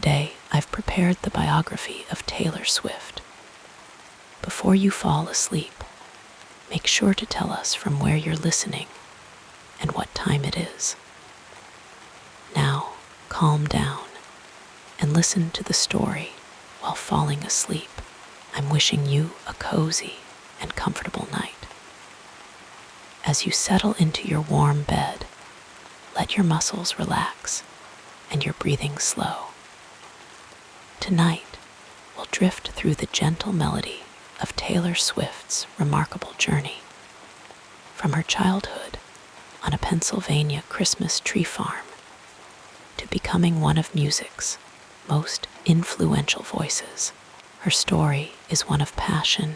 Today, I've prepared the biography of Taylor Swift. Before you fall asleep, make sure to tell us from where you're listening and what time it is. Now, calm down and listen to the story while falling asleep. I'm wishing you a cozy and comfortable night. As you settle into your warm bed, let your muscles relax and your breathing slow. Tonight, we'll drift through the gentle melody of Taylor Swift's remarkable journey. From her childhood on a Pennsylvania Christmas tree farm to becoming one of music's most influential voices, her story is one of passion,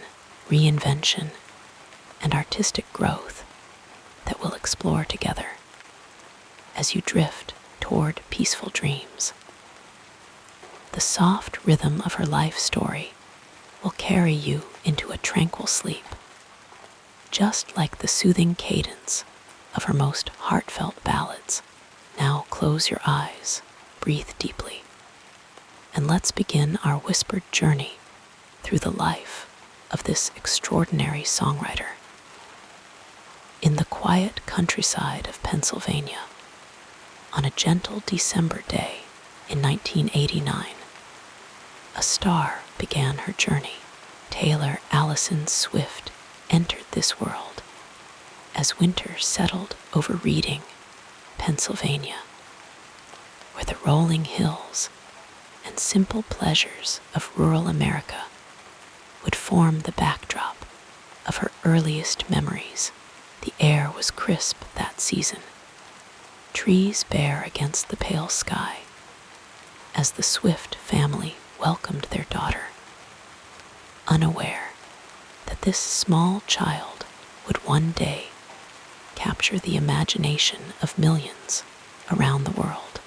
reinvention, and artistic growth that we'll explore together as you drift toward peaceful dreams. The soft rhythm of her life story will carry you into a tranquil sleep, just like the soothing cadence of her most heartfelt ballads. Now close your eyes, breathe deeply, and let's begin our whispered journey through the life of this extraordinary songwriter. In the quiet countryside of Pennsylvania, on a gentle December day in 1989, a star began her journey. Taylor Allison Swift entered this world as winter settled over Reading, Pennsylvania, where the rolling hills and simple pleasures of rural America would form the backdrop of her earliest memories. The air was crisp that season, trees bare against the pale sky, as the Swift family welcomed their daughter, unaware that this small child would one day capture the imagination of millions around the world.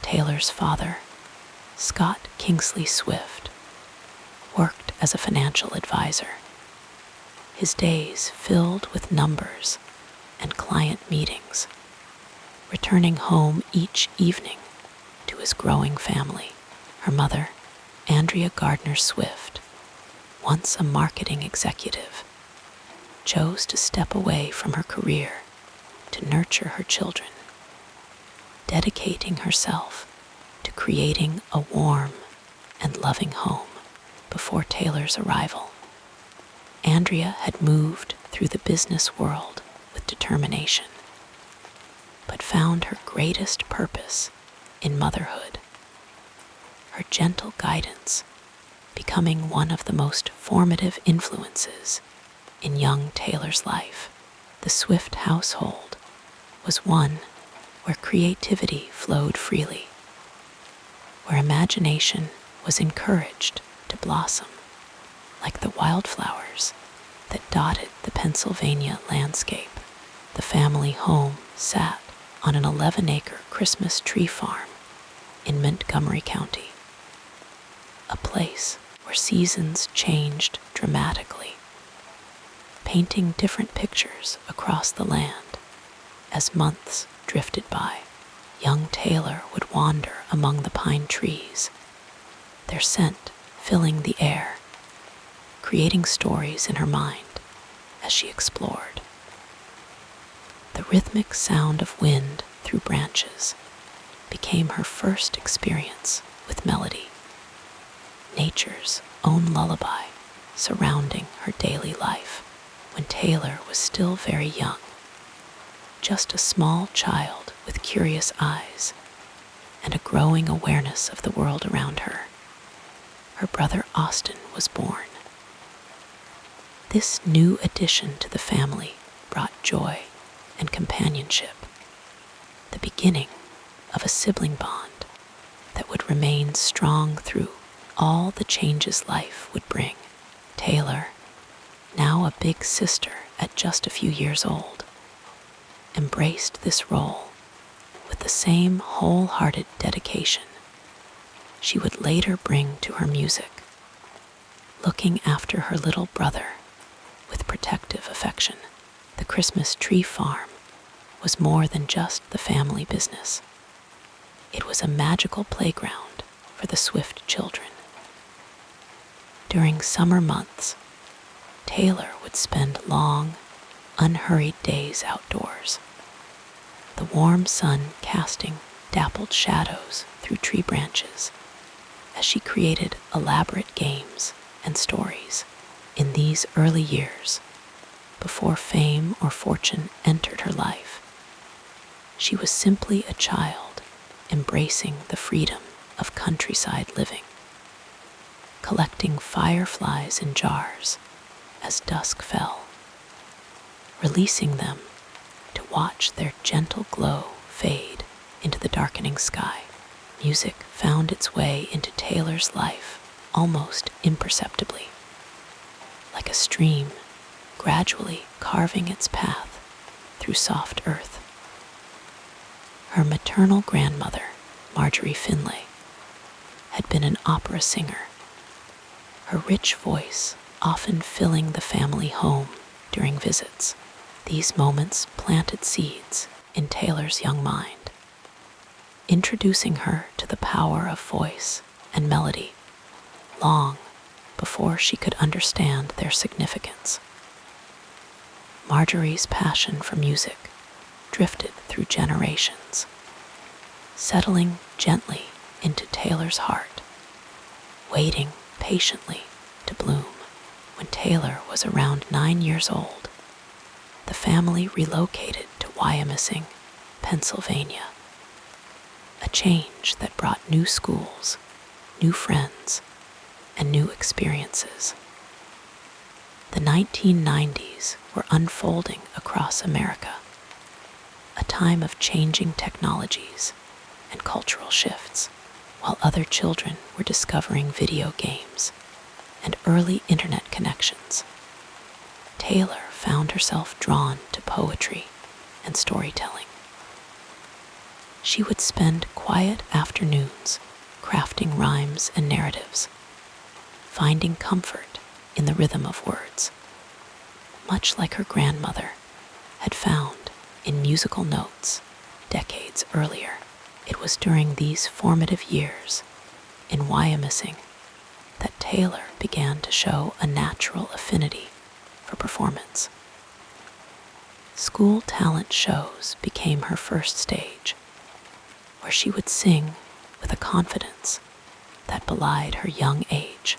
Taylor's father, Scott Kingsley Swift, worked as a financial advisor, his days filled with numbers and client meetings, returning home each evening to his growing family. Her mother, Andrea Gardner Swift, once a marketing executive, chose to step away from her career to nurture her children, dedicating herself to creating a warm and loving home. Before Taylor's arrival, Andrea had moved through the business world with determination, but found her greatest purpose in motherhood. Her gentle guidance becoming one of the most formative influences in young Taylor's life. The Swift household was one where creativity flowed freely, where imagination was encouraged to blossom like the wildflowers that dotted the Pennsylvania landscape. The family home sat on an 11-acre Christmas tree farm in Montgomery County, a place where seasons changed dramatically, painting different pictures across the land. As months drifted by, young Taylor would wander among the pine trees, their scent filling the air, creating stories in her mind as she explored. The rhythmic sound of wind through branches became her first experience with melody, nature's own lullaby surrounding her daily life. When Taylor was still very young, just a small child with curious eyes and a growing awareness of the world around her, her brother Austin was born. This new addition to the family brought joy and companionship, the beginning of a sibling bond that would remain strong through all the changes life would bring. Taylor, now a big sister at just a few years old, embraced this role with the same wholehearted dedication she would later bring to her music, looking after her little brother with protective affection. The Christmas tree farm was more than just the family business. It was a magical playground for the Swift children. During summer months, Taylor would spend long, unhurried days outdoors, the warm sun casting dappled shadows through tree branches as she created elaborate games and stories. In these early years, before fame or fortune entered her life, she was simply a child embracing the freedom of countryside living, collecting fireflies in jars as dusk fell, releasing them to watch their gentle glow fade into the darkening sky. Music found its way into Taylor's life almost imperceptibly, like a stream gradually carving its path through soft earth. Her maternal grandmother, Marjorie Finlay, had been an opera singer, her rich voice often filling the family home during visits. These moments planted seeds in Taylor's young mind, introducing her to the power of voice and melody long before she could understand their significance. Marjorie's passion for music drifted through generations, settling gently into Taylor's heart, waiting patiently to bloom. When Taylor was around 9 years old, the family relocated to Wyomissing, Pennsylvania, a change that brought new schools, new friends, and new experiences. The 1990s were unfolding across America, a time of changing technologies and cultural shifts, while other children were discovering video games and early internet connections. Taylor found herself drawn to poetry and storytelling. She would spend quiet afternoons crafting rhymes and narratives, finding comfort in the rhythm of words, much like her grandmother had found in musical notes decades earlier. It was during these formative years in Wyomissing that Taylor began to show a natural affinity for performance. School talent shows became her first stage, where she would sing with a confidence that belied her young age.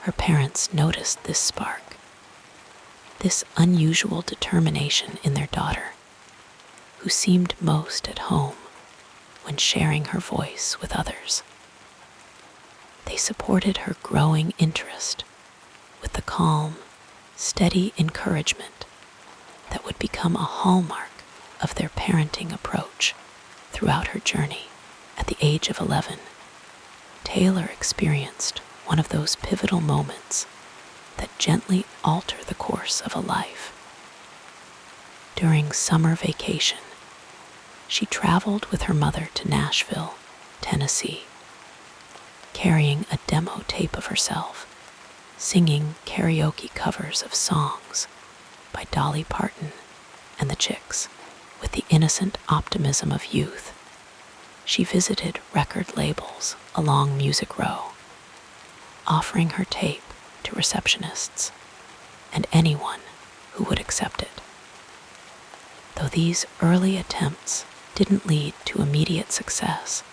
Her parents noticed this spark, this unusual determination in their daughter, who seemed most at home when sharing her voice with others. They supported her growing interest with the calm, steady encouragement that would become a hallmark of their parenting approach throughout her journey. At the age of 11, Taylor experienced one of those pivotal moments that gently alter the course of a life. During summer vacation, she traveled with her mother to Nashville, Tennessee, carrying a demo tape of herself, singing karaoke covers of songs by Dolly Parton and the Chicks. With the innocent optimism of youth, she visited record labels along Music Row, offering her tape to receptionists and anyone who would accept it. Though these early attempts didn't lead to immediate success,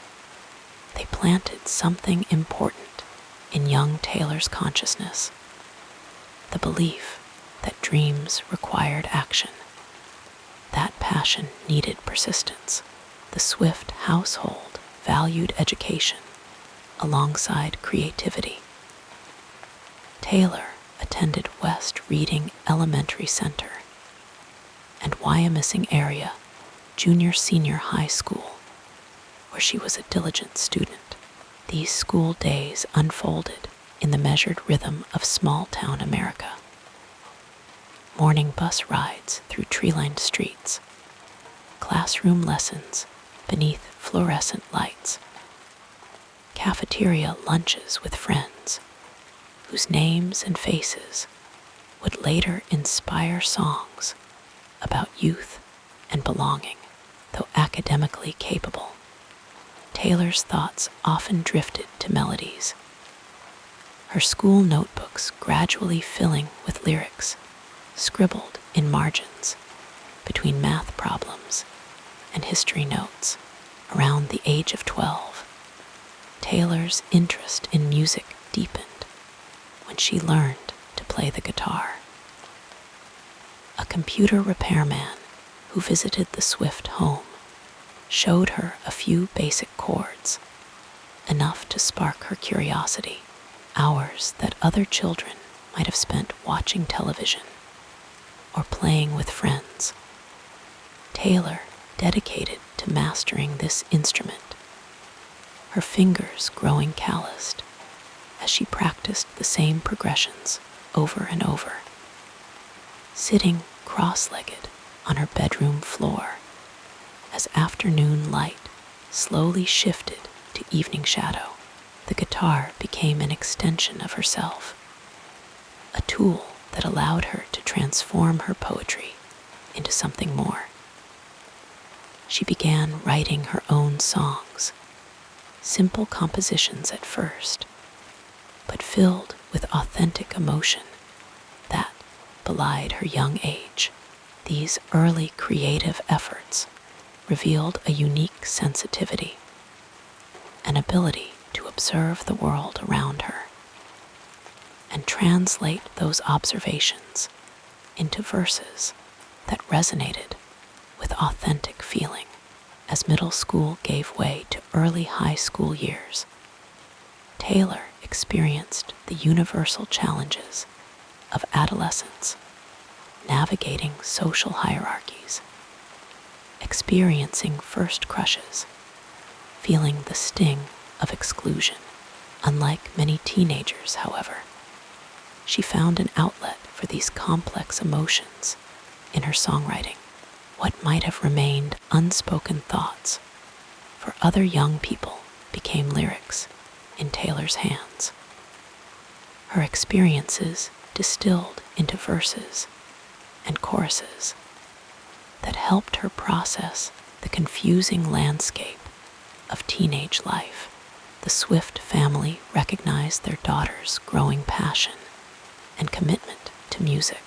they planted something important in young Taylor's consciousness: the belief that dreams required action. That passion needed persistence. The Swift household valued education alongside creativity. Taylor attended West Reading Elementary Center and Wyomissing area junior-senior high school, where she was a diligent student. These school days unfolded in the measured rhythm of small-town America. Morning bus rides through tree-lined streets, classroom lessons beneath fluorescent lights, cafeteria lunches with friends whose names and faces would later inspire songs about youth and belonging. Though academically capable, Taylor's thoughts often drifted to melodies, her school notebooks gradually filling with lyrics scribbled in margins between math problems and history notes. Around the age of 12, Taylor's interest in music deepened when she learned to play the guitar. A computer repairman who visited the Swift home showed her a few basic chords, enough to spark her curiosity. Hours that other children might have spent watching television or playing with friends, Taylor dedicated to mastering this instrument, her fingers growing calloused as she practiced the same progressions over and over. Sitting cross-legged on her bedroom floor, as afternoon light slowly shifted to evening shadow, the guitar became an extension of herself, a tool that allowed her to transform her poetry into something more. She began writing her own songs, simple compositions at first, but filled with authentic emotion that belied her young age. These early creative efforts revealed a unique sensitivity, an ability to observe the world around her and translate those observations into verses that resonated with authentic feeling. As middle school gave way to early high school years, Taylor experienced the universal challenges of adolescence, navigating social hierarchies, experiencing first crushes, feeling the sting of exclusion. Unlike many teenagers, however, she found an outlet for these complex emotions in her songwriting. What might have remained unspoken thoughts for other young people became lyrics in Taylor's hands. Her experiences distilled into verses and choruses that helped her process the confusing landscape of teenage life. The Swift family recognized their daughter's growing passion and commitment to music.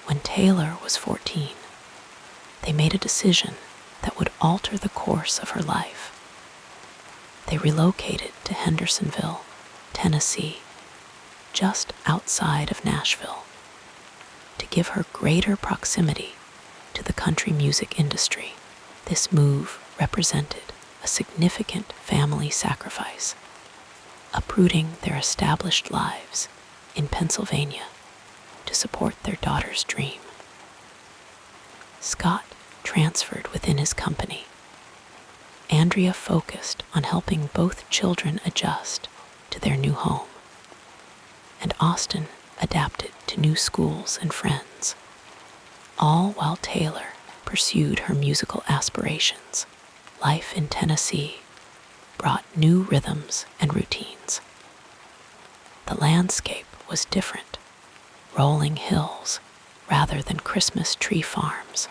When Taylor was 14, they made a decision that would alter the course of her life. They relocated to Hendersonville, Tennessee, just outside of Nashville, to give her greater proximity to the country music industry. This move represented a significant family sacrifice, uprooting their established lives in Pennsylvania to support their daughter's dream. Scott transferred within his company. Andrea focused on helping both children adjust to their new home, and Austin adapted to new schools and friends, all while Taylor pursued her musical aspirations. Life in Tennessee brought new rhythms and routines. The landscape was different, rolling hills rather than Christmas tree farms,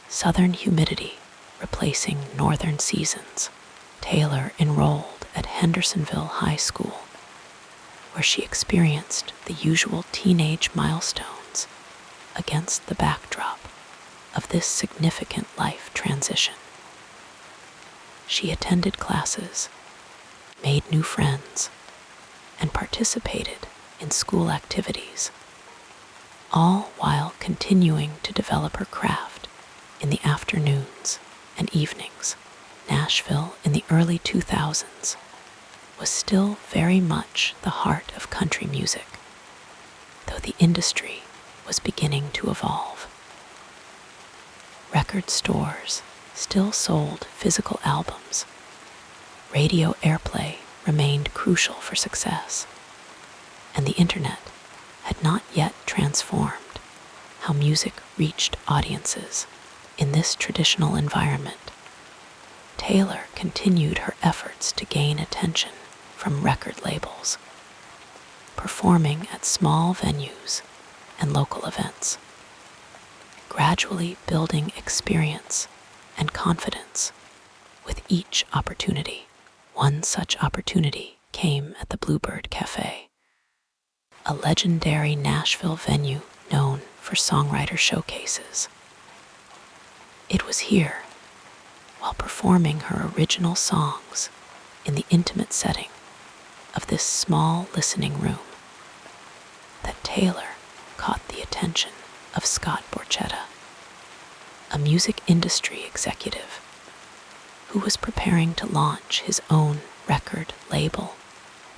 southern humidity replacing northern seasons. Taylor enrolled at Hendersonville High School, where she experienced the usual teenage milestones against the backdrop of this significant life transition. She attended classes, made new friends, and participated in school activities, all while continuing to develop her craft in the afternoons and evenings. Nashville in the early 2000s was still very much the heart of country music, though the industry was beginning to evolve. Record stores still sold physical albums. Radio airplay remained crucial for success, and the internet had not yet transformed how music reached audiences. In this traditional environment, Taylor continued her efforts to gain attention from record labels, performing at small venues and local events, gradually building experience and confidence with each opportunity. One such opportunity came at the Bluebird Cafe, a legendary Nashville venue known for songwriter showcases. It was here, while performing her original songs in the intimate setting of this small listening room, that Taylor caught the attention of Scott Borchetta, a music industry executive who was preparing to launch his own record label,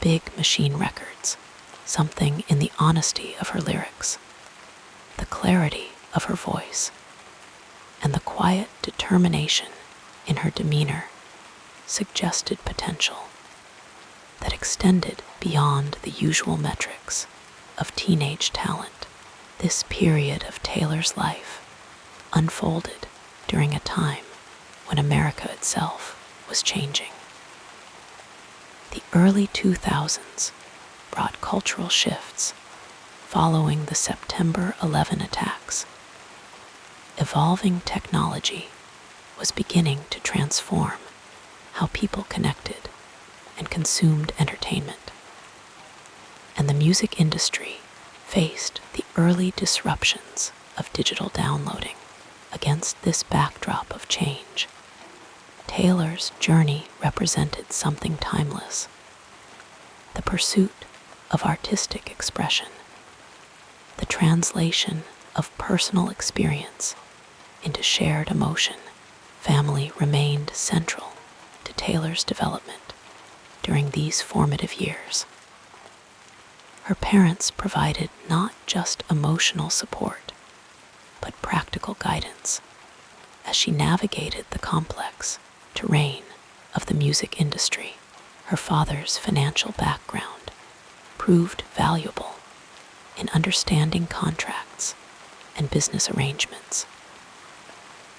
Big Machine Records. Something in the honesty of her lyrics, the clarity of her voice, and the quiet determination in her demeanor suggested potential that extended beyond the usual metrics of teenage talent. This period of Taylor's life unfolded during a time when America itself was changing. The early 2000s brought cultural shifts following the September 11 attacks. Evolving technology was beginning to transform how people connected and consumed entertainment, and the music industry faced the early disruptions of digital downloading. Against this backdrop of change, Taylor's journey represented something timeless: the pursuit of artistic expression, the translation of personal experience into shared emotion. Family remained central to Taylor's development during these formative years. Her parents provided not just emotional support, but practical guidance as she navigated the complex terrain of the music industry. Her father's financial background proved valuable in understanding contracts and business arrangements,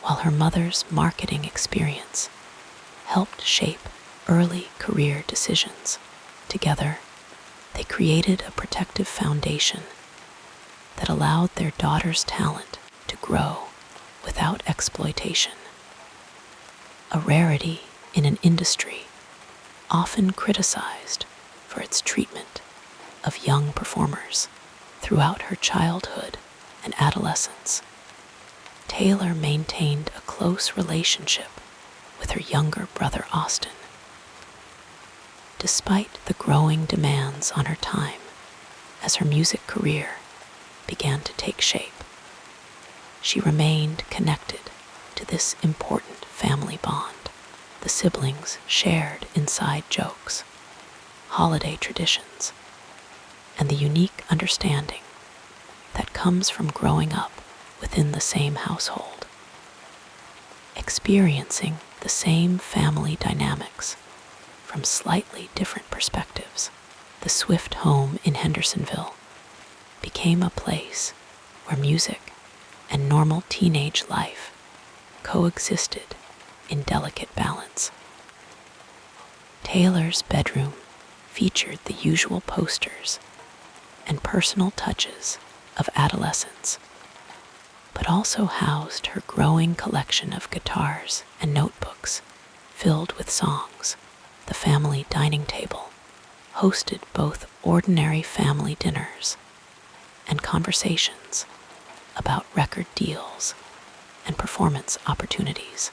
while her mother's marketing experience helped shape early career decisions. Together, they created a protective foundation that allowed their daughter's talent to grow without exploitation, a rarity in an industry often criticized for its treatment of young performers. Throughout her childhood and adolescence, Taylor maintained a close relationship with her younger brother Austin. Despite the growing demands on her time as her music career began to take shape, she remained connected to this important family bond. The siblings shared inside jokes, holiday traditions, and the unique understanding that comes from growing up within the same household, experiencing the same family dynamics from slightly different perspectives. The Swift home in Hendersonville became a place where music and normal teenage life coexisted in delicate balance. Taylor's bedroom featured the usual posters and personal touches of adolescence, but also housed her growing collection of guitars and notebooks filled with songs. The family dining table hosted both ordinary family dinners and conversations about record deals and performance opportunities.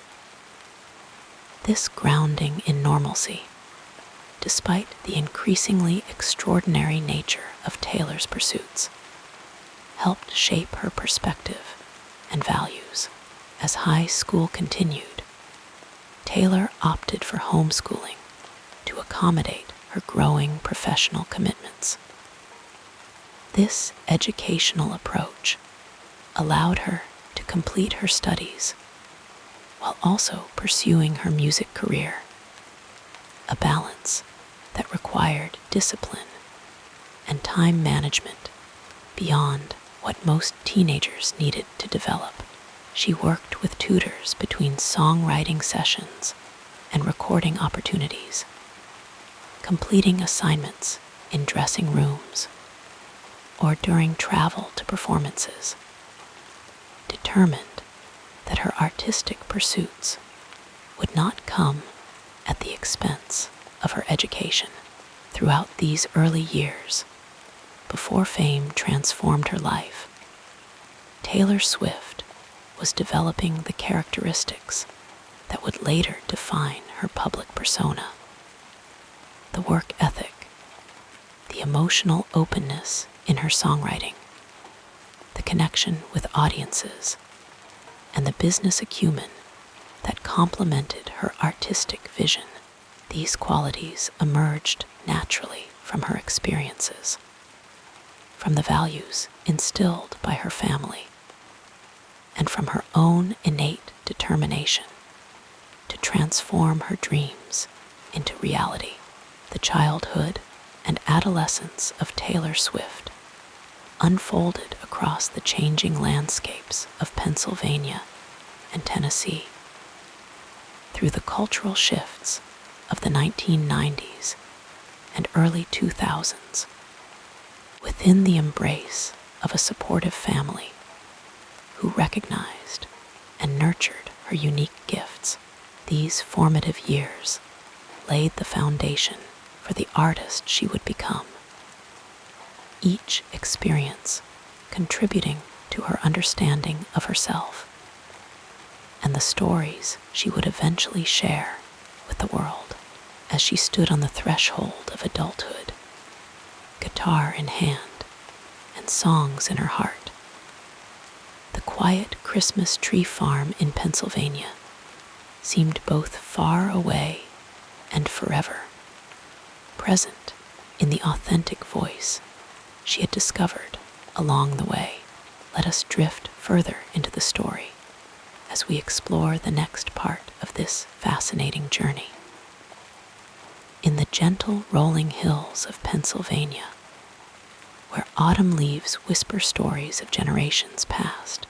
This grounding in normalcy, despite the increasingly extraordinary nature of Taylor's pursuits, helped shape her perspective and values. As high school continued, Taylor opted for homeschooling to accommodate her growing professional commitments. This educational approach allowed her to complete her studies while also pursuing her music career, a balance that required discipline and time management beyond what most teenagers needed to develop. She worked with tutors between songwriting sessions and recording opportunities, completing assignments in dressing rooms or during travel to performances, determined that her artistic pursuits would not come at the expense of her education. Throughout these early years, before fame transformed her life, Taylor Swift was developing the characteristics that would later define her public persona. The work ethic, the emotional openness in her songwriting, the connection with audiences, and the business acumen that complemented her artistic vision. These qualities emerged naturally from her experiences, from the values instilled by her family, and from her own innate determination to transform her dreams into reality. The childhood and adolescence of Taylor Swift unfolded across the changing landscapes of Pennsylvania and Tennessee. Through the cultural shifts of the 1990s and early 2000s, within the embrace of a supportive family who recognized and nurtured her unique gifts, these formative years laid the foundation for the artist she would become. Each experience contributing to her understanding of herself and the stories she would eventually share with the world. As she stood on the threshold of adulthood, guitar in hand and songs in her heart, the quiet Christmas tree farm in Pennsylvania seemed both far away and forever present in the authentic voice she had discovered along the way. Let us drift further into the story as we explore the next part of this fascinating journey. In the gentle rolling hills of Pennsylvania, where autumn leaves whisper stories of generations past,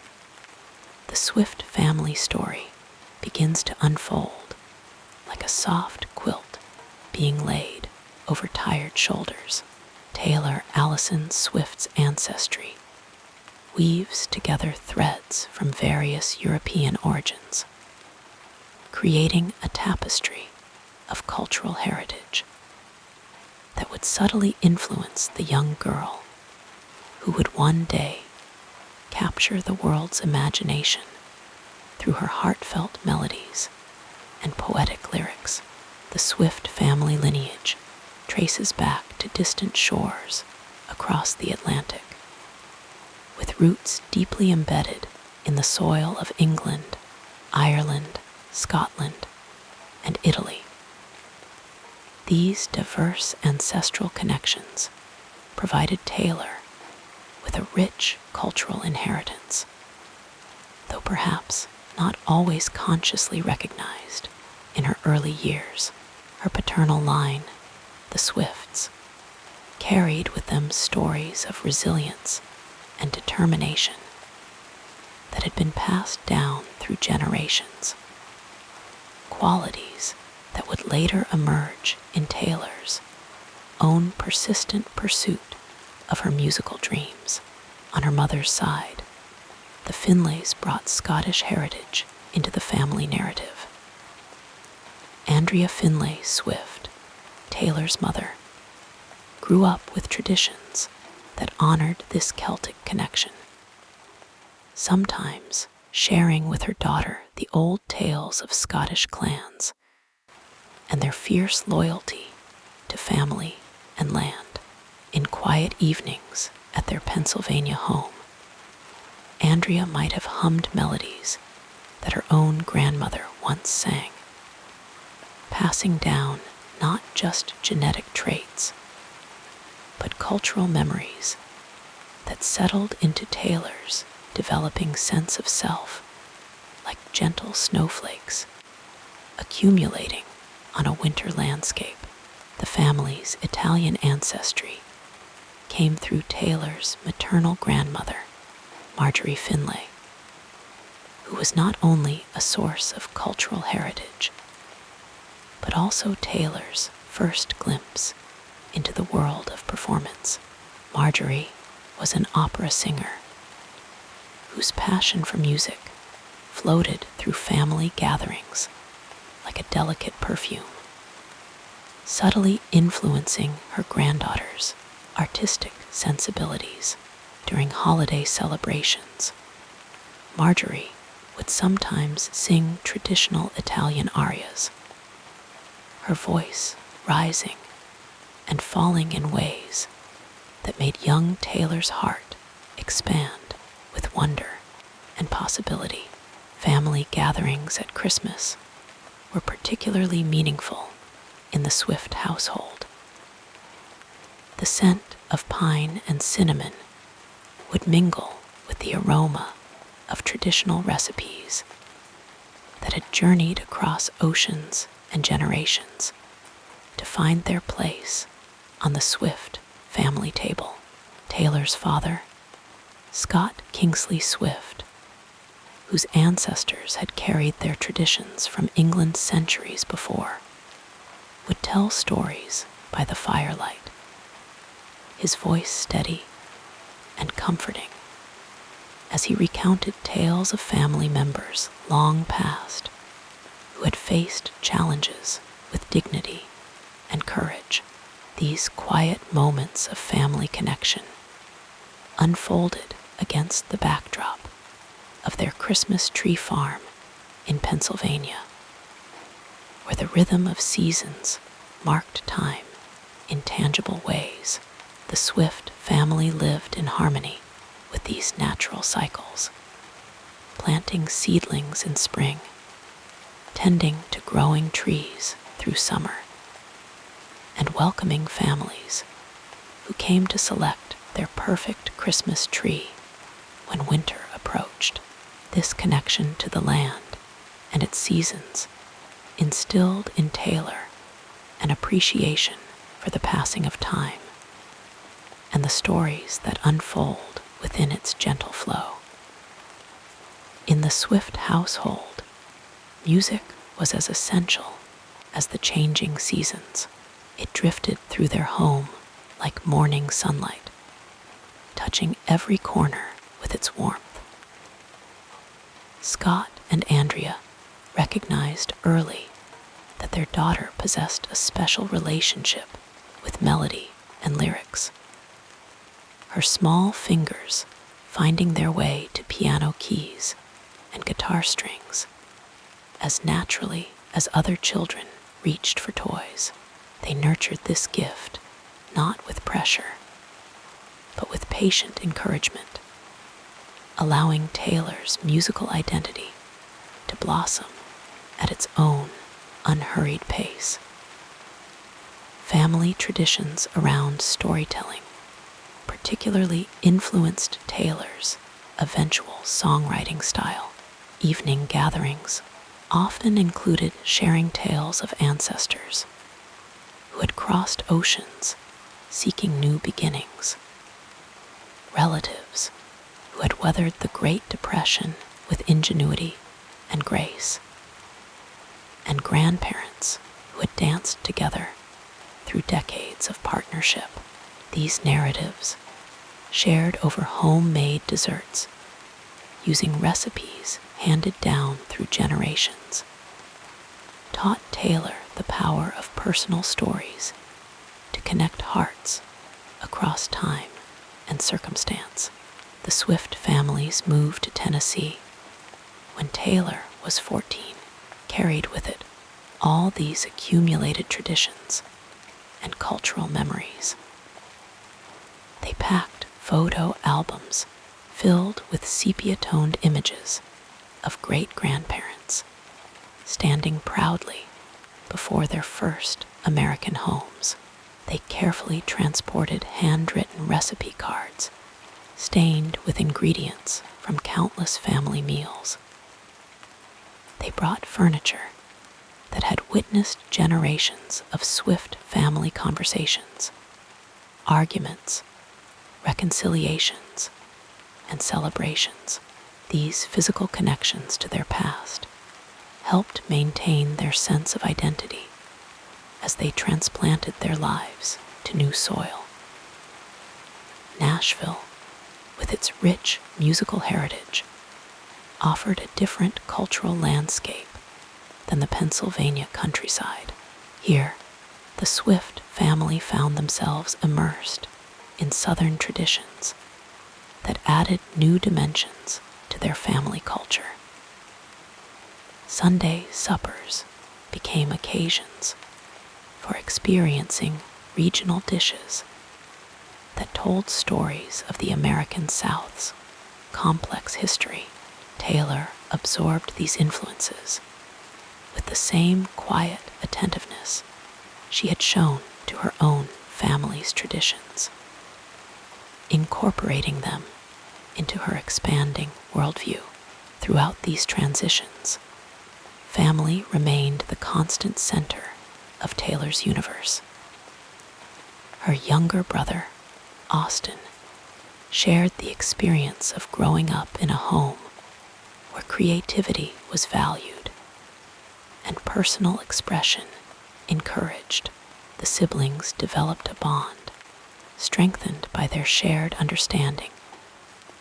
the Swift family story begins to unfold like a soft quilt being laid over tired shoulders. Taylor Allison Swift's ancestry weaves together threads from various European origins, creating a tapestry of cultural heritage that would subtly influence the young girl who would one day capture the world's imagination through her heartfelt melodies and poetic lyrics. The Swift family lineage traces back to distant shores across the Atlantic, with roots deeply embedded in the soil of England, Ireland, Scotland, and Italy. These diverse ancestral connections provided Taylor with a rich cultural inheritance, though perhaps not always consciously recognized in her early years. Her paternal line, the Swifts, carried with them stories of resilience and determination that had been passed down through generations, qualities that would later emerge in Taylor's own persistent pursuit of her musical dreams. On her mother's side, the Finlays brought Scottish heritage into the family narrative. Andrea Finlay Swift, Taylor's mother, grew up with traditions that honored this Celtic connection, sometimes sharing with her daughter the old tales of Scottish clans and their fierce loyalty to family and land. In quiet evenings at their Pennsylvania home, Andrea might have hummed melodies that her own grandmother once sang, passing down not just genetic traits, but cultural memories that settled into Taylor's developing sense of self like gentle snowflakes accumulating on a winter landscape. The family's Italian ancestry came through Taylor's maternal grandmother, Marjorie Finlay, who was not only a source of cultural heritage, but also Taylor's first glimpse into the world of performance. Marjorie was an opera singer whose passion for music floated through family gatherings, like a delicate perfume, subtly influencing her granddaughter's artistic sensibilities. During holiday celebrations, Marjorie would sometimes sing traditional Italian arias, her voice rising and falling in ways that made young Taylor's heart expand with wonder and possibility. Family gatherings at Christmas were particularly meaningful in the Swift household. The scent of pine and cinnamon would mingle with the aroma of traditional recipes that had journeyed across oceans and generations to find their place on the Swift family table. Taylor's father, Scott Kingsley Swift, whose ancestors had carried their traditions from England centuries before, would tell stories by the firelight, his voice steady and comforting as he recounted tales of family members long past who had faced challenges with dignity and courage. These quiet moments of family connection unfolded against the backdrop of their Christmas tree farm in Pennsylvania, where the rhythm of seasons marked time in tangible ways. The Swift family lived in harmony with these natural cycles, planting seedlings in spring, tending to growing trees through summer, and welcoming families who came to select their perfect Christmas tree when winter approached. This connection to the land and its seasons instilled in Taylor an appreciation for the passing of time and the stories that unfold within its gentle flow. In the Swift household, music was as essential as the changing seasons. It drifted through their home like morning sunlight, touching every corner with its warmth. Scott and Andrea recognized early that their daughter possessed a special relationship with melody and lyrics, her small fingers finding their way to piano keys and guitar strings as naturally as other children reached for toys. They nurtured this gift not with pressure, but with patient encouragement, allowing Taylor's musical identity to blossom at its own unhurried pace. Family traditions around storytelling particularly influenced Taylor's eventual songwriting style. Evening gatherings often included sharing tales of ancestors who had crossed oceans seeking new beginnings, relatives who had weathered the Great Depression with ingenuity and grace, and grandparents who had danced together through decades of partnership. These narratives, shared over homemade desserts, using recipes handed down through generations, taught Taylor the power of personal stories to connect hearts across time and circumstance. The Swift family's move to Tennessee when Taylor was 14 carried with it all these accumulated traditions and cultural memories. They packed photo albums filled with sepia-toned images of great-grandparents standing proudly before their first American homes. They carefully transported handwritten recipe cards stained with ingredients from countless family meals. They brought furniture that had witnessed generations of Swift family conversations, arguments, reconciliations, and celebrations. These physical connections to their past helped maintain their sense of identity as they transplanted their lives to new soil. Nashville, with its rich musical heritage, offered a different cultural landscape than the Pennsylvania countryside. Here, the Swift family found themselves immersed in Southern traditions that added new dimensions to their family culture. Sunday suppers became occasions for experiencing regional dishes that told stories of the American South's complex history. Taylor absorbed these influences with the same quiet attentiveness she had shown to her own family's traditions, incorporating them into her expanding worldview. Throughout these transitions, family remained the constant center of Taylor's universe. Her younger brother, Austin, shared the experience of growing up in a home where creativity was valued and personal expression encouraged. The siblings developed a bond strengthened by their shared understanding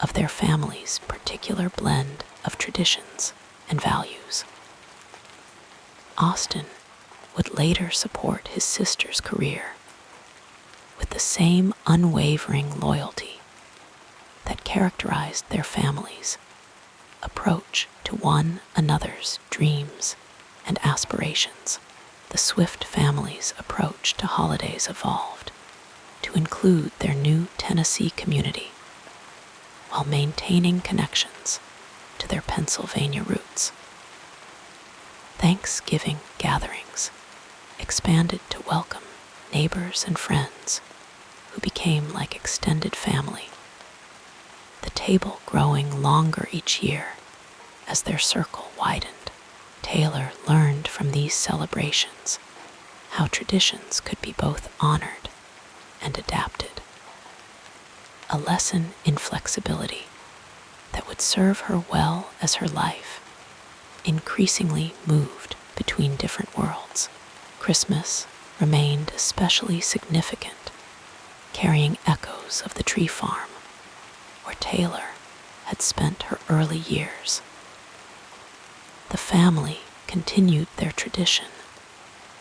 of their family's particular blend of traditions and values. Austin would later support his sister's career with the same unwavering loyalty that characterized their families' approach to one another's dreams and aspirations. The Swift family's approach to holidays evolved to include their new Tennessee community while maintaining connections to their Pennsylvania roots. Thanksgiving gatherings expanded to welcome neighbors and friends who became like extended family, the table growing longer each year as their circle widened. Taylor learned from these celebrations how traditions could be both honored and adapted, a lesson in flexibility that would serve her well as her life increasingly moved between different worlds. Christmas remained especially significant, carrying echoes of the tree farm where Taylor had spent her early years. The family continued their tradition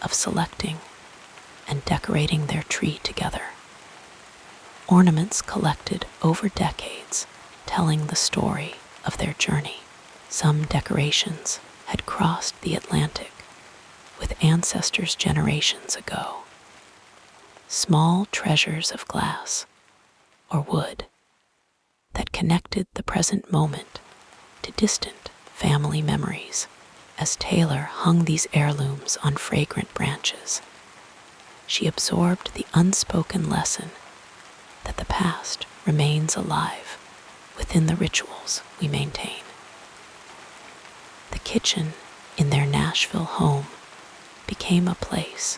of selecting and decorating their tree together. Ornaments collected over decades telling the story of their journey. Some decorations had crossed the Atlantic with ancestors generations ago. Small treasures of glass or wood that connected the present moment to distant family memories. As Taylor hung these heirlooms on fragrant branches, she absorbed the unspoken lesson that the past remains alive within the rituals we maintain. The kitchen in their Nashville home became a place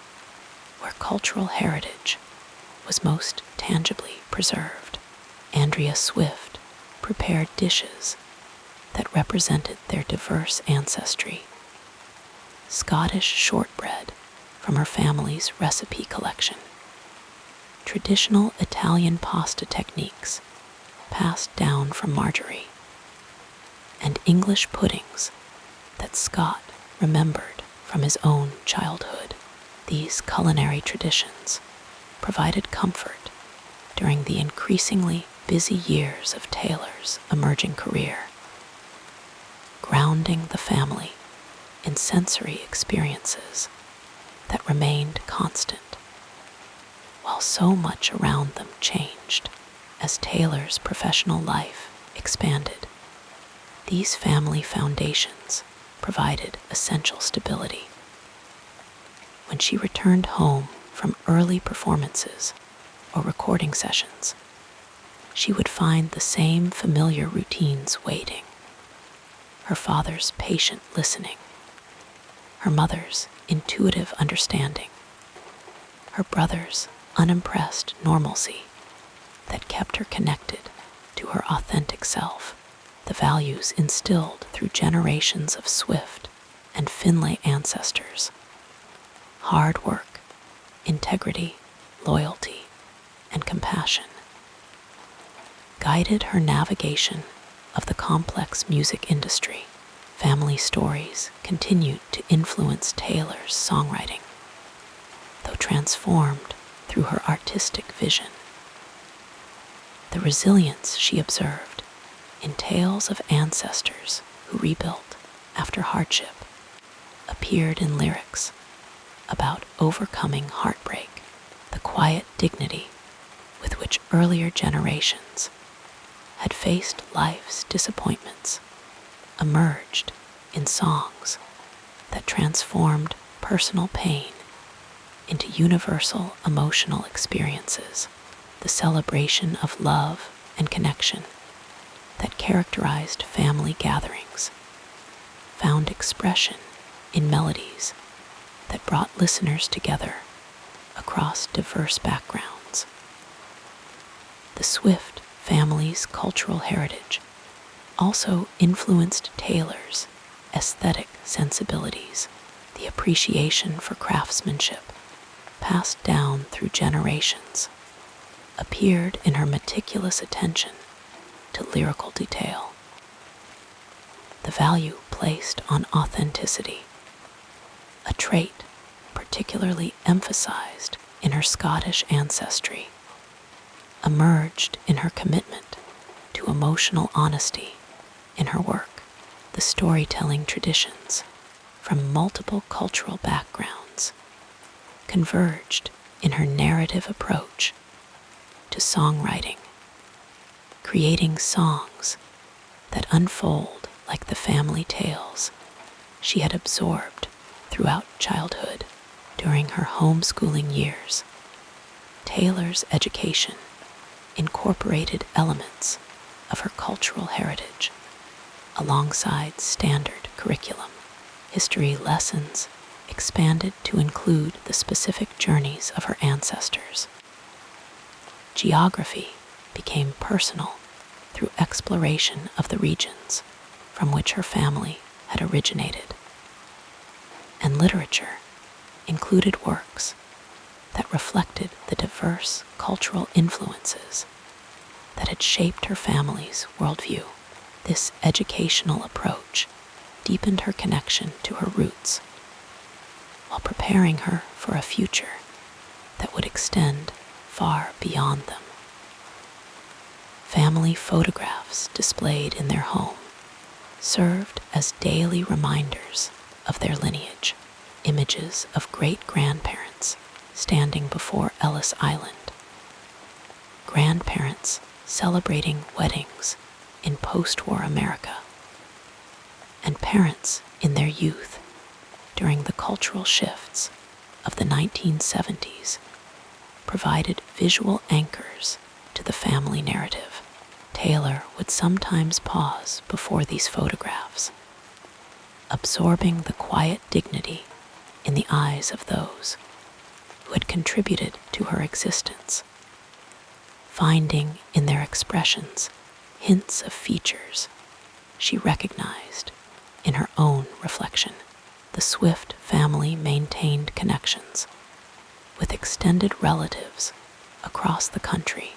where cultural heritage was most tangibly preserved. Andrea Swift prepared dishes that represented their diverse ancestry. Scottish shortbread from her family's recipe collection, traditional Italian pasta techniques passed down from Marjorie, and English puddings that Scott remembered from his own childhood. These culinary traditions provided comfort during the increasingly busy years of Taylor's emerging career, grounding the family in sensory experiences that remained constant, while so much around them changed. As Taylor's professional life expanded, these family foundations provided essential stability. When she returned home from early performances or recording sessions, she would find the same familiar routines waiting: her father's patient listening, her mother's intuitive understanding, her brother's unimpressed normalcy that kept her connected to her authentic self. The values instilled through generations of Swift and Finlay ancestors: hard work, integrity, loyalty, and compassion, guided her navigation of the complex music industry. family stories continued to influence Taylor's songwriting, though transformed through her artistic vision. The resilience she observed in tales of ancestors who rebuilt after hardship appeared in lyrics about overcoming heartbreak, the quiet dignity with which earlier generations had faced life's disappointments emerged in songs that transformed personal pain into universal emotional experiences. The celebration of love and connection that characterized family gatherings found expression in melodies that brought listeners together across diverse backgrounds. The Swift family's cultural heritage also influenced Taylor's aesthetic sensibilities. The appreciation for craftsmanship, passed down through generations, appeared in her meticulous attention to lyrical detail. The value placed on authenticity, a trait particularly emphasized in her Scottish ancestry, emerged in her commitment to emotional honesty in her work. The storytelling traditions from multiple cultural backgrounds converged in her narrative approach to songwriting, creating songs that unfold like the family tales she had absorbed throughout childhood. During her homeschooling years, Taylor's education incorporated elements of her cultural heritage alongside standard curriculum. History lessons expanded to include the specific journeys of her ancestors. Geography became personal through exploration of the regions from which her family had originated. And literature included works that reflected the diverse cultural influences that had shaped her family's worldview. This educational approach deepened her connection to her roots, while preparing her for a future that would extend far beyond them. Family photographs displayed in their home served as daily reminders of their lineage. Images of great-grandparents standing before Ellis Island, grandparents celebrating weddings in post-war America, and parents in their youth during the cultural shifts of the 1970s provided visual anchors to the family narrative. Taylor would sometimes pause before these photographs, absorbing the quiet dignity in the eyes of those who had contributed to her existence, finding in their expressions hints of features she recognized in her own reflection. The Swift family maintained connections with extended relatives across the country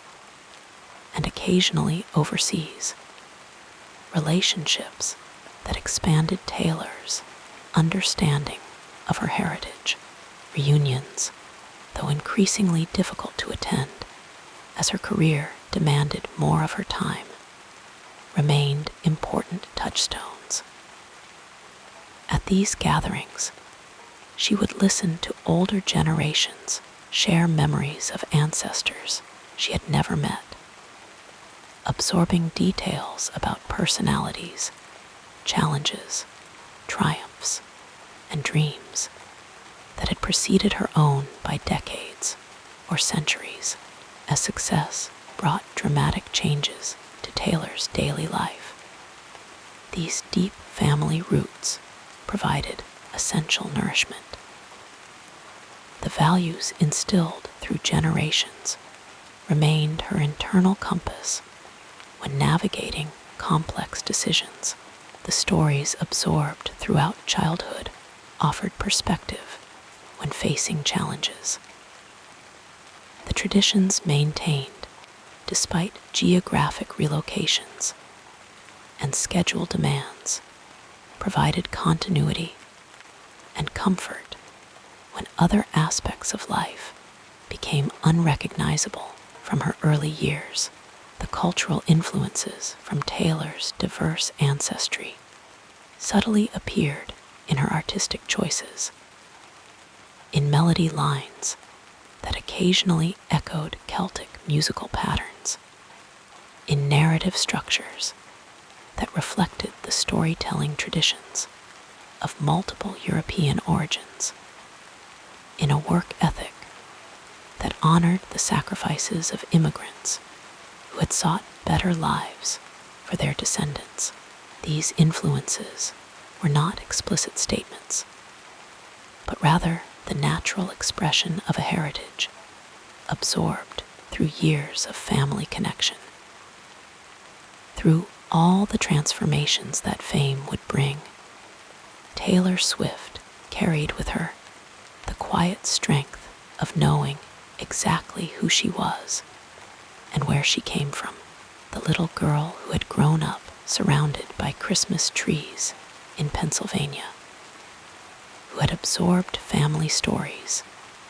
and occasionally overseas, relationships that expanded Taylor's understanding of her heritage. Reunions, though increasingly difficult to attend as her career demanded more of her time, remained important touchstones. At these gatherings, she would listen to older generations share memories of ancestors she had never met, absorbing details about personalities, challenges, triumphs, and dreams that had preceded her own by decades or centuries. As success brought dramatic changes to Taylor's daily life, these deep family roots provided essential nourishment. The values instilled through generations remained her internal compass when navigating complex decisions. The stories absorbed throughout childhood offered perspective when facing challenges. The traditions maintained despite geographic relocations and schedule demands provided continuity and comfort when other aspects of life became unrecognizable from her early years. The cultural influences from Taylor's diverse ancestry subtly appeared in her artistic choices, in melody lines that occasionally echoed Celtic musical patterns, in narrative structures that reflected the storytelling traditions of multiple European origins, in a work ethic that honored the sacrifices of immigrants who had sought better lives for their descendants. These influences were not explicit statements, but rather the natural expression of a heritage absorbed through years of family connection. Through all the transformations that fame would bring, Taylor Swift carried with her the quiet strength of knowing exactly who she was and where she came from. The little girl who had grown up surrounded by Christmas trees in Pennsylvania, who had absorbed family stories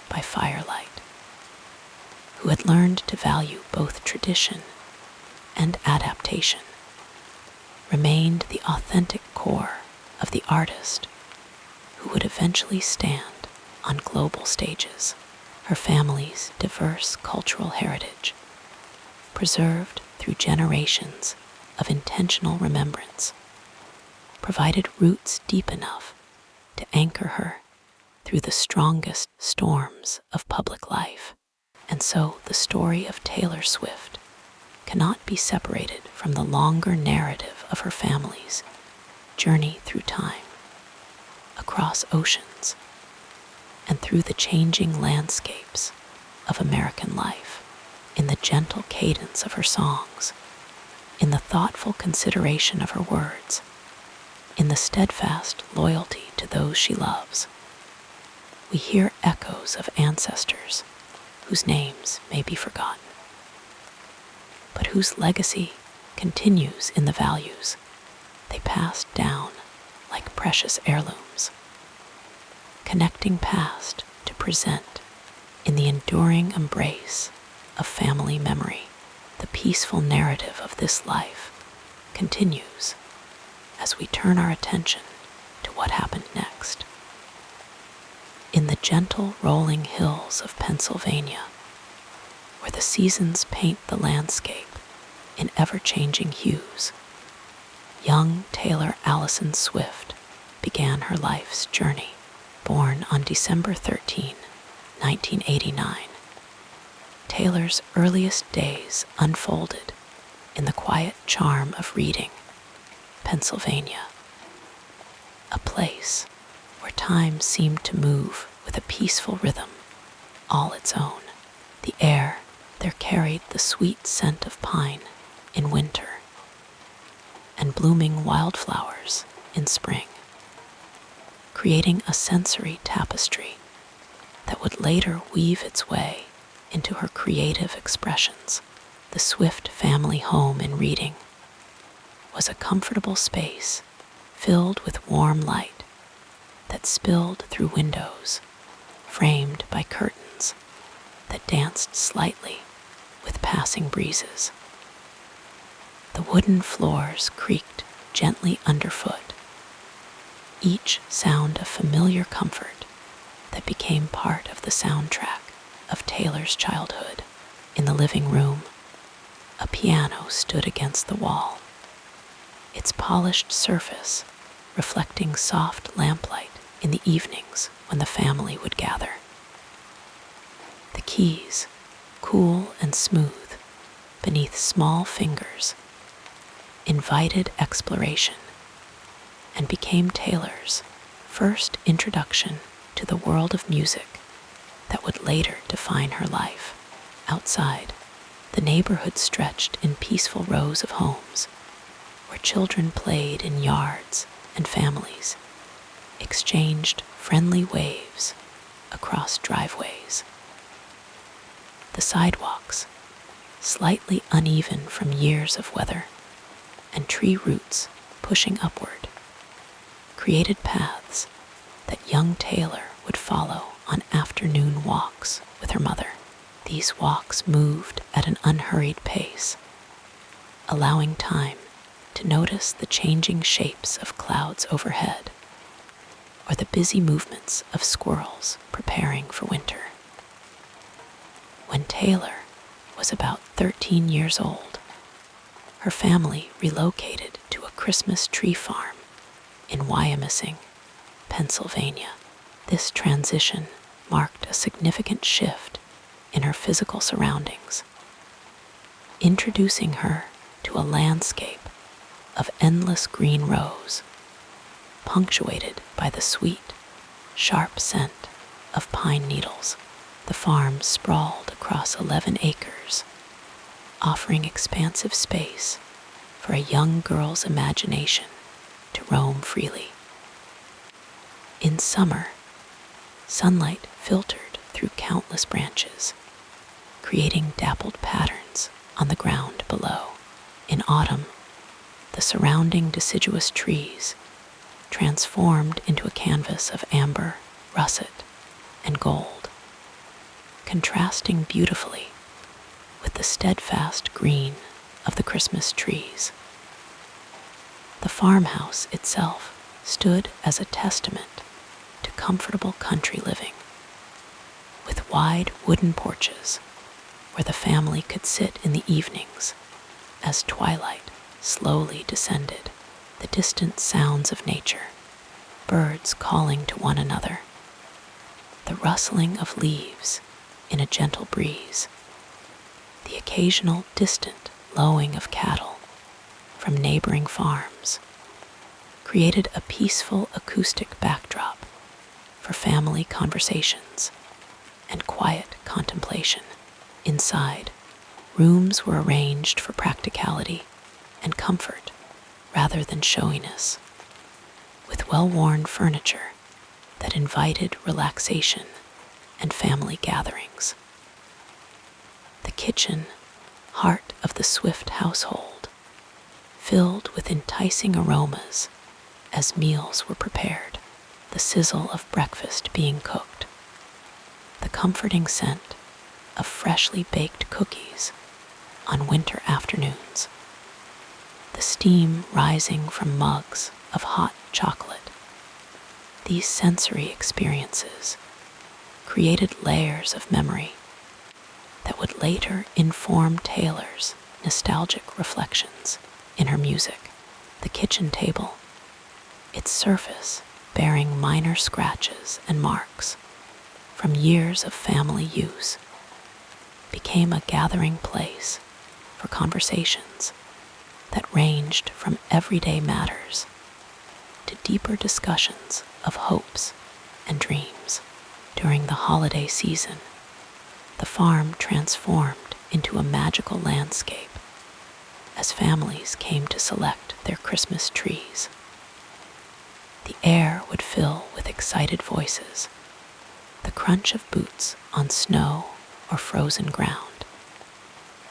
by firelight, who had learned to value both tradition and adaptation, remained the authentic core of the artist who would eventually stand on global stages. Her family's diverse cultural heritage, preserved through generations of intentional remembrance, provided roots deep enough to anchor her through the strongest storms of public life. And so the story of Taylor Swift cannot be separated from the longer narrative of her family's journey through time, across oceans, and through the changing landscapes of American life. In the gentle cadence of her songs, in the thoughtful consideration of her words, in the steadfast loyalty to those she loves, we hear echoes of ancestors whose names may be forgotten, but whose legacy continues in the values they passed down like precious heirlooms, connecting past to present in the enduring embrace of family memory. The peaceful narrative of this life continues as we turn our attention to what happened next. In the gentle rolling hills of Pennsylvania, where the seasons paint the landscape in ever-changing hues, young Taylor Allison Swift began her life's journey. Born on December 13, 1989, Taylor's earliest days unfolded in the quiet charm of Reading, Pennsylvania, a place where time seemed to move with a peaceful rhythm all its own. The air there carried the sweet scent of pine in winter and blooming wildflowers in spring, creating a sensory tapestry that would later weave its way into her creative expressions. The Swift family home in Reading was a comfortable space filled with warm light that spilled through windows, framed by curtains that danced slightly with passing breezes. The wooden floors creaked gently underfoot, each sound of familiar comfort that became part of the soundtrack of Taylor's childhood. In the living room, a piano stood against the wall, its polished surface reflecting soft lamplight in the evenings when the family would gather. The keys, cool and smooth beneath small fingers, invited exploration and became Taylor's first introduction to the world of music that would later define her life. Outside, the neighborhood stretched in peaceful rows of homes where children played in yards and families exchanged friendly waves across driveways. The sidewalks, slightly uneven from years of weather and tree roots pushing upward, created paths that young Taylor would follow on afternoon walks with her mother. These walks moved at an unhurried pace, allowing time to notice the changing shapes of clouds overhead or the busy movements of squirrels preparing for winter. When Taylor was about 13 years old, her family relocated to a Christmas tree farm in Wyomissing, Pennsylvania. This transition marked a significant shift in her physical surroundings, introducing her to a landscape of endless green rows, punctuated by the sweet, sharp scent of pine needles. The farm sprawled across 11 acres, offering expansive space for a young girl's imagination to roam freely. In summer, sunlight filtered through countless branches, creating dappled patterns on the ground below. In autumn, the surrounding deciduous trees transformed into a canvas of amber, russet, and gold, contrasting beautifully with the steadfast green of the Christmas trees. The farmhouse itself stood as a testament to comfortable country living, with wide wooden porches where the family could sit in the evenings as twilight slowly descended. The distant sounds of nature, birds calling to one another, the rustling of leaves in a gentle breeze, the occasional distant lowing of cattle from neighboring farms, created a peaceful acoustic backdrop for family conversations and quiet contemplation. Inside, rooms were arranged for practicality and comfort rather than showiness, with well-worn furniture that invited relaxation and family gatherings. The kitchen, heart of the Swift household, filled with enticing aromas as meals were prepared, the sizzle of breakfast being cooked, the comforting scent of freshly baked cookies on winter afternoons, the steam rising from mugs of hot chocolate. These sensory experiences created layers of memory that would later inform Taylor's nostalgic reflections in her music. The kitchen table, its surface bearing minor scratches and marks from years of family use, became a gathering place for conversations that ranged from everyday matters to deeper discussions of hopes and dreams. During the holiday season, the farm transformed into a magical landscape as families came to select their Christmas trees. The air would fill with excited voices, the crunch of boots on snow or frozen ground,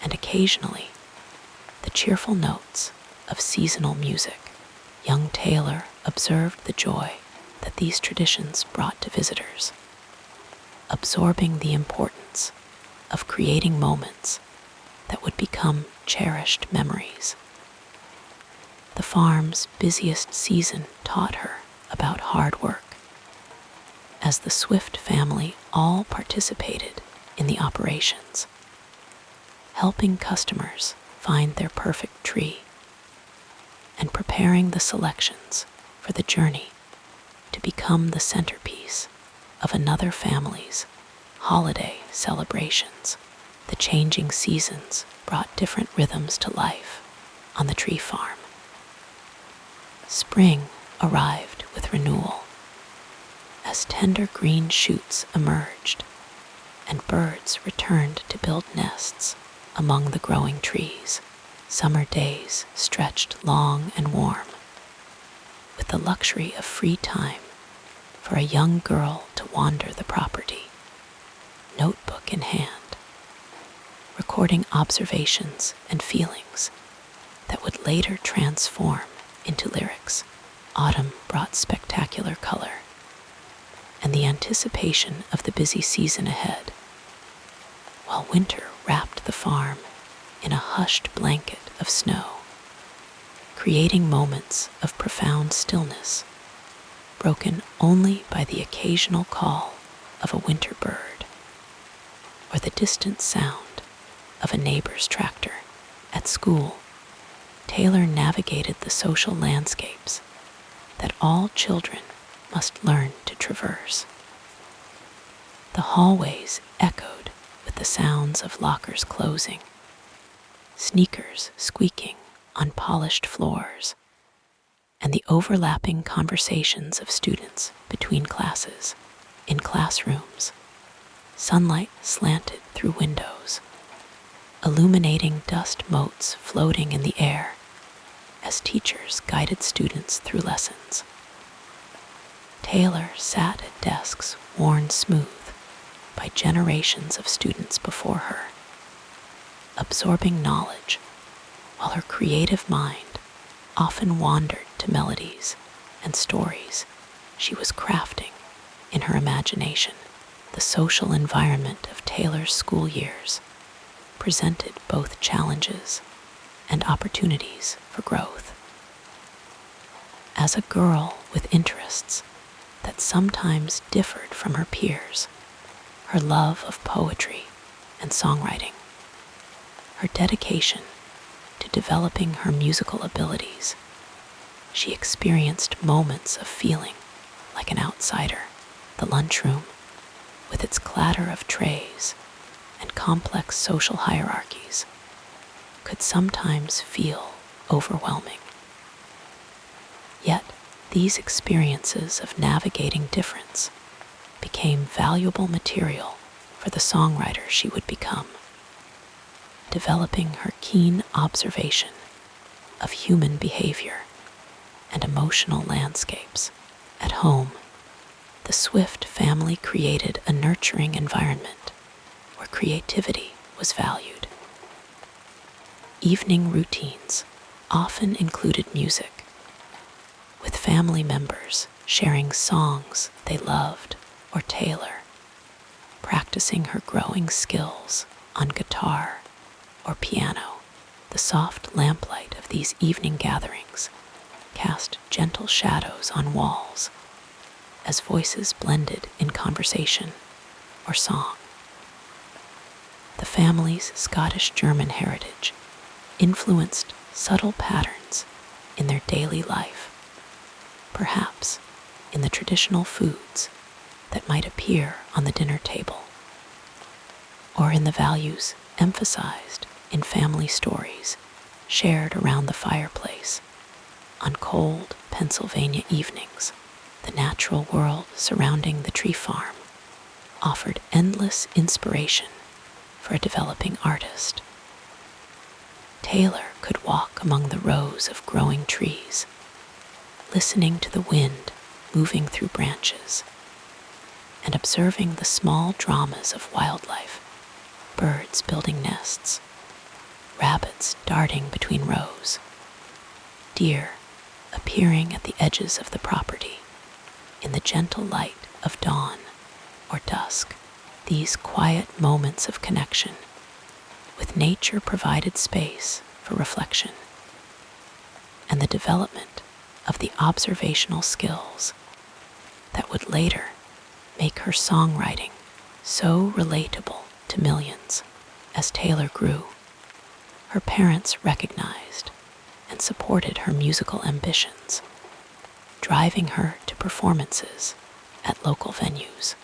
and occasionally the cheerful notes of seasonal music. Young Taylor observed the joy that these traditions brought to visitors, absorbing the importance of creating moments that would become cherished memories. The farm's busiest season taught her about hard work, as the Swift family all participated in the operations, helping customers find their perfect tree and preparing the selections for the journey to become the centerpiece of another family's holiday celebrations. The changing seasons brought different rhythms to life on the tree farm. Spring arrived with renewal as tender green shoots emerged and birds returned to build nests among the growing trees. Summer days stretched long and warm, with the luxury of free time for a young girl to wander the property, notebook in hand, recording observations and feelings that would later transform into lyrics. Autumn brought spectacular color, and the anticipation of the busy season ahead, while winter wrapped the farm in a hushed blanket of snow, creating moments of profound stillness, broken only by the occasional call of a winter bird or the distant sound of a neighbor's tractor. At school, Taylor navigated the social landscapes that all children must learn to traverse. The hallways echoed with the sounds of lockers closing, sneakers squeaking on polished floors, and the overlapping conversations of students between classes. In classrooms, sunlight slanted through windows, illuminating dust motes floating in the air as teachers guided students through lessons. Taylor sat at desks worn smooth by generations of students before her, absorbing knowledge while her creative mind often wandered to melodies and stories she was crafting in her imagination. The social environment of Taylor's school years presented both challenges and opportunities for growth. As a girl with interests that sometimes differed from her peers, her love of poetry and songwriting, her dedication to developing her musical abilities, she experienced moments of feeling like an outsider. The lunchroom, with its clatter of trays and complex social hierarchies, could sometimes feel overwhelming. Yet, these experiences of navigating difference became valuable material for the songwriter she would become, developing her keen observation of human behavior and emotional landscapes. At home, the Swift family created a nurturing environment where creativity was valued. Evening routines often included music, with family members sharing songs they loved, or Taylor practicing her growing skills on guitar or piano. The soft lamplight of these evening gatherings cast gentle shadows on walls as voices blended in conversation or song. The family's Scottish-German heritage influenced subtle patterns in their daily life, perhaps in the traditional foods that might appear on the dinner table, or in the values emphasized in family stories shared around the fireplace. On cold Pennsylvania evenings, the natural world surrounding the tree farm offered endless inspiration for a developing artist. Taylor could walk among the rows of growing trees, listening to the wind moving through branches and observing the small dramas of wildlife, birds building nests, rabbits darting between rows, deer appearing at the edges of the property in the gentle light of dawn or dusk. These quiet moments of connection with nature provided space for reflection and the development of the observational skills that would later make her songwriting so relatable to millions. As Taylor grew, her parents recognized and supported her musical ambitions, driving her to performances at local venues.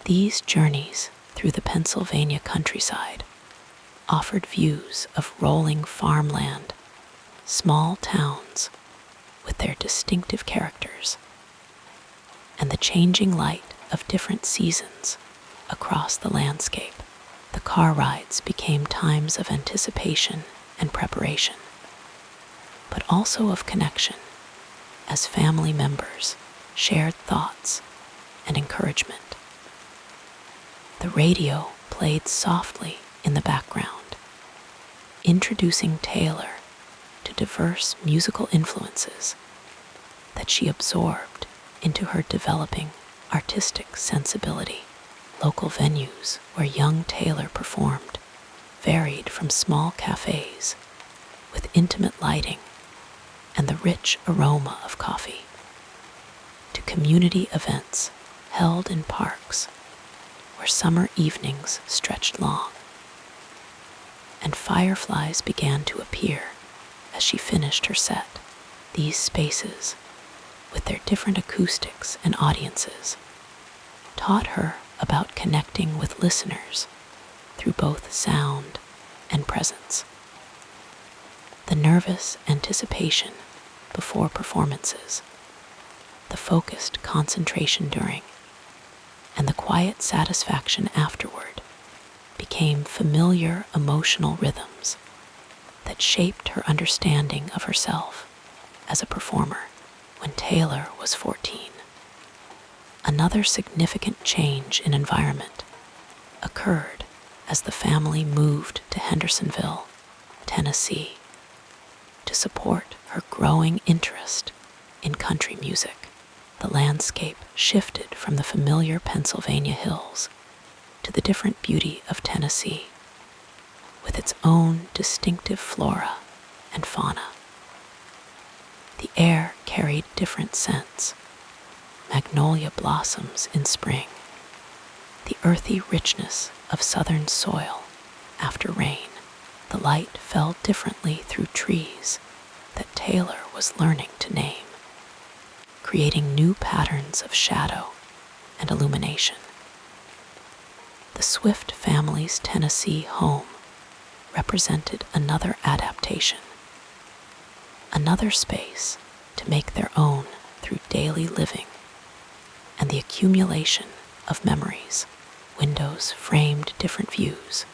These journeys through the Pennsylvania countryside offered views of rolling farmland, small towns with their distinctive characters, and the changing light of different seasons across the landscape. The car rides became times of anticipation and preparation, but also of connection, as family members shared thoughts and encouragement. The radio played softly in the background, introducing Taylor to diverse musical influences that she absorbed into her developing artistic sensibility. Local venues where young Taylor performed varied from small cafes with intimate lighting and the rich aroma of coffee to community events held in parks where summer evenings stretched long, and fireflies began to appear as she finished her set. These spaces, with their different acoustics and audiences, taught her about connecting with listeners through both sound and presence. The nervous anticipation before performances, the focused concentration during, and the quiet satisfaction afterward became familiar emotional rhythms that shaped her understanding of herself as a performer. When Taylor was 14, another significant change in environment occurred as the family moved to Hendersonville, Tennessee, to support her growing interest in country music. The landscape shifted from the familiar Pennsylvania hills to the different beauty of Tennessee, with its own distinctive flora and fauna. The air carried different scents: magnolia blossoms in spring, the earthy richness of southern soil after rain. The light fell differently through trees that Taylor was learning to name, creating new patterns of shadow and illumination. The Swift family's Tennessee home represented another adaptation, another space to make their own through daily living and the accumulation of memories. Windows framed different views,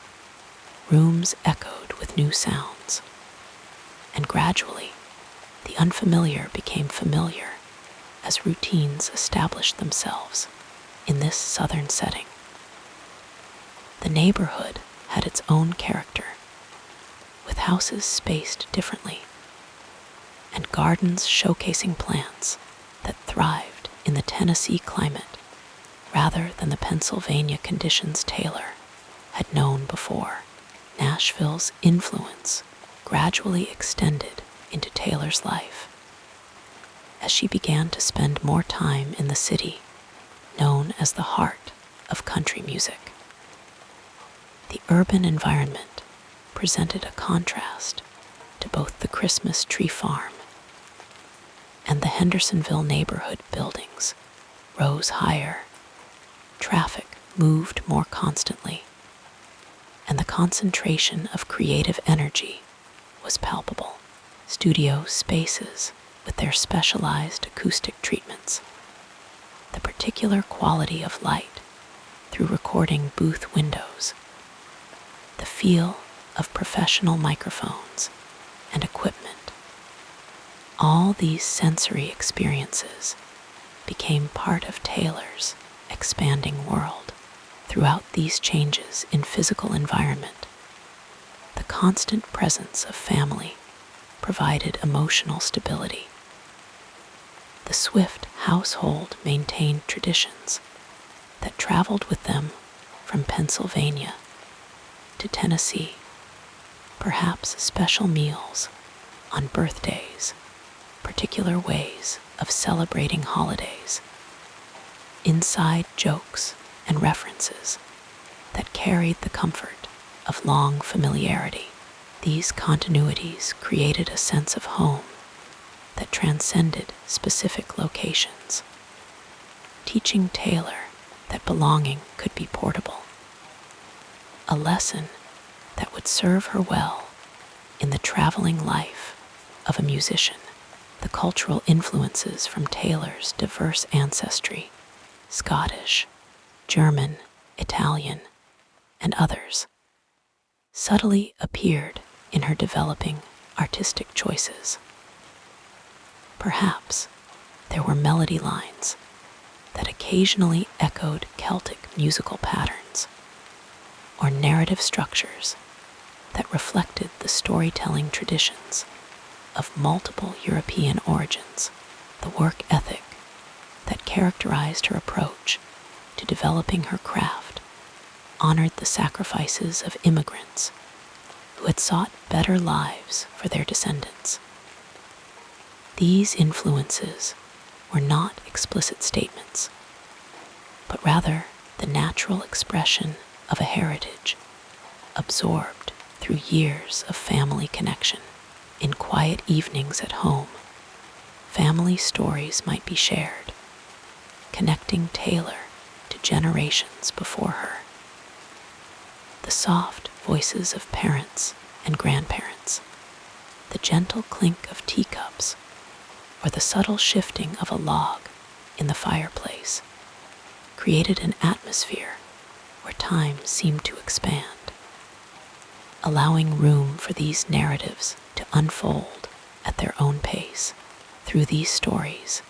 rooms echoed with new sounds, and gradually the unfamiliar became familiar as routines established themselves in this southern setting. The neighborhood had its own character, with houses spaced differently and gardens showcasing plants that thrived in the Tennessee climate rather than the Pennsylvania conditions Taylor had known before. Nashville's influence gradually extended into Taylor's life as she began to spend more time in the city known as the heart of country music. The urban environment presented a contrast to both the Christmas tree farm and the Hendersonville neighborhood. Buildings rose higher, traffic moved more constantly, and the concentration of creative energy was palpable. Studio spaces with their specialized acoustic treatments, the particular quality of light through recording booth windows, the feel of professional microphones and equipment. All these sensory experiences became part of Taylor's expanding world. Throughout these changes in physical environment, the constant presence of family provided emotional stability. The Swift household maintained traditions that traveled with them from Pennsylvania to Tennessee, perhaps special meals on birthdays, particular ways of celebrating holidays, inside jokes and references that carried the comfort of long familiarity. These continuities created a sense of home that transcended specific locations, teaching Taylor that belonging could be portable, a lesson that would serve her well in the traveling life of a musician. The cultural influences from Taylor's diverse ancestry, Scottish, German, Italian, and others, subtly appeared in her developing artistic choices. Perhaps there were melody lines that occasionally echoed Celtic musical patterns, or narrative structures that reflected the storytelling traditions of multiple European origins. The work ethic that characterized her approach to developing her craft honored the sacrifices of immigrants who had sought better lives for their descendants. These influences were not explicit statements, but rather the natural expression of a heritage absorbed through years of family connection. In quiet evenings at home, family stories might be shared, connecting Taylor to generations before her. The soft voices of parents and grandparents, the gentle clink of teacups, or the subtle shifting of a log in the fireplace created an atmosphere where time seemed to expand. Allowing room for these narratives to unfold at their own pace. Through these stories,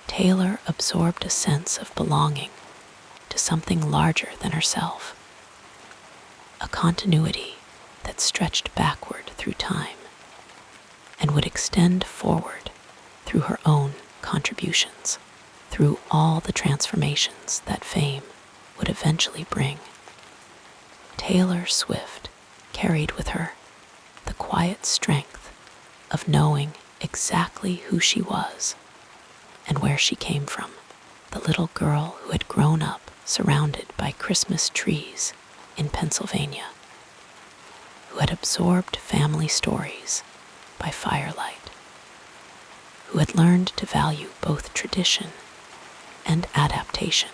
Taylor absorbed a sense of belonging to something larger than herself, a continuity that stretched backward through time and would extend forward through her own contributions, through all the transformations that fame would eventually bring. Taylor Swift carried with her the quiet strength of knowing exactly who she was and where she came from. The little girl who had grown up surrounded by Christmas trees in Pennsylvania, who had absorbed family stories by firelight, who had learned to value both tradition and adaptation,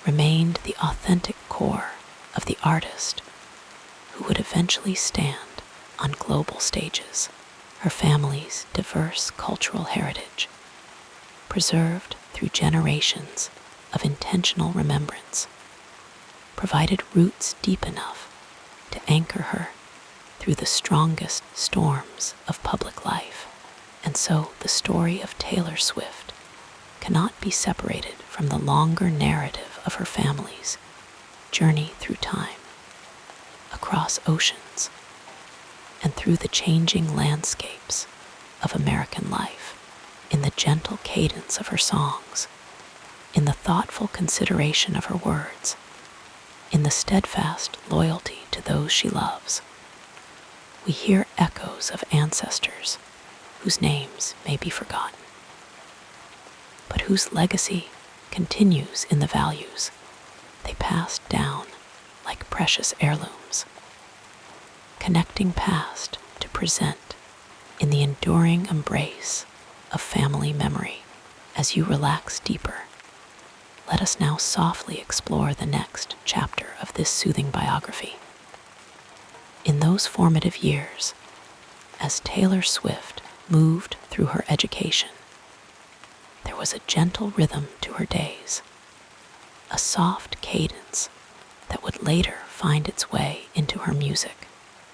remained the authentic core of the artist who would eventually stand on global stages. Her family's diverse cultural heritage, preserved through generations of intentional remembrance, provided roots deep enough to anchor her through the strongest storms of public life. And so the story of Taylor Swift cannot be separated from the longer narrative of her family's journey through time, across oceans, and through the changing landscapes of American life. In the gentle cadence of her songs, in the thoughtful consideration of her words, in the steadfast loyalty to those she loves, we hear echoes of ancestors whose names may be forgotten, but whose legacy continues in the values they passed down like precious heirlooms, connecting past to present in the enduring embrace of family memory. As you relax deeper, let us now softly explore the next chapter of this soothing biography. In those formative years, as Taylor Swift moved through her education, there was a gentle rhythm to her days, a soft cadence that would later find its way into her music.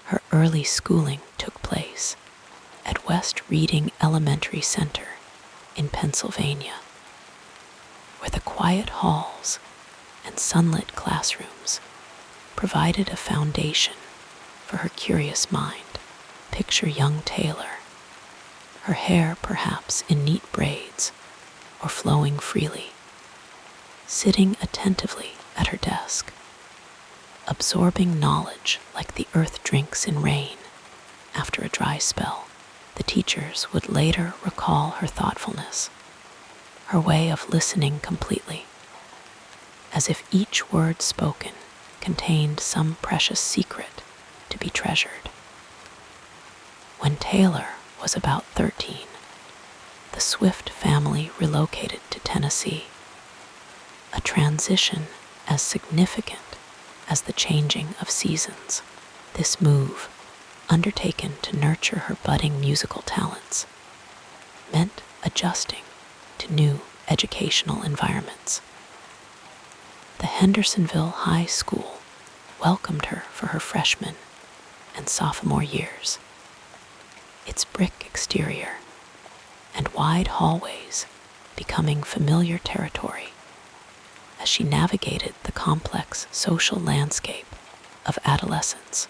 Her early schooling took place at West Reading Elementary Center in Pennsylvania, where the quiet halls and sunlit classrooms provided a foundation for her curious mind. Picture young Taylor, her hair perhaps in neat braids or flowing freely, sitting attentively at her desk, absorbing knowledge like the earth drinks in rain after a dry spell. The teachers would later recall her thoughtfulness, her way of listening completely, as if each word spoken contained some precious secret to be treasured. When Taylor was about 13, the Swift family relocated to Tennessee, a transition as significant as the changing of seasons. This move, undertaken to nurture her budding musical talents, meant adjusting to new educational environments. The Hendersonville High School welcomed her for her freshman and sophomore years, its brick exterior and wide hallways becoming familiar territory as she navigated the complex social landscape of adolescence,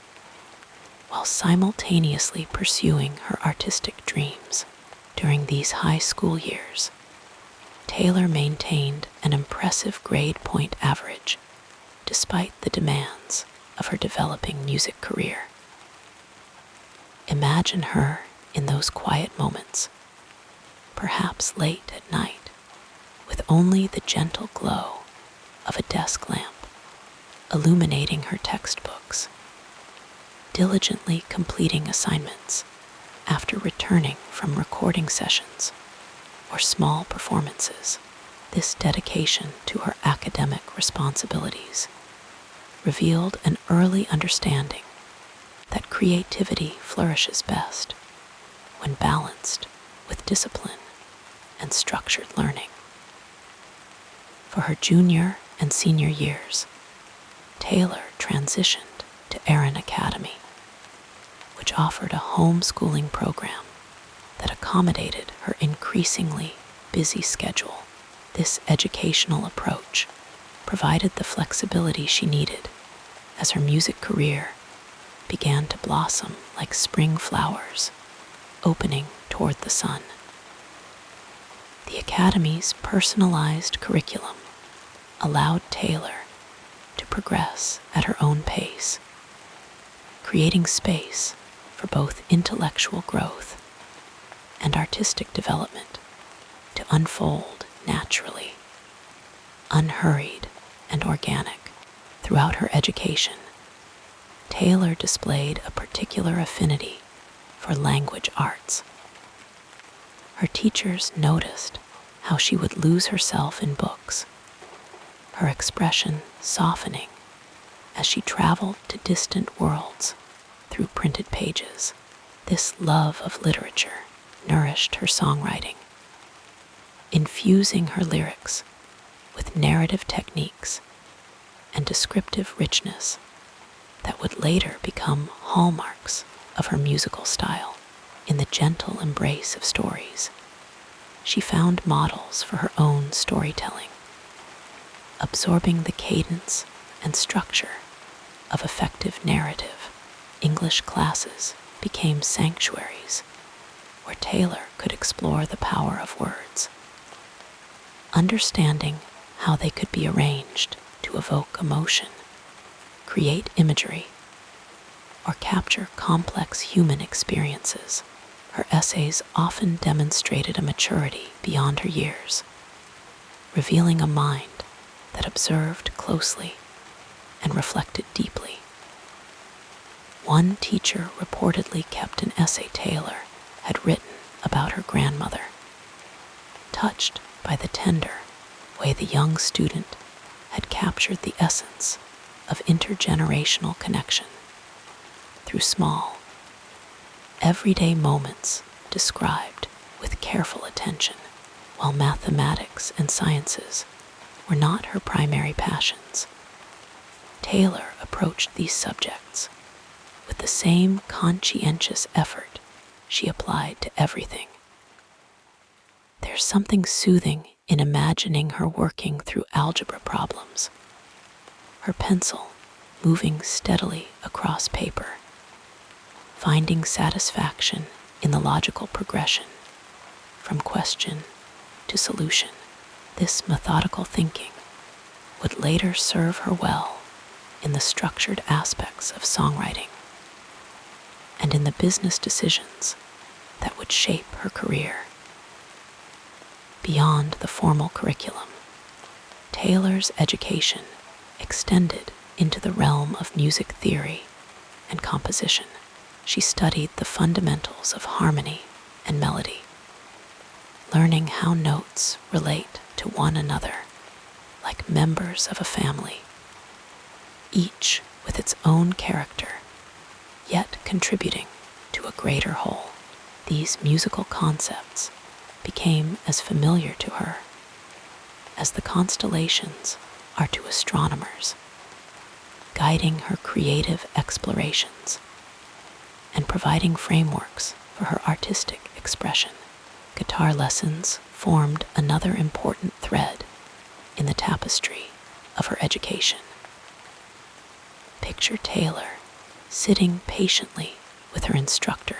while simultaneously pursuing her artistic dreams. During these high school years, Taylor maintained an impressive grade point average despite the demands of her developing music career. Imagine her in those quiet moments, perhaps late at night, with only the gentle glow of a desk lamp illuminating her textbooks, diligently completing assignments after returning from recording sessions or small performances. This dedication to her academic responsibilities revealed an early understanding that creativity flourishes best when balanced with discipline and structured learning. For her junior and senior years, Taylor transitioned to Erin Academy, which offered a homeschooling program that accommodated her increasingly busy schedule. This educational approach provided the flexibility she needed as her music career began to blossom like spring flowers, opening toward the sun. The Academy's personalized curriculum allowed Taylor to progress at her own pace, creating space for both intellectual growth and artistic development to unfold naturally, unhurried and organic. Throughout her education, Taylor displayed a particular affinity for language arts. Her teachers noticed how she would lose herself in books, her expression softening as she traveled to distant worlds through printed pages. This love of literature nourished her songwriting, infusing her lyrics with narrative techniques and descriptive richness that would later become hallmarks of her musical style. In the gentle embrace of stories, she found models for her own storytelling, absorbing the cadence and structure of effective narrative. English classes became sanctuaries where Taylor could explore the power of words, understanding how they could be arranged to evoke emotion, create imagery, or capture complex human experiences. Her essays often demonstrated a maturity beyond her years, revealing a mind that observed closely and reflected deeply. One teacher reportedly kept an essay Taylor had written about her grandmother, touched by the tender way the young student had captured the essence of intergenerational connection through small, everyday moments described with careful attention. While mathematics and sciences were not her primary passions, Taylor approached these subjects with the same conscientious effort she applied to everything. There's something soothing in imagining her working through algebra problems, her pencil moving steadily across paper, finding satisfaction in the logical progression from question to solution. This methodical thinking would later serve her well in the structured aspects of songwriting and in the business decisions that would shape her career. Beyond the formal curriculum, Taylor's education extended into the realm of music theory and composition. She studied the fundamentals of harmony and melody, learning how notes relate to one another like members of a family, each with its own character, yet contributing to a greater whole. These musical concepts became as familiar to her as the constellations are to astronomers, guiding her creative explorations and providing frameworks for her artistic expression. Guitar lessons formed another important thread in the tapestry of her education. Picture Taylor sitting patiently with her instructor,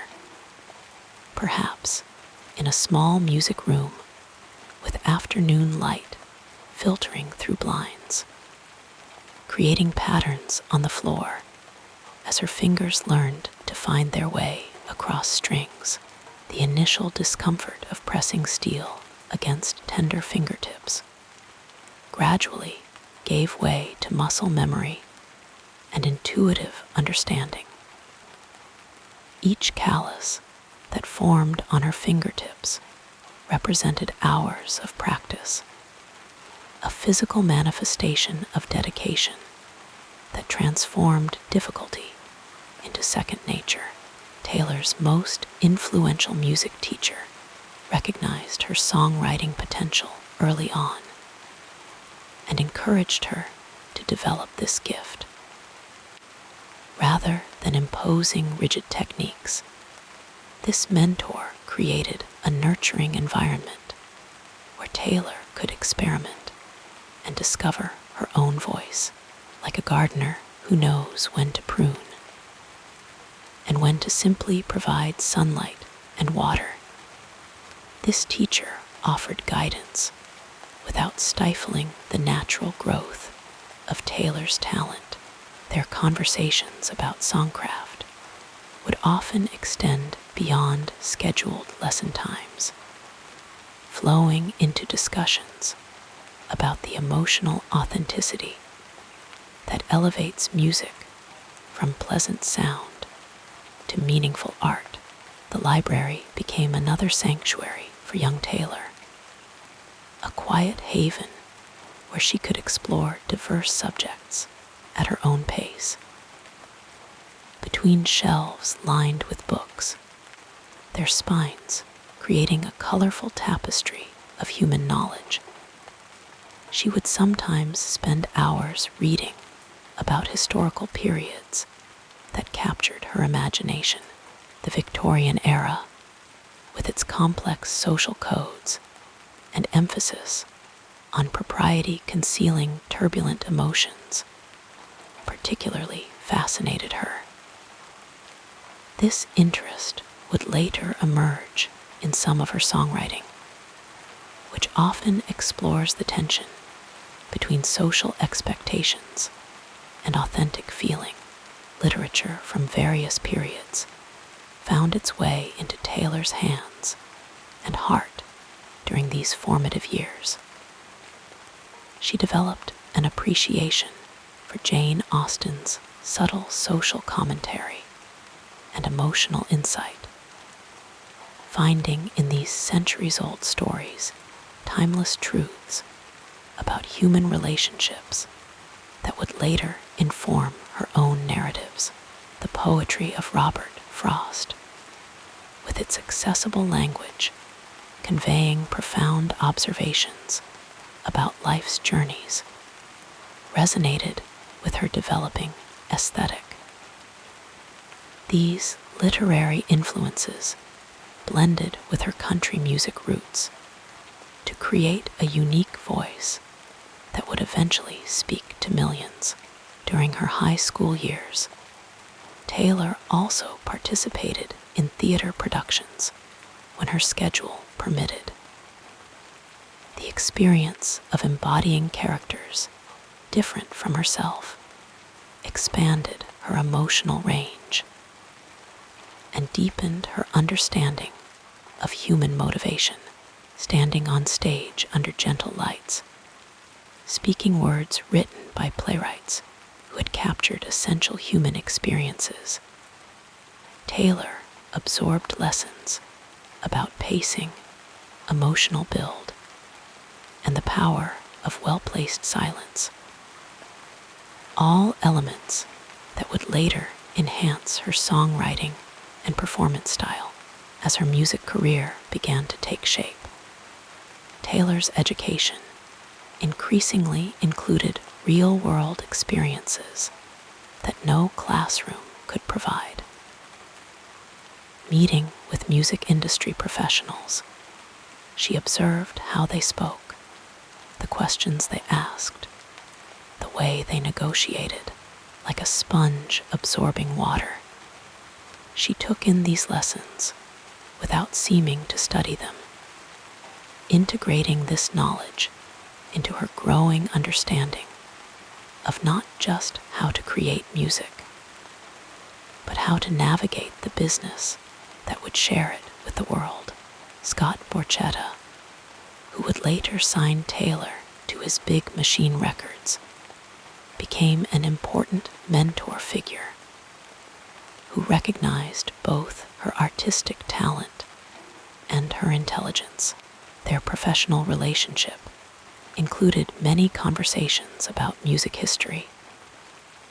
perhaps in a small music room with afternoon light filtering through blinds, creating patterns on the floor as her fingers learned to find their way across strings. The initial discomfort of pressing steel against tender fingertips gradually gave way to muscle memory and intuitive understanding. Each callus that formed on her fingertips represented hours of practice, a physical manifestation of dedication that transformed difficulty into second nature. Taylor's most influential music teacher recognized her songwriting potential early on and encouraged her to develop this gift. Rather than imposing rigid techniques, this mentor created a nurturing environment where Taylor could experiment and discover her own voice, like a gardener who knows when to prune and when to simply provide sunlight and water. This teacher offered guidance without stifling the natural growth of Taylor's talent. Their conversations about songcraft would often extend beyond scheduled lesson times, flowing into discussions about the emotional authenticity that elevates music from pleasant sound to meaningful art. The library became another sanctuary for young Taylor, a quiet haven where she could explore diverse subjects at her own pace. Between shelves lined with books, their spines creating a colorful tapestry of human knowledge, she would sometimes spend hours reading about historical periods that captured her imagination. The Victorian era, with its complex social codes and emphasis on propriety concealing turbulent emotions, particularly fascinated her. This interest would later emerge in some of her songwriting, which often explores the tension between social expectations and authentic feeling. Literature from various periods found its way into Taylor's hands and heart during these formative years. She developed an appreciation for Jane Austen's subtle social commentary and emotional insight, finding in these centuries-old stories timeless truths about human relationships that would later inform her own narratives. The poetry of Robert Frost, with its accessible language, conveying profound observations about life's journeys, resonated with her developing aesthetic. These literary influences blended with her country music roots to create a unique voice that would eventually speak to millions. During her high school years, Taylor also participated in theater productions when her schedule permitted. The experience of embodying characters different from herself expanded her emotional range and deepened her understanding of human motivation. Standing on stage under gentle lights, speaking words written by playwrights who had captured essential human experiences, Taylor absorbed lessons about pacing, emotional build, and the power of well-placed silence, all elements that would later enhance her songwriting and performance style. As her music career began to take shape, Taylor's education increasingly included real-world experiences that no classroom could provide. Meeting with music industry professionals, she observed how they spoke, the questions they asked, the way they negotiated, like a sponge absorbing water. She took in these lessons, without seeming to study them, integrating this knowledge into her growing understanding of not just how to create music, but how to navigate the business that would share it with the world. Scott Borchetta, who would later sign Taylor to his Big Machine Records, became an important mentor figure who recognized both her artistic talent and her intelligence. Their professional relationship included many conversations about music history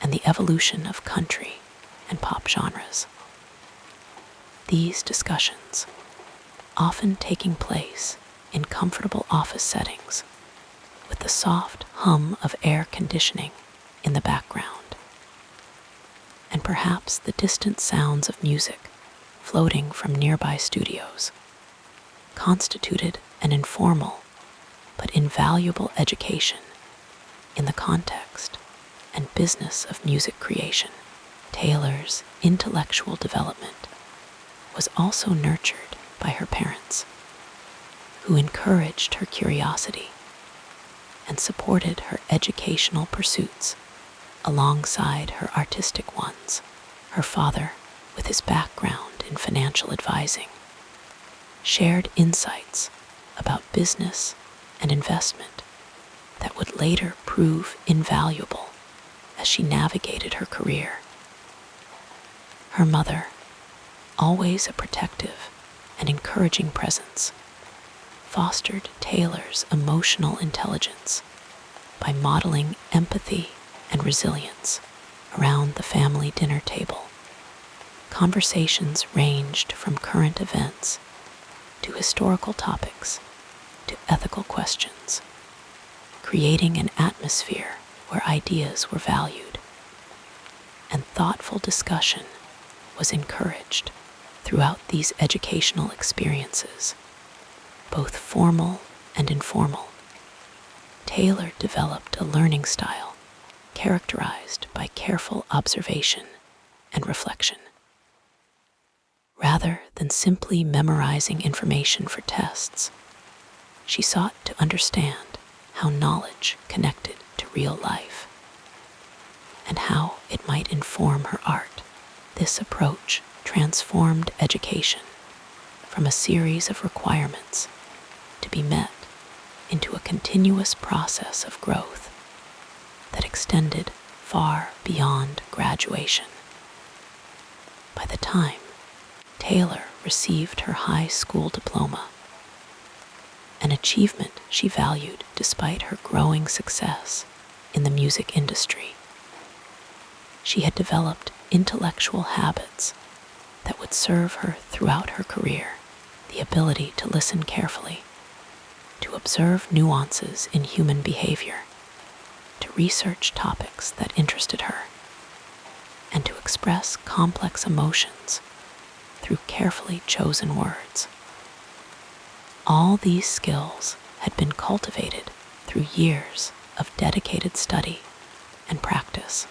and the evolution of country and pop genres. These discussions, often taking place in comfortable office settings with the soft hum of air conditioning in the background, and perhaps the distant sounds of music floating from nearby studios, constituted an informal but invaluable education in the context and business of music creation. Taylor's intellectual development was also nurtured by her parents, who encouraged her curiosity and supported her educational pursuits alongside her artistic ones. Her father, with his background in financial advising, shared insights about business and investment that would later prove invaluable as she navigated her career. Her mother, always a protective and encouraging presence, fostered Taylor's emotional intelligence by modeling empathy and resilience around the family dinner table. Conversations ranged from current events to historical topics to ethical questions, creating an atmosphere where ideas were valued and thoughtful discussion was encouraged. Throughout these educational experiences, both formal and informal, Taylor developed a learning style characterized by careful observation and reflection. Rather than simply memorizing information for tests, she sought to understand how knowledge connected to real life and how it might inform her art. This approach transformed education from a series of requirements to be met into a continuous process of growth that extended far beyond graduation. By the time Taylor received her high school diploma, an achievement she valued despite her growing success in the music industry, she had developed intellectual habits that would serve her throughout her career. The ability to listen carefully, to observe nuances in human behavior, to research topics that interested her, and to express complex emotions through carefully chosen words. All these skills had been cultivated through years of dedicated study and practice.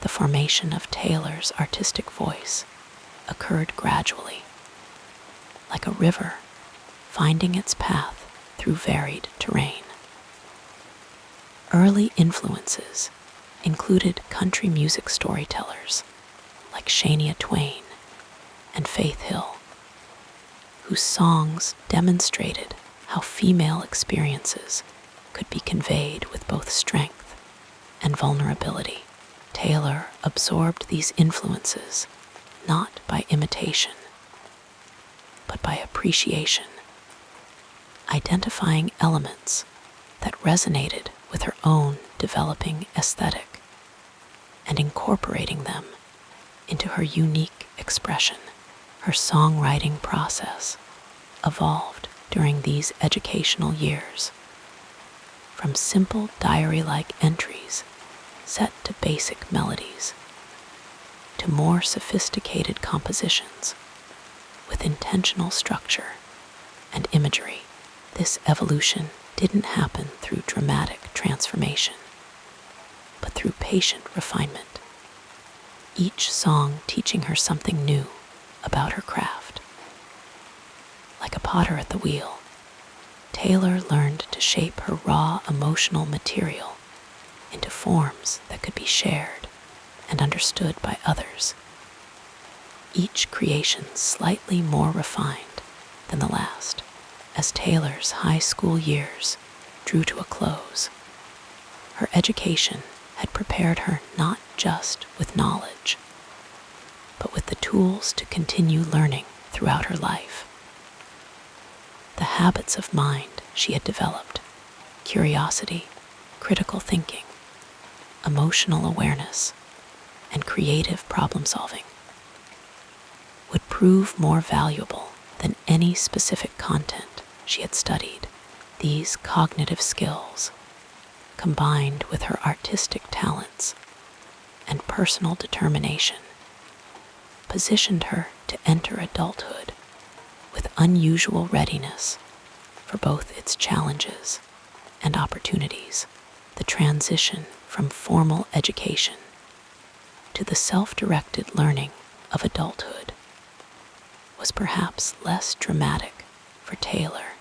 The formation of Taylor's artistic voice occurred gradually, like a river finding its path through varied terrain. Early influences included country music storytellers like Shania Twain and Faith Hill, whose songs demonstrated how female experiences could be conveyed with both strength and vulnerability. Taylor absorbed these influences not by imitation, but by appreciation, identifying elements that resonated with her own developing aesthetic and incorporating them into her unique expression. Her songwriting process evolved during these educational years, from simple diary-like entries set to basic melodies, to more sophisticated compositions with intentional structure and imagery. This evolution didn't happen through dramatic transformation, but through patient refinement, each song teaching her something new about her craft. Like a potter at the wheel, Taylor learned to shape her raw emotional material into forms that could be shared and understood by others, each creation slightly more refined than the last. As Taylor's high school years drew to a close, her education had prepared her not just with knowledge, but with the tools to continue learning throughout her life. The habits of mind she had developed, curiosity, critical thinking, emotional awareness, and creative problem solving, would prove more valuable than any specific content she had studied. These cognitive skills, combined with her artistic talents and personal determination, positioned her to enter adulthood with unusual readiness for both its challenges and opportunities. The transition from formal education to the self-directed learning of adulthood was perhaps less dramatic for Taylor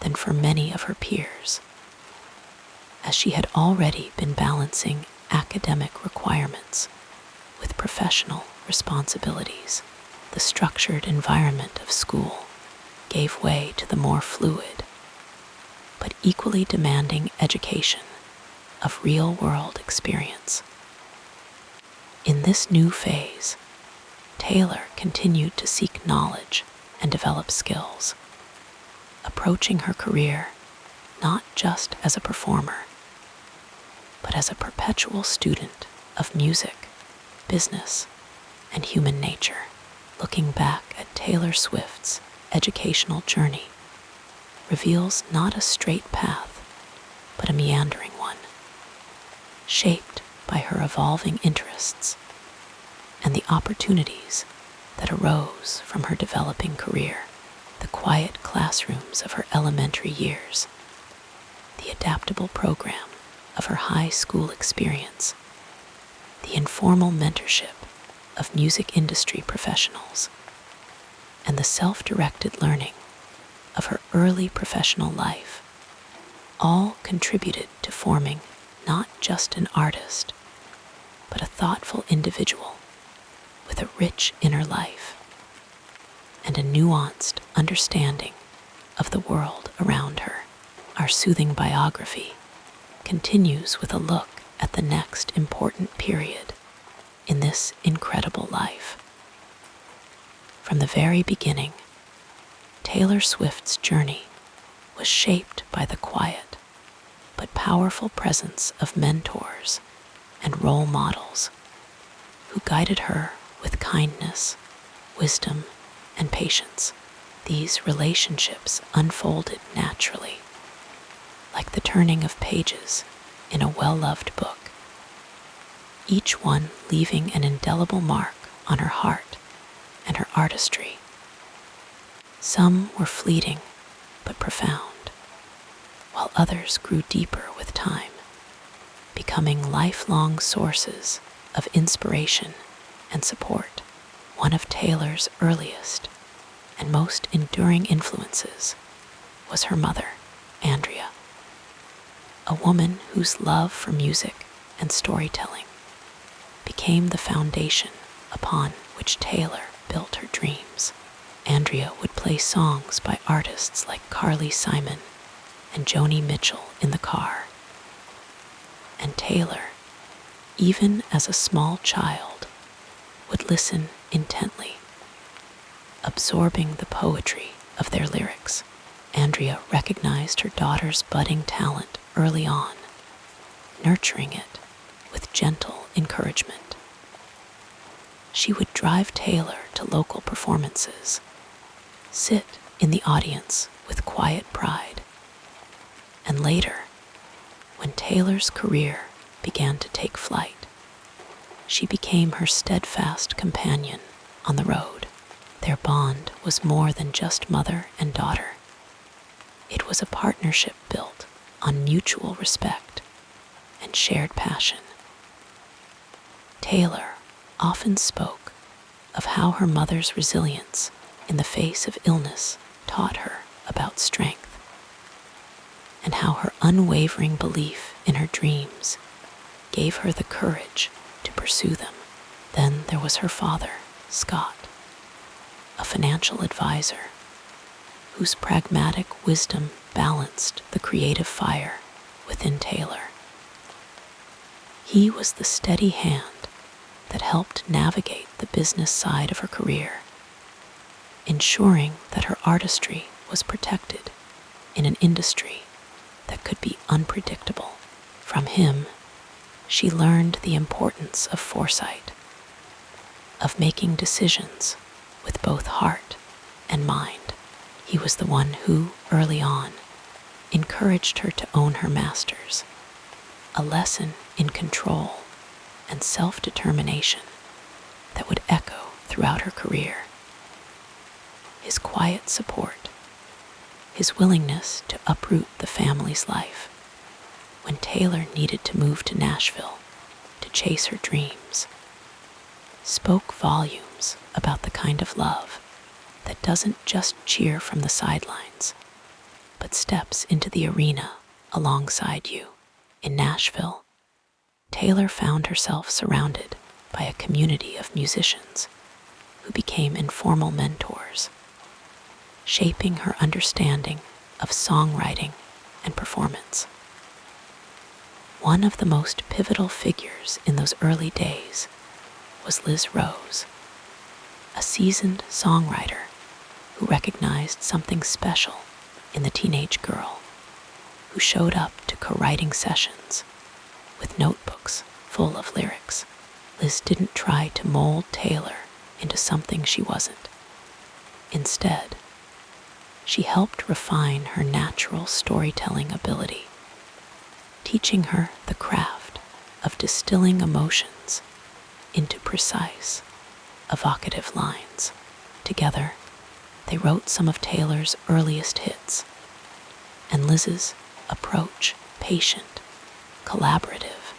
than for many of her peers, as she had already been balancing academic requirements with professional responsibilities. The structured environment of school gave way to the more fluid, but equally demanding education of real-world experience. In this new phase, Taylor continued to seek knowledge and develop skills, approaching her career not just as a performer, but as a perpetual student of music, business, and human nature. Looking back at Taylor Swift's educational journey reveals not a straight path, but a meandering one, shaped by her evolving interests and the opportunities that arose from her developing career. The quiet classrooms of her elementary years, the adaptable program of her high school experience, the informal mentorship of music industry professionals, and the self-directed learning of her early professional life all contributed to forming not just an artist, but a thoughtful individual with a rich inner life and a nuanced understanding of the world around her. Our soothing biography continues with a look at the next important period in this incredible life. From the very beginning, Taylor Swift's journey was shaped by the quiet but powerful presence of mentors and role models who guided her with kindness, wisdom, and patience. These relationships unfolded naturally, like the turning of pages in a well-loved book, each one leaving an indelible mark on her heart and her artistry. Some were fleeting but profound, while others grew deeper with time, becoming lifelong sources of inspiration and support. One of Taylor's earliest and most enduring influences was her mother, Andrea, a woman whose love for music and storytelling became the foundation upon which Taylor built her dreams. Andrea would play songs by artists like Carly Simon and Joni Mitchell in the car, and Taylor, even as a small child, would listen intently, absorbing the poetry of their lyrics. Andrea recognized her daughter's budding talent early on, nurturing it with gentle encouragement. She would drive Taylor to local performances, sit in the audience with quiet pride, and later, when Taylor's career began to take flight, she became her steadfast companion on the road. Their bond was more than just mother and daughter. It was a partnership built on mutual respect and shared passion. Taylor often spoke of how her mother's resilience in the face of illness taught her about strength, and how her unwavering belief in her dreams gave her the courage to pursue them. Then there was her father, Scott, a financial advisor whose pragmatic wisdom balanced the creative fire within Taylor. He was the steady hand that helped navigate the business side of her career, ensuring that her artistry was protected in an industry that could be unpredictable. From him, she learned the importance of foresight, of making decisions with both heart and mind. He was the one who, early on, encouraged her to own her masters, a lesson in control and self-determination that would echo throughout her career. His quiet support, his willingness to uproot the family's life when Taylor needed to move to Nashville to chase her dreams, spoke volumes about the kind of love that doesn't just cheer from the sidelines, but steps into the arena alongside you. In Nashville, Taylor found herself surrounded by a community of musicians who became informal mentors, shaping her understanding of songwriting and performance. One of the most pivotal figures in those early days was Liz Rose, a seasoned songwriter who recognized something special in the teenage girl who showed up to co-writing sessions with notebooks full of lyrics. Liz didn't try to mold Taylor into something she wasn't. Instead, she helped refine her natural storytelling ability, teaching her the craft of distilling emotions into precise, evocative lines. Together, they wrote some of Taylor's earliest hits, and Liz's approach, patient, collaborative,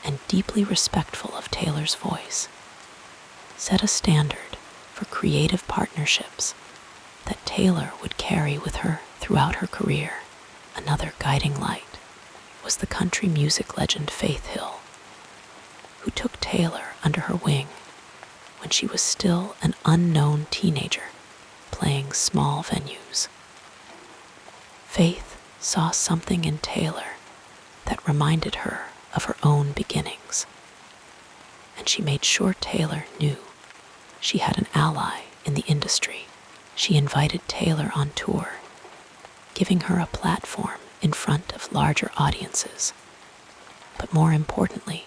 and deeply respectful of Taylor's voice, set a standard for creative partnerships that Taylor would carry with her throughout her career. Another guiding light was the country music legend Faith Hill, who took Taylor under her wing when she was still an unknown teenager playing small venues. Faith saw something in Taylor that reminded her of her own beginnings, and she made sure Taylor knew she had an ally in the industry. She invited Taylor on tour, giving her a platform in front of larger audiences. But more importantly,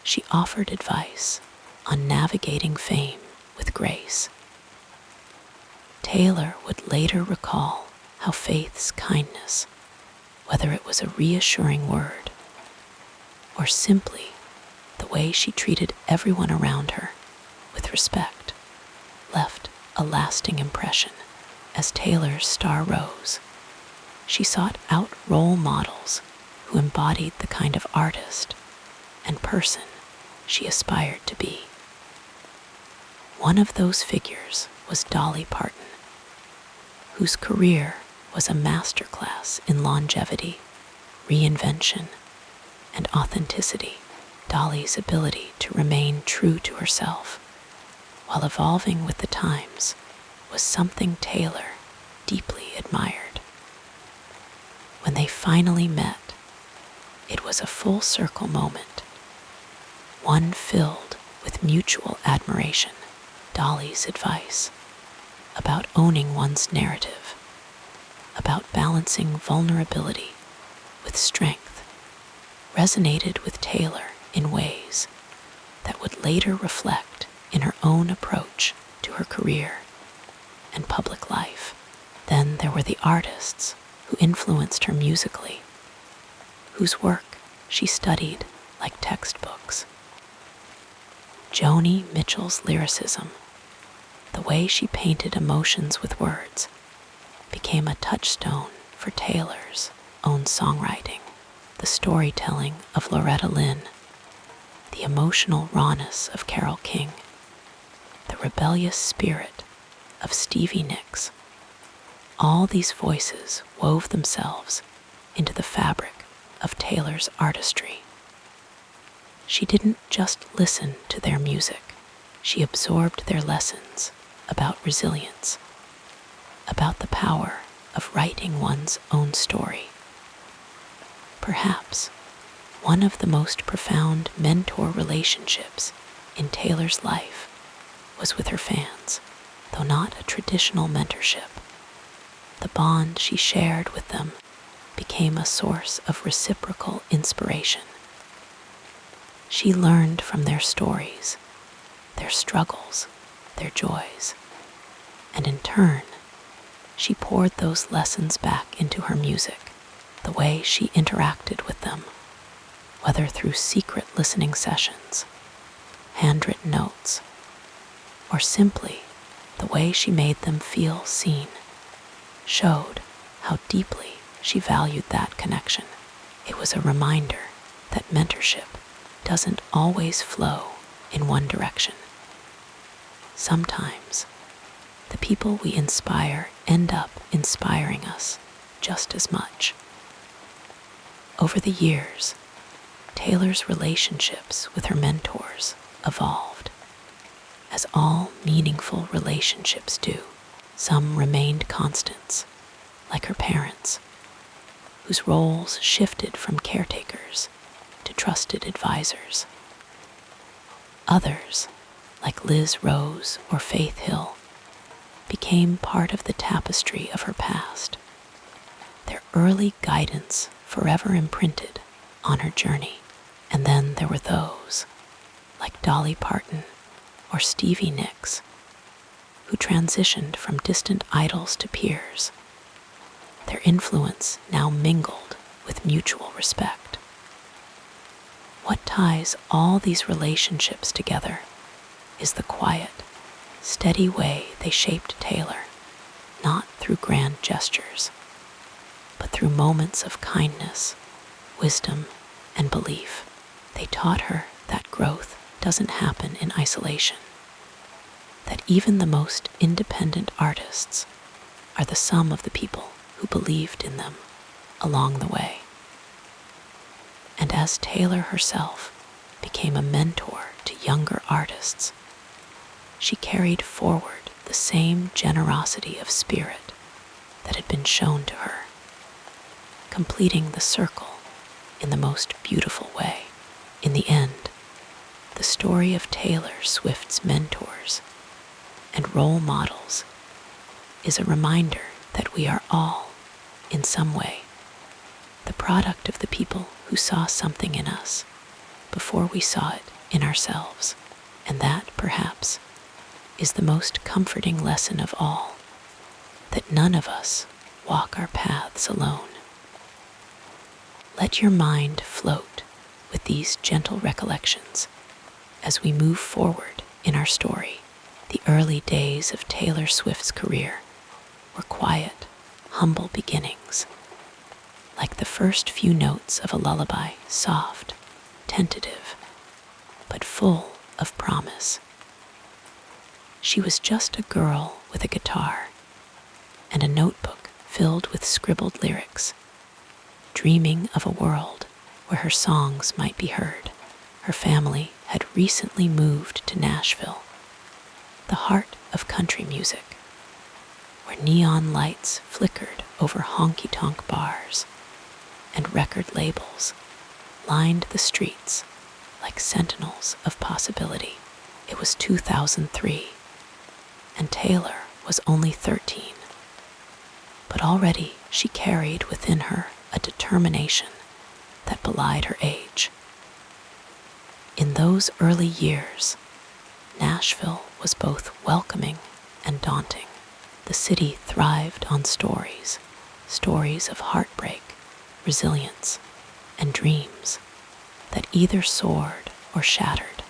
she offered advice on navigating fame with grace. Taylor would later recall how Faith's kindness, whether it was a reassuring word or simply the way she treated everyone around her with respect, left a lasting impression. As Taylor's star rose, she sought out role models who embodied the kind of artist and person she aspired to be. One of those figures was Dolly Parton, whose career was a masterclass in longevity, reinvention, and authenticity. Dolly's ability to remain true to herself while evolving with the times was something Taylor deeply admired. When they finally met, it was a full circle moment, one filled with mutual admiration. Dolly's advice about owning one's narrative, about balancing vulnerability with strength, resonated with Taylor in ways that would later reflect in her own approach to her career and public life. Then there were the artists who influenced her musically, whose work she studied like textbooks. Joni Mitchell's lyricism, the way she painted emotions with words, became a touchstone for Taylor's own songwriting. The storytelling of Loretta Lynn, the emotional rawness of Carole King, the rebellious spirit of Stevie Nicks, All these voices wove themselves into the fabric of Taylor's artistry. She didn't just listen to their music, she absorbed their lessons about resilience, about the power of writing one's own story. Perhaps one of the most profound mentor relationships in Taylor's life was with her fans, though not a traditional mentorship. The bond she shared with them became a source of reciprocal inspiration. She learned from their stories, their struggles, their joys, and in turn, she poured those lessons back into her music, the way she interacted with them, whether through secret listening sessions, handwritten notes, or simply the way she made them feel seen, showed how deeply she valued that connection. It was a reminder that mentorship doesn't always flow in one direction. Sometimes, the people we inspire end up inspiring us just as much. Over the years, Taylor's relationships with her mentors evolved. As all meaningful relationships do, some remained constants, like her parents, whose roles shifted from caretakers to trusted advisors. Others, like Liz Rose or Faith Hill, became part of the tapestry of her past, their early guidance forever imprinted on her journey. And then there were those, like Dolly Parton or Stevie Nicks, who transitioned from distant idols to peers, their influence now mingled with mutual respect. What ties all these relationships together is the quiet, steady way they shaped Taylor, not through grand gestures, but through moments of kindness, wisdom, and belief. They taught her that growth doesn't happen in isolation, that even the most independent artists are the sum of the people who believed in them along the way. And as Taylor herself became a mentor to younger artists, she carried forward the same generosity of spirit that had been shown to her, completing the circle in the most beautiful way. In the end, the story of Taylor Swift's mentors and role models is a reminder that we are all, in some way, the product of the people who saw something in us before we saw it in ourselves. And that, perhaps, is the most comforting lesson of all, that none of us walk our paths alone. Let your mind float with these gentle recollections as we move forward in our story. The early days of Taylor Swift's career were quiet, humble beginnings, like the first few notes of a lullaby, soft, tentative, but full of promise. She was just a girl with a guitar and a notebook filled with scribbled lyrics, dreaming of a world where her songs might be heard. Her family had recently moved to Nashville, the heart of country music, where neon lights flickered over honky-tonk bars and record labels lined the streets like sentinels of possibility. It was 2003, and Taylor was only 13, but already she carried within her a determination that belied her age. In those early years, Nashville was both welcoming and daunting. The city thrived on stories of heartbreak, resilience, and dreams that either soared or shattered.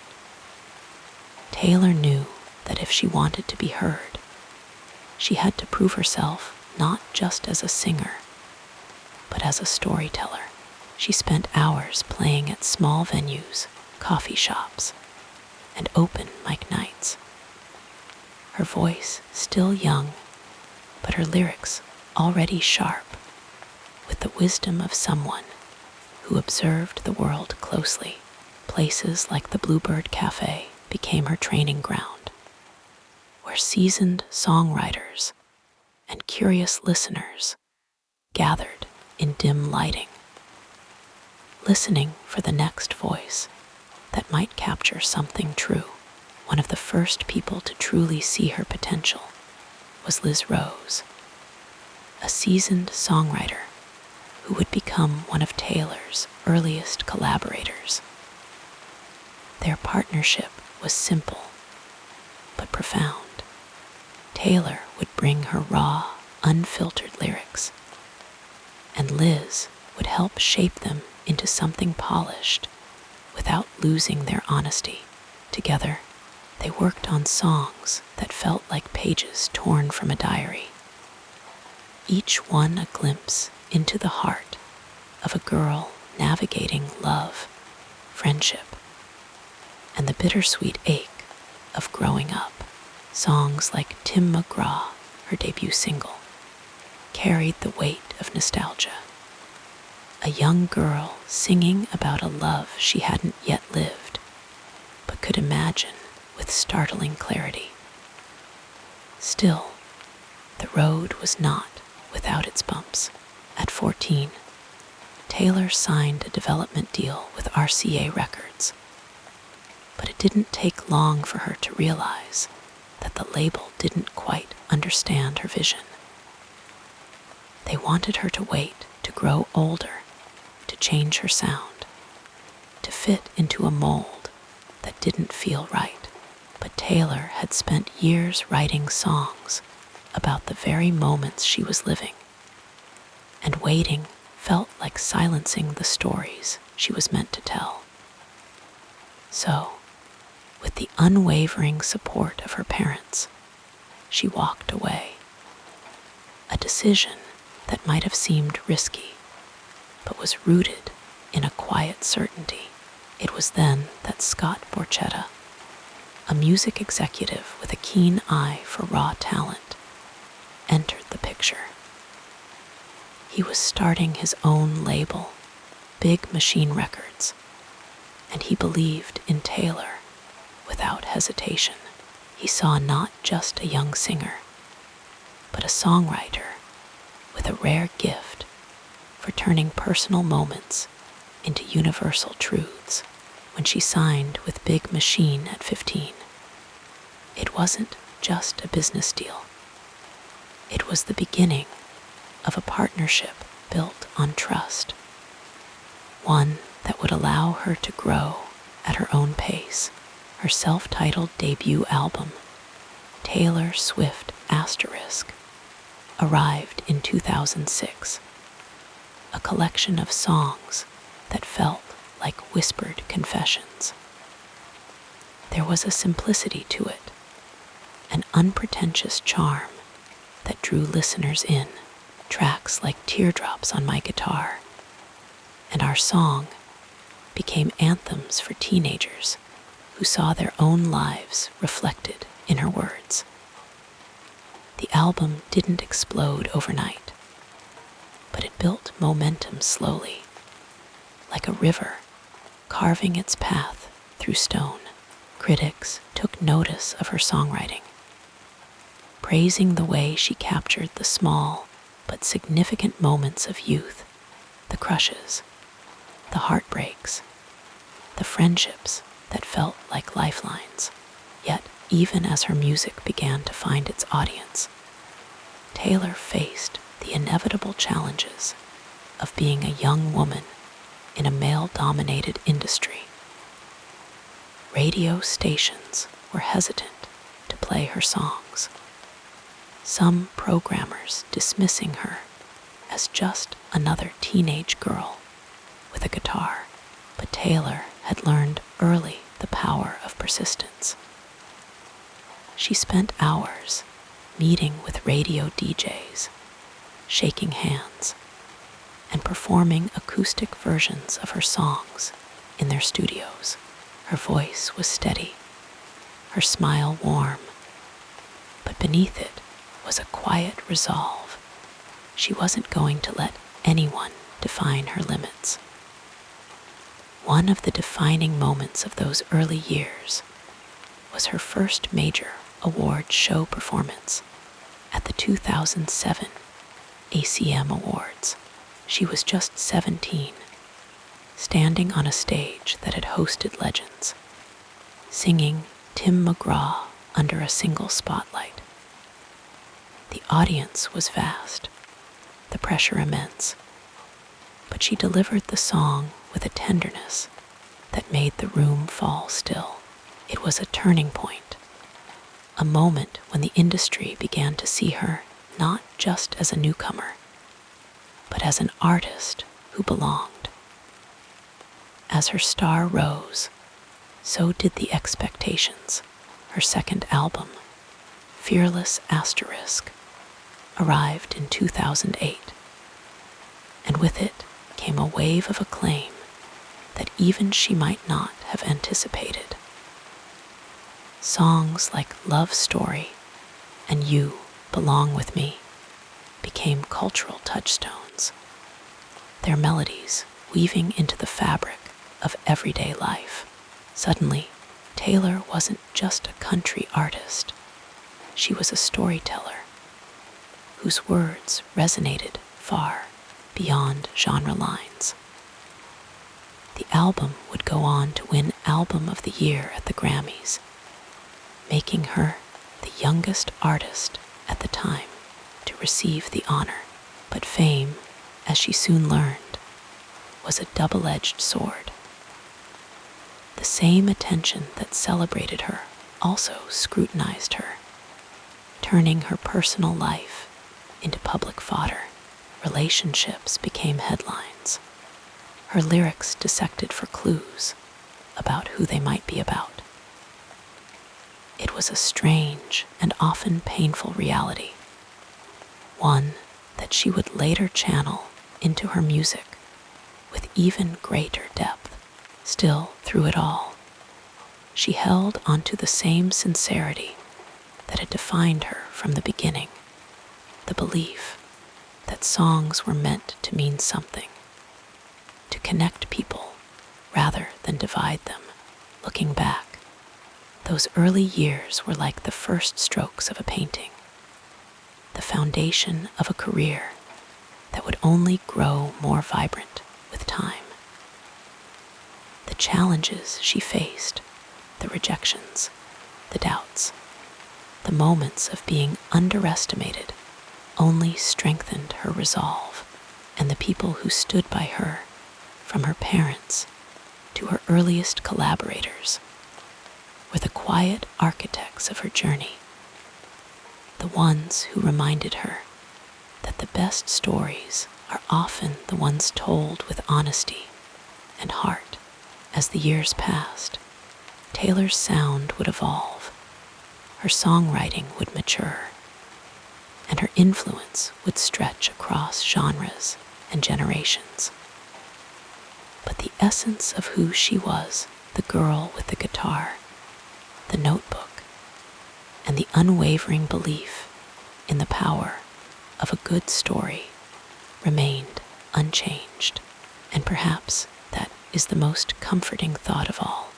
Taylor knew that if she wanted to be heard, she had to prove herself not just as a singer, but as a storyteller. She spent hours playing at small venues, coffee shops, and open mic nights. Her voice still young, but her lyrics already sharp, with the wisdom of someone who observed the world closely. Places like the Bluebird Cafe became her training ground, where seasoned songwriters and curious listeners gathered in dim lighting, listening for the next voice that might capture something true. One of the first people to truly see her potential was Liz Rose, a seasoned songwriter who would become one of Taylor's earliest collaborators. Their partnership was simple but profound. Taylor would bring her raw, unfiltered lyrics, and Liz would help shape them into something polished without losing their honesty. Together, they worked on songs that felt like pages torn from a diary, each one a glimpse into the heart of a girl navigating love, friendship, and the bittersweet ache of growing up. Songs like Tim McGraw, her debut single, carried the weight of nostalgia. A young girl singing about a love she hadn't yet lived, but could imagine with startling clarity. Still, the road was not without its bumps. At 14, Taylor signed a development deal with RCA Records, but it didn't take long for her to realize that the label didn't quite understand her vision. They wanted her to wait to grow older, to change her sound, to fit into a mold that didn't feel right. But Taylor had spent years writing songs about the very moments she was living, and waiting felt like silencing the stories she was meant to tell. So, with the unwavering support of her parents, she walked away. A decision that might have seemed risky, but was rooted in a quiet certainty. It was then that Scott Borchetta, a music executive with a keen eye for raw talent, entered the picture. He was starting his own label, Big Machine Records, and he believed in Taylor without hesitation. He saw not just a young singer, but a songwriter with a rare gift for turning personal moments into universal truths. When she signed with Big Machine at 15, it wasn't just a business deal. It was the beginning of a partnership built on trust, one that would allow her to grow at her own pace. Her self-titled debut album, Taylor Swift Asterisk, arrived in 2006, a collection of songs that felt like whispered confessions. There was a simplicity to it, an unpretentious charm that drew listeners in. Tracks like Teardrops on My Guitar and Our Song became anthems for teenagers who saw their own lives reflected in her words. The album didn't explode overnight, but it built momentum slowly, like a river carving its path through stone. Critics took notice of her songwriting, praising the way she captured the small but significant moments of youth, the crushes, the heartbreaks, the friendships that felt like lifelines. Yet, even as her music began to find its audience, Taylor faced the inevitable challenges of being a young woman in a male-dominated industry. Radio stations were hesitant to play her songs, some programmers dismissing her as just another teenage girl with a guitar. But Taylor had learned early the power of persistence. She spent hours meeting with radio DJs, shaking hands, and performing acoustic versions of her songs in their studios. Her voice was steady, her smile warm, but beneath it was a quiet resolve. she wasn't going to let anyone define her limits. One of the defining moments of those early years was her first major award show performance at the 2007 ACM Awards. She was just 17, standing on a stage that had hosted legends, singing Tim McGraw under a single spotlight. The audience was vast, the pressure immense, but she delivered the song with a tenderness that made the room fall still. It was a turning point, a moment when the industry began to see her not just as a newcomer, but as an artist who belonged. As her star rose, so did the expectations. Her second album, Fearless Asterisk, arrived in 2008, and with it came a wave of acclaim that even she might not have anticipated. Songs like Love Story and You Belong With Me became cultural touchstones, their melodies weaving into the fabric of everyday life. Suddenly, Taylor wasn't just a country artist. She was a storyteller whose words resonated far beyond genre lines. The album would go on to win Album of the Year at the Grammys, making her the youngest artist at the time to receive the honor. But fame, as she soon learned, was a double-edged sword. The same attention that celebrated her also scrutinized her, turning her personal life into public fodder. Relationships became headlines, her lyrics dissected for clues about who they might be about. It was a strange and often painful reality, one that she would later channel into her music with even greater depth. Still, through it all, she held onto the same sincerity that had defined her from the beginning, the belief that songs were meant to mean something, to connect people rather than divide them. Looking back, those early years were like the first strokes of a painting, the foundation of a career that would only grow more vibrant with time. The challenges she faced, the rejections, the doubts, the moments of being underestimated only strengthened her resolve, and the people who stood by her, from her parents to her earliest collaborators, were the quiet architects of her journey, the ones who reminded her that the best stories are often the ones told with honesty and heart. As the years passed, Taylor's sound would evolve, her songwriting would mature, and her influence would stretch across genres and generations. But the essence of who she was, the girl with the guitar, the notebook, and the unwavering belief in the power of a good story, remained unchanged. And perhaps that is the most comforting thought of all,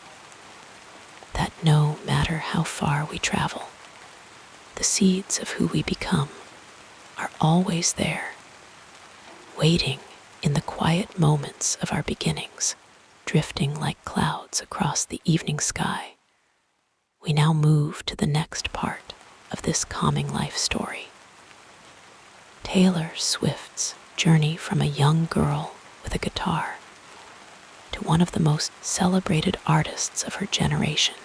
that no matter how far we travel, the seeds of who we become are always there, waiting in the quiet moments of our beginnings, drifting like clouds across the evening sky. We now move to the next part of this calming life story. Taylor Swift's journey from a young girl with a guitar to one of the most celebrated artists of her generation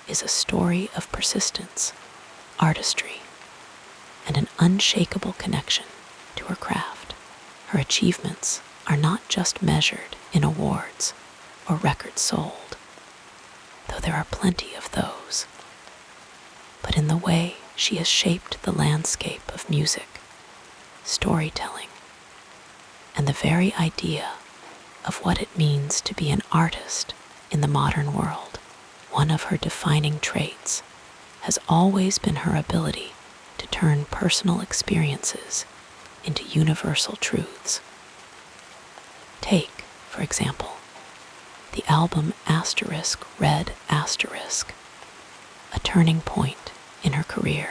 is a story of persistence, artistry, and an unshakable connection to her craft. Her achievements are not just measured in awards or records sold, though there are plenty of those, but in the way she has shaped the landscape of music, storytelling, and the very idea of what it means to be an artist in the modern world. One of her defining traits has always been her ability to turn personal experiences into universal truths. Take, for example, the album *Red*, a turning point in her career.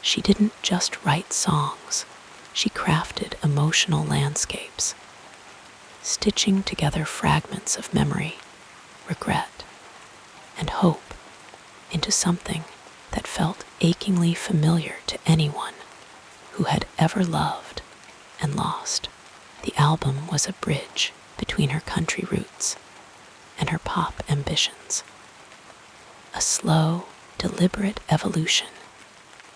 She didn't just write songs, she crafted emotional landscapes, stitching together fragments of memory, regret, and hope into something that felt achingly familiar to anyone who had ever loved and lost. The album was a bridge between her country roots and her pop ambitions, a slow, deliberate evolution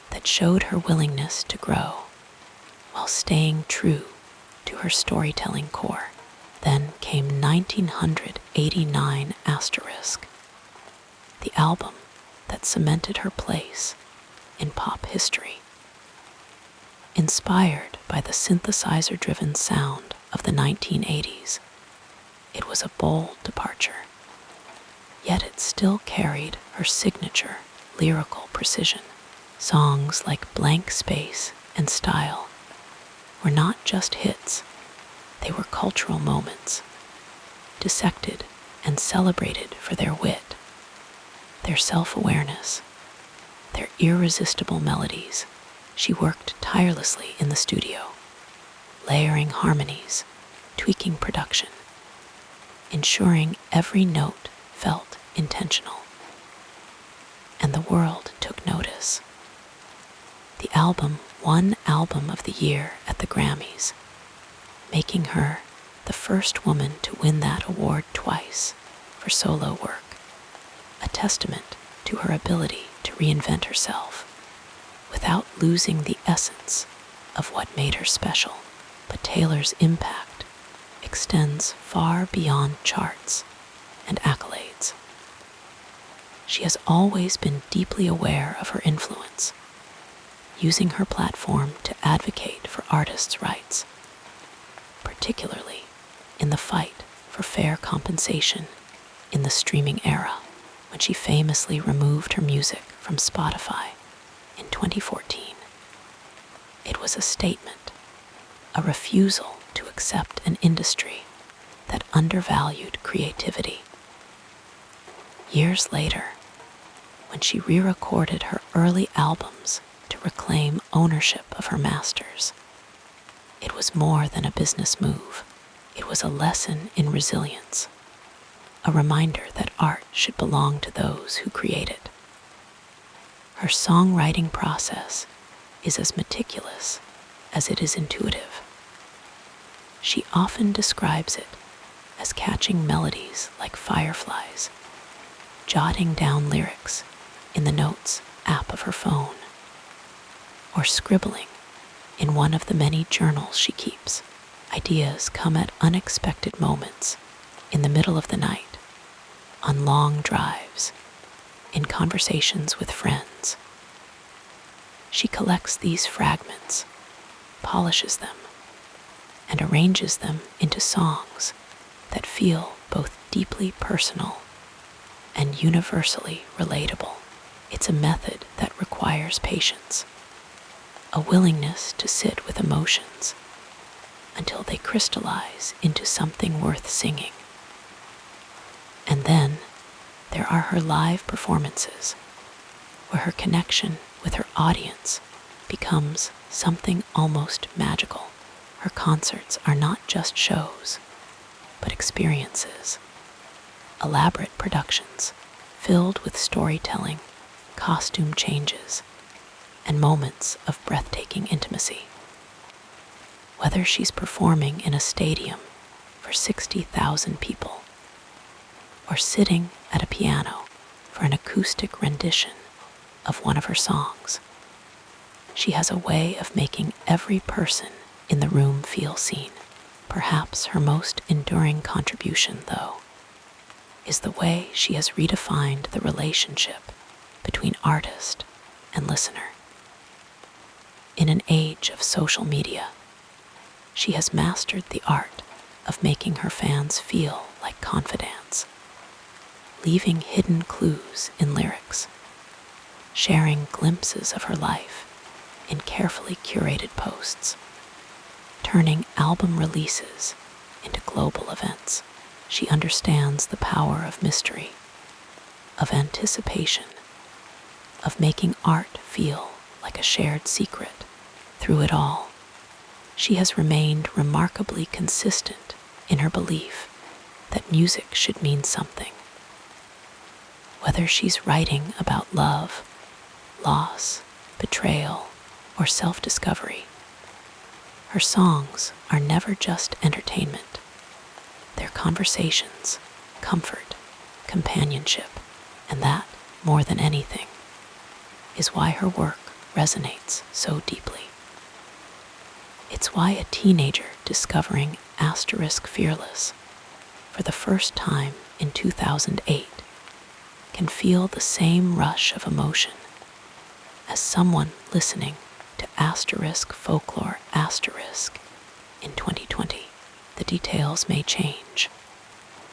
that showed her willingness to grow while staying true to her storytelling core. Then came 1989 *, the album that cemented her place in pop history. Inspired by the synthesizer-driven sound of the 1980s, it was a bold departure, yet it still carried her signature lyrical precision. Songs like Blank Space and Style were not just hits, they were cultural moments, dissected and celebrated for their wit, their self-awareness, their irresistible melodies. She worked tirelessly in the studio, layering harmonies, tweaking production, ensuring every note felt intentional. And the world took notice. The album won Album of the Year at the Grammys, making her the first woman to win that award twice for solo work, a testament to her ability to reinvent herself without losing the essence of what made her special. But Taylor's impact extends far beyond charts and accolades. She has always been deeply aware of her influence, using her platform to advocate for artists' rights, particularly in the fight for fair compensation in the streaming era, when she famously removed her music from Spotify in 2014. It was a statement, a refusal to accept an industry that undervalued creativity. Years later, when she re-recorded her early albums to reclaim ownership of her masters, it was more than a business move. It was a lesson in resilience, a reminder that art should belong to those who create it. Her songwriting process is as meticulous as it is intuitive. She often describes it as catching melodies like fireflies, jotting down lyrics in the Notes app of her phone, or scribbling in one of the many journals she keeps. Ideas come at unexpected moments, in the middle of the night, on long drives, in conversations with friends. She collects these fragments, polishes them, and arranges them into songs that feel both deeply personal and universally relatable. It's a method that requires patience, a willingness to sit with emotions until they crystallize into something worth singing. And then there are her live performances, where her connection with her audience becomes something almost magical. Her concerts are not just shows, but experiences, elaborate productions filled with storytelling, costume changes, and moments of breathtaking intimacy. Whether she's performing in a stadium for 60,000 people, or sitting at a piano for an acoustic rendition of one of her songs, she has a way of making every person in the room feel seen. Perhaps her most enduring contribution, though, is the way she has redefined the relationship between artist and listener. In an age of social media, she has mastered the art of making her fans feel like confidants, leaving hidden clues in lyrics, sharing glimpses of her life, in carefully curated posts, turning album releases into global events. She understands the power of mystery, of anticipation, of making art feel like a shared secret. Through it all, she has remained remarkably consistent in her belief that music should mean something. Whether she's writing about love, loss, betrayal, or self-discovery, her songs are never just entertainment. They're conversations, comfort, companionship, and that, more than anything, is why her work resonates so deeply. It's why a teenager discovering *Fearless for the first time in 2008 can feel the same rush of emotion as someone listening to *Folklore* in 2020. The details may change,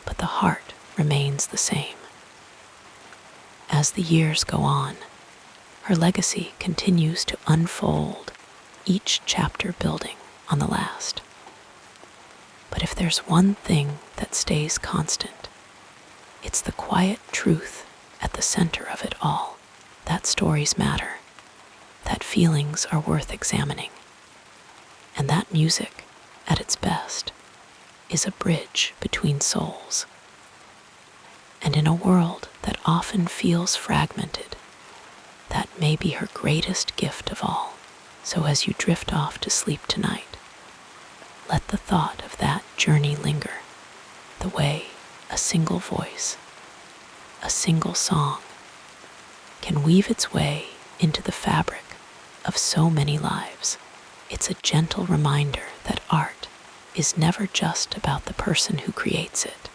but the heart remains the same. As the years go on, her legacy continues to unfold, each chapter building on the last. But if there's one thing that stays constant, it's the quiet truth at the center of it all, that stories matter, that feelings are worth examining, and that music, at its best, is a bridge between souls. And in a world that often feels fragmented, that may be her greatest gift of all. So as you drift off to sleep tonight, let the thought of that journey linger, the way a single voice, a single song, can weave its way into the fabric of so many lives. It's a gentle reminder that art is never just about the person who creates it,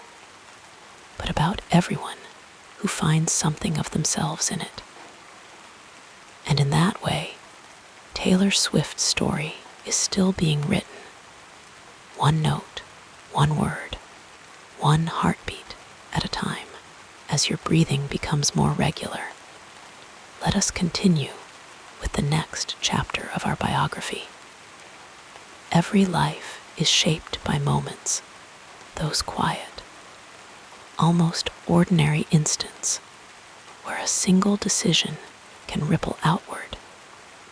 but about everyone who finds something of themselves in it. And in that way, Taylor Swift's story is still being written. One note, one word, one heartbeat at a time. As your breathing becomes more regular, let us continue with the next chapter of our biography. Every life is shaped by moments, those quiet, almost ordinary instants where a single decision can ripple outward,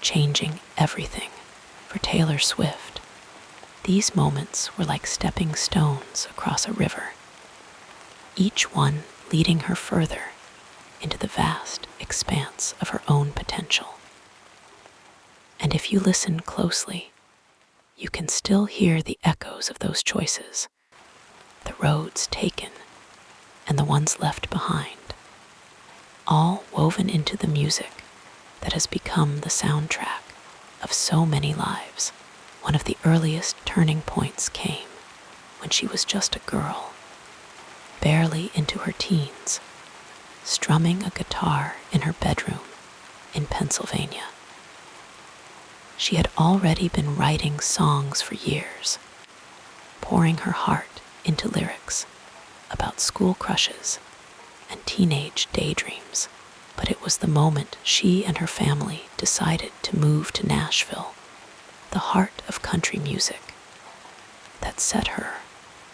changing everything. For Taylor Swift, these moments were like stepping stones across a river, each one leading her further into the vast expanse of her own potential. And if you listen closely, you can still hear the echoes of those choices, the roads taken and the ones left behind, all woven into the music that has become the soundtrack of so many lives. One of the earliest turning points came when she was just a girl, barely into her teens, strumming a guitar in her bedroom in Pennsylvania. She had already been writing songs for years, pouring her heart into lyrics about school crushes and teenage daydreams. But it was the moment she and her family decided to move to Nashville, the heart of country music, that set her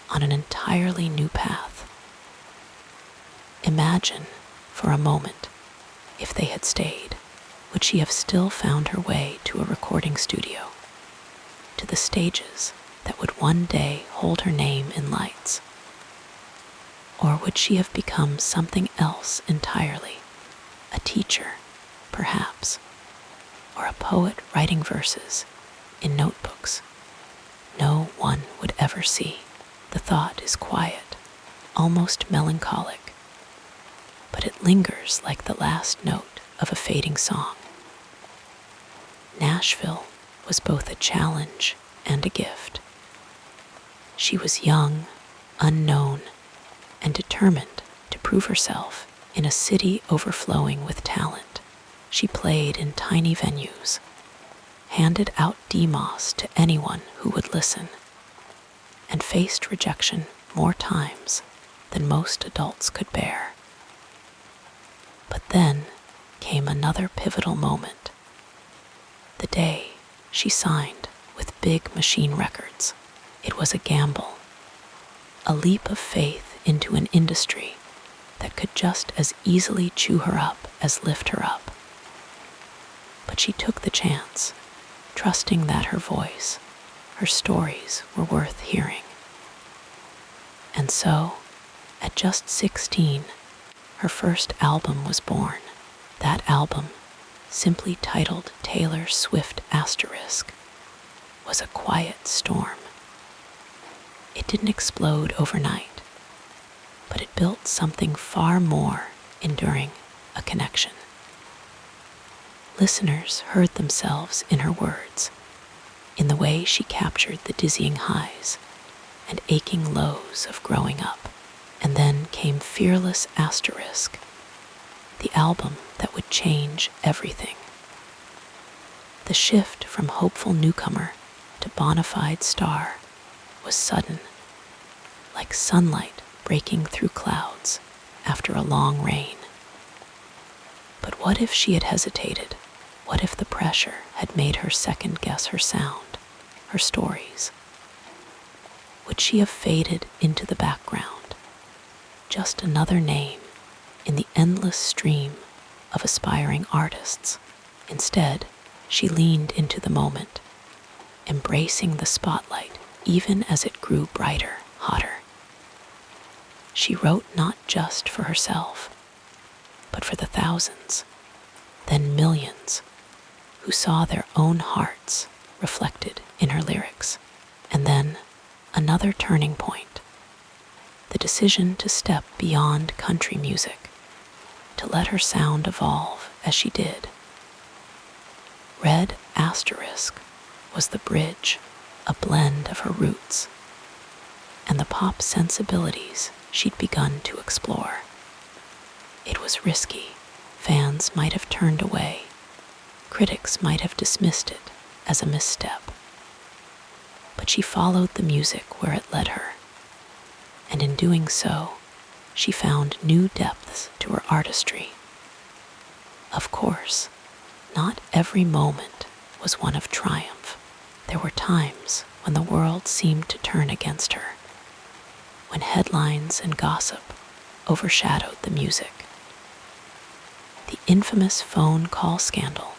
on an entirely new path. Imagine, for a moment, if they had stayed, would she have still found her way to a recording studio, to the stages that would one day hold her name in lights? Or would she have become something else entirely? A teacher, perhaps, or a poet writing verses in notebooks no one would ever see. The thought is quiet, almost melancholic, but it lingers like the last note of a fading song. Nashville was both a challenge and a gift. She was young, unknown, and determined to prove herself in a city overflowing with talent. She played in tiny venues, handed out demos to anyone who would listen, and faced rejection more times than most adults could bear. But then came another pivotal moment. The day she signed with big machine records, it was a gamble, a leap of faith into an industry that could just as easily chew her up as lift her up. But she took the chance, trusting that her voice, her stories were worth hearing. And so, at just 16, her first album was born. That album, simply titled Taylor Swift Asterisk, was a quiet storm. It didn't explode overnight, but it built something far more enduring, a connection. Listeners heard themselves in her words, in the way she captured the dizzying highs and aching lows of growing up. And then came Fearless Asterisk, the album that would change everything. The shift from hopeful newcomer to bona fide star was sudden, like sunlight breaking through clouds after a long rain. But what if she had hesitated? What if the pressure had made her second-guess her sound, her stories? Would she have faded into the background, just another name in the endless stream of aspiring artists? Instead, she leaned into the moment, embracing the spotlight even as it grew brighter, hotter. She wrote not just for herself, but for the thousands, then millions, who saw their own hearts reflected in her lyrics. And then another turning point, the decision to step beyond country music, to let her sound evolve as she did. Red Asterisk was the bridge, a blend of her roots and the pop sensibilities she'd begun to explore. It was risky. Fans might have turned away. Critics might have dismissed it as a misstep. But she followed the music where it led her. And in doing so, she found new depths to her artistry. Of course, not every moment was one of triumph. There were times when the world seemed to turn against her, when headlines and gossip overshadowed the music. The infamous phone call scandal,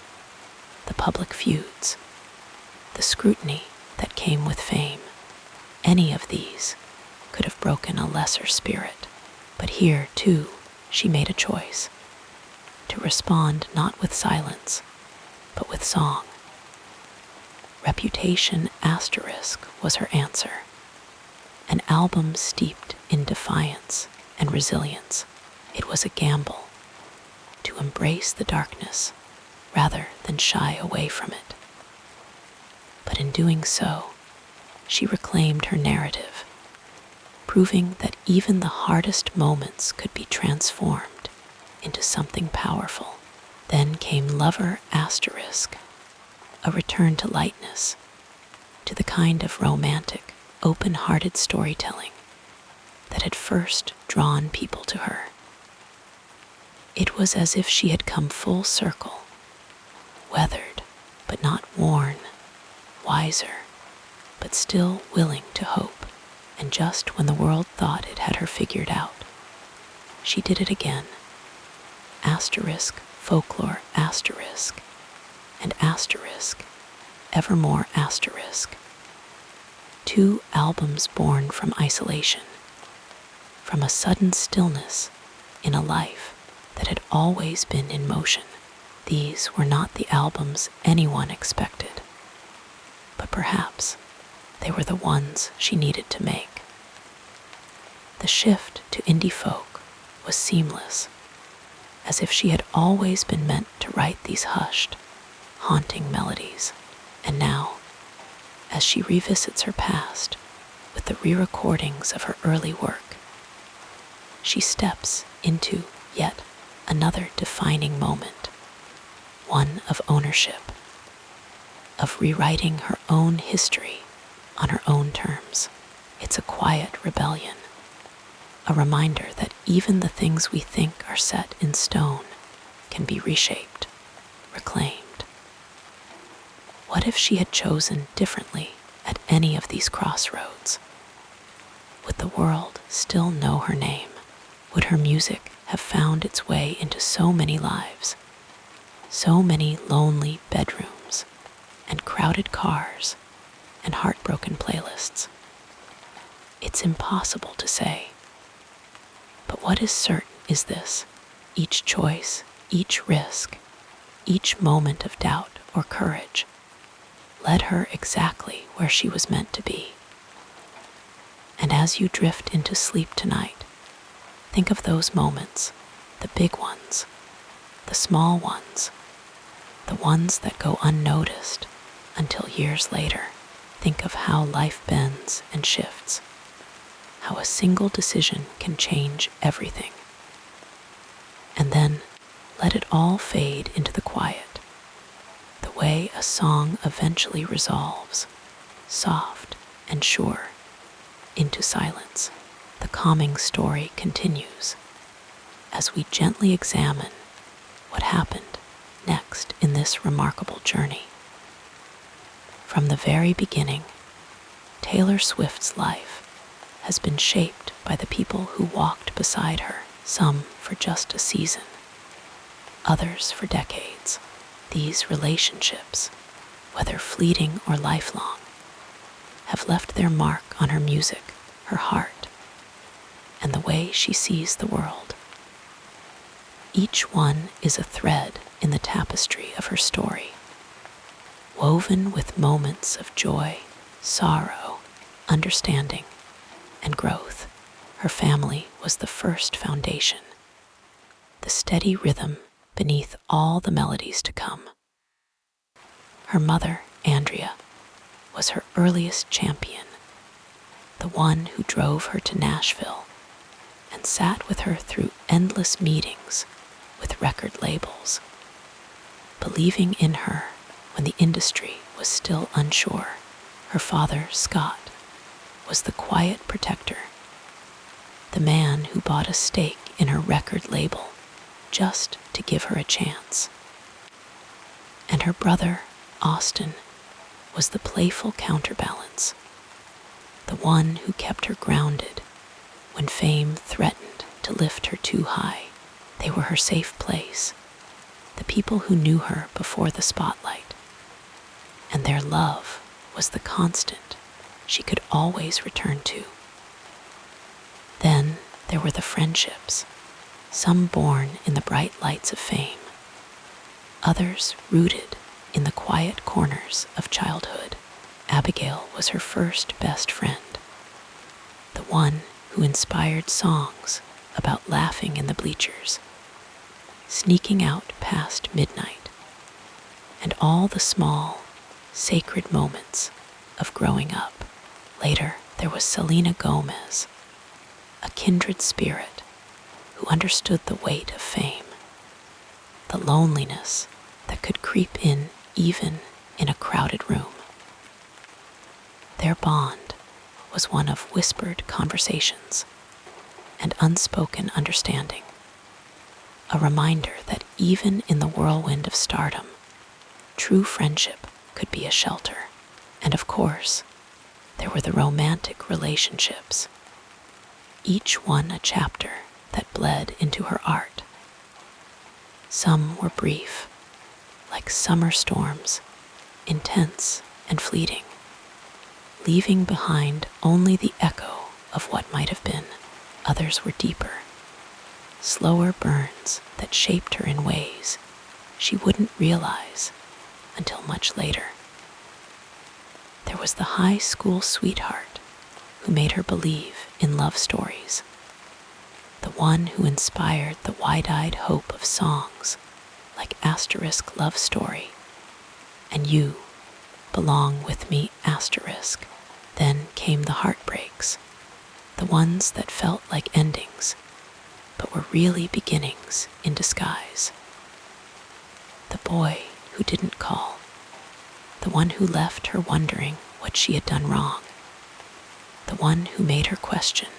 the public feuds, the scrutiny that came with fame, any of these could have broken a lesser spirit. But here, too, she made a choice to respond not with silence, but with song. Reputation Asterisk was her answer, an album steeped in defiance and resilience. It was a gamble, to embrace the darkness rather than shy away from it. But in doing so, she reclaimed her narrative, proving that even the hardest moments could be transformed into something powerful. Then came Lover Asterisk, a return to lightness, to the kind of romantic, open-hearted storytelling that had first drawn people to her. It was as if she had come full circle, weathered but not worn, wiser but still willing to hope. And just when the world thought it had her figured out, she did it again. Asterisk, folklore asterisk, and asterisk, evermore asterisk. 2 albums born from isolation, from a sudden stillness in a life that had always been in motion. These were not the albums anyone expected, but perhaps they were the ones she needed to make. The shift to indie folk was seamless, as if she had always been meant to write these hushed, haunting melodies. And now, as she revisits her past with the re-recordings of her early work, she steps into yet another defining moment, one of ownership, of rewriting her own history on her own terms. It's a quiet rebellion, a reminder that even the things we think are set in stone can be reshaped, reclaimed. What if she had chosen differently at any of these crossroads? Would the world still know her name? Would her music have found its way into so many lives, so many lonely bedrooms and crowded cars and heartbroken playlists? It's impossible to say. But what is certain is this: each choice, each risk, each moment of doubt or courage led her exactly where she was meant to be. And as you drift into sleep tonight, think of those moments, the big ones, the small ones, the ones that go unnoticed until years later. Think of how life bends and shifts, how a single decision can change everything. And then let it all fade into the quiet, the way a song eventually resolves, soft and sure, into silence. The calming story continues as we gently examine what happened next in this remarkable journey. From the very beginning, Taylor Swift's life has been shaped by the people who walked beside her, some for just a season, others for decades. These relationships, whether fleeting or lifelong, have left their mark on her music, her heart, and the way she sees the world. Each one is a thread in the tapestry of her story, woven with moments of joy, sorrow, understanding, and growth. Her family was the first foundation, the steady rhythm beneath all the melodies to come. Her mother, Andrea, was her earliest champion, the one who drove her to Nashville and sat with her through endless meetings with record labels, believing in her when the industry was still unsure. Her father, Scott, was the quiet protector, the man who bought a stake in her record label just to give her a chance. And her brother, Austin, was the playful counterbalance, the one who kept her grounded when fame threatened to lift her too high. They were her safe place, the people who knew her before the spotlight, and their love was the constant she could always return to. Then there were the friendships, some born in the bright lights of fame, others rooted in the quiet corners of childhood. Abigail was her first best friend, the one who inspired songs about laughing in the bleachers, sneaking out past midnight, and all the small, sacred moments of growing up. Later, there was Selena Gomez, a kindred spirit who understood the weight of fame, the loneliness that could creep in even in a crowded room. Their bond was one of whispered conversations and unspoken understanding, a reminder that even in the whirlwind of stardom, true friendship could be a shelter. And of course, there were the romantic relationships, each one a chapter that bled into her art. Some were brief, like summer storms, intense and fleeting, leaving behind only the echo of what might have been. Others were deeper, slower burns that shaped her in ways she wouldn't realize until much later. There was the high school sweetheart who made her believe in love stories, the one who inspired the wide-eyed hope of songs like Asterisk Love Story and You Belong With Me Asterisk. Then came the heartbreaks, the ones that felt like endings but were really beginnings in disguise. The boy who didn't call, the one who left her wondering what she had done wrong, the one who made her question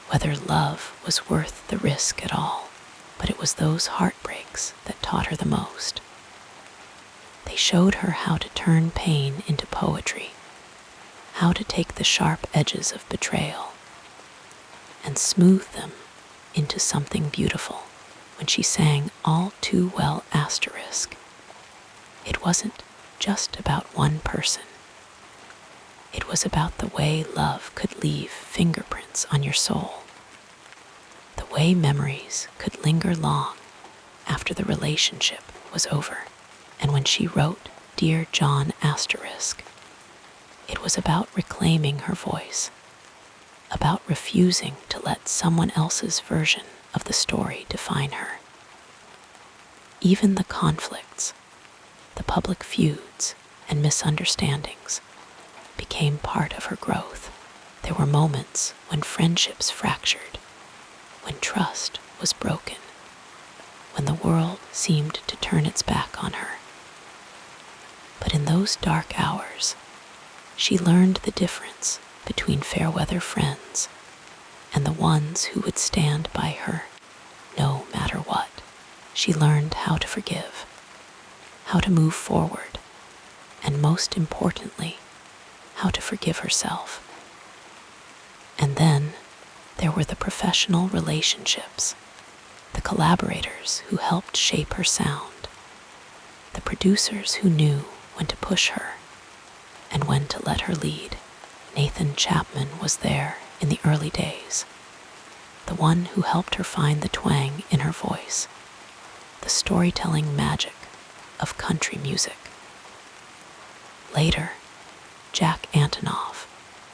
whether love was worth the risk at all. But it was those heartbreaks that taught her the most. They showed her how to turn pain into poetry, how to take the sharp edges of betrayal and smooth them into something beautiful. When she sang All Too Well Asterisk, it wasn't just about one person. It was about the way love could leave fingerprints on your soul, the way memories could linger long after the relationship was over. And when she wrote Dear John Asterisk, it was about reclaiming her voice, about refusing to let someone else's version of the story define her. Even the conflicts, the public feuds, and misunderstandings became part of her growth. There were moments when friendships fractured, when trust was broken, when the world seemed to turn its back on her. But in those dark hours, she learned the difference between fair-weather friends and the ones who would stand by her no matter what. She learned how to forgive, how to move forward, and most importantly, how to forgive herself. And then there were the professional relationships, the collaborators who helped shape her sound, the producers who knew when to push her and when to let her lead. Nathan Chapman was there in the early days, the one who helped her find the twang in her voice, the storytelling magic of country music. Later, Jack Antonoff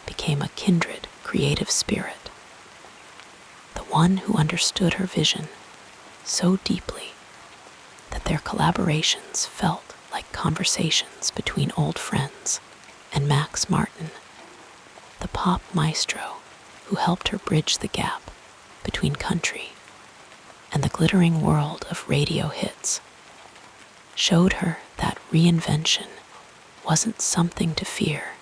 became a kindred creative spirit, the one who understood her vision so deeply that their collaborations felt like conversations between old friends. And Max Martin, the pop maestro who helped her bridge the gap between country and the glittering world of radio hits, showed her that reinvention wasn't something to fear.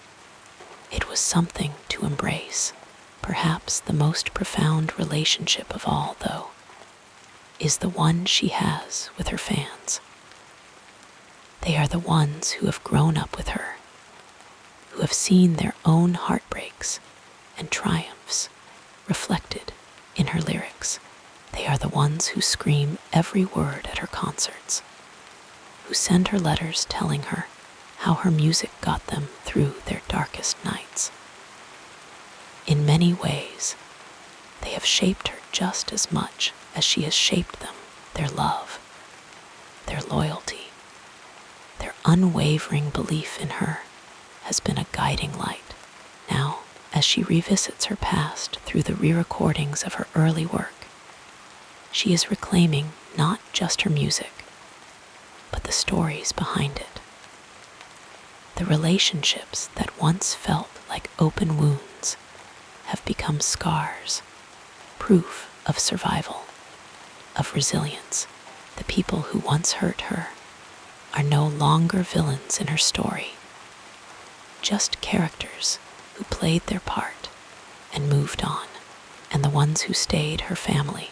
It was something to embrace. Perhaps the most profound relationship of all, though, is the one she has with her fans. They are the ones who have grown up with her, who have seen their own heartbreaks and triumphs reflected in her lyrics. They are the ones who scream every word at her concerts, who send her letters telling her how her music got them through their darkest nights. In many ways, they have shaped her just as much as she has shaped them. Their love, their loyalty, their unwavering belief in her has been a guiding light. Now, as she revisits her past through the re-recordings of her early work, she is reclaiming not just her music, but the stories behind it. The relationships that once felt like open wounds have become scars, proof of survival, of resilience. The people who once hurt her are no longer villains in her story, just characters who played their part and moved on. And the ones who stayed, her family,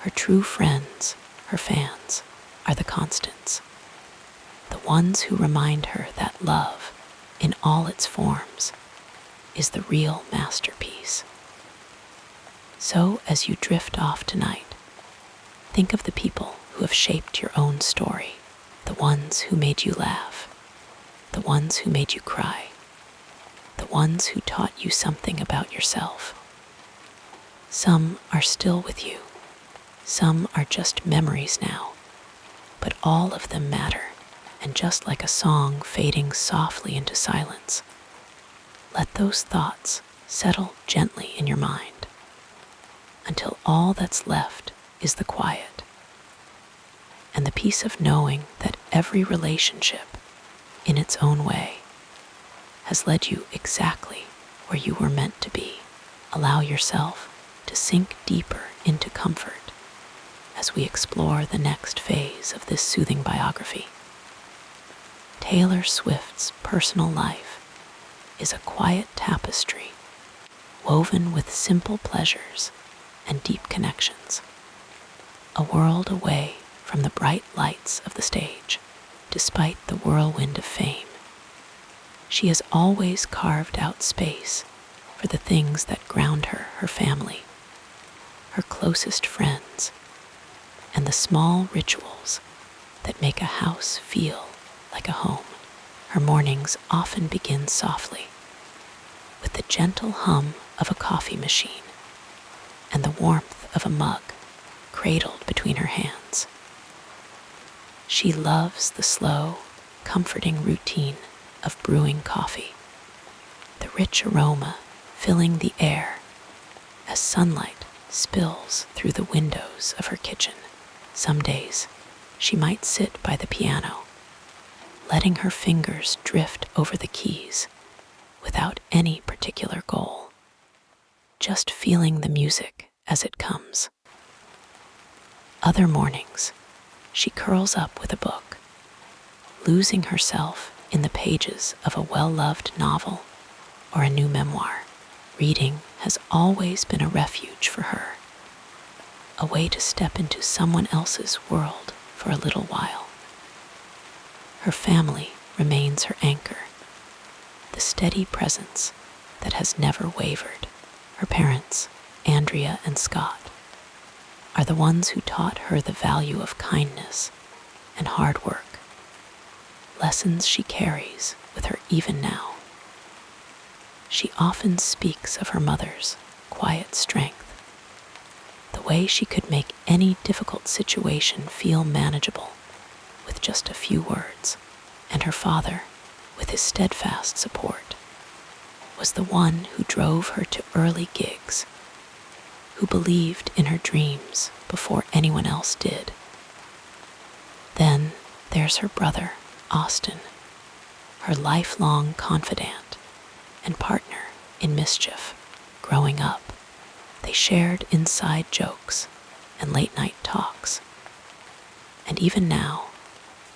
her true friends, her fans, are the constants. The ones who remind her that love, in all its forms, is the real masterpiece. So as you drift off tonight, think of the people who have shaped your own story, the ones who made you laugh, the ones who made you cry, the ones who taught you something about yourself. Some are still with you, some are just memories now, but all of them matter. And just like a song fading softly into silence, let those thoughts settle gently in your mind until all that's left is the quiet and the peace of knowing that every relationship, in its own way, has led you exactly where you were meant to be. Allow yourself to sink deeper into comfort as we explore the next phase of this soothing biography. Taylor Swift's personal life is a quiet tapestry woven with simple pleasures and deep connections, a world away from the bright lights of the stage. despite the whirlwind of fame. She has always carved out space for the things that ground her, her family, her closest friends, and the small rituals that make a house feel like a home. Her mornings often begin softly, with the gentle hum of a coffee machine and the warmth of a mug cradled between her hands. She loves the slow, comforting routine of brewing coffee, the rich aroma filling the air as sunlight spills through the windows of her kitchen. Some days, she might sit by the piano, letting her fingers drift over the keys without any particular goal, just feeling the music as it comes. Other mornings, she curls up with a book, losing herself in the pages of a well-loved novel or a new memoir. Reading has always been a refuge for her, a way to step into someone else's world for a little while. Her family remains her anchor, the steady presence that has never wavered. Her parents, Andrea and Scott, are the ones who taught her the value of kindness and hard work, lessons she carries with her even now. She often speaks of her mother's quiet strength, the way she could make any difficult situation feel manageable with just a few words, and her father, with his steadfast support, was the one who drove her to early gigs, who believed in her dreams before anyone else did. Then there's her brother, Austin, her lifelong confidant and partner in mischief. Growing up, they shared inside jokes and late-night talks, and even now,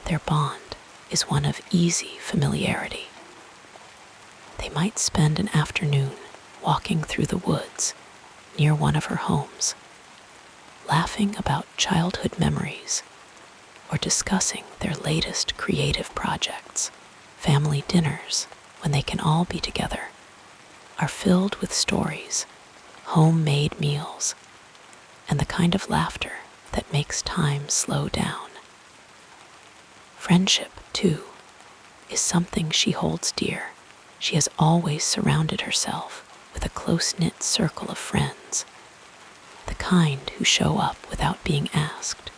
their bond is one of easy familiarity. They might spend an afternoon walking through the woods near one of her homes, laughing about childhood memories or discussing their latest creative projects. Family dinners, when they can all be together, are filled with stories, homemade meals, and the kind of laughter that makes time slow down. Friendship, too, is something she holds dear. She has always surrounded herself with a close-knit circle of friends, the kind who show up without being asked,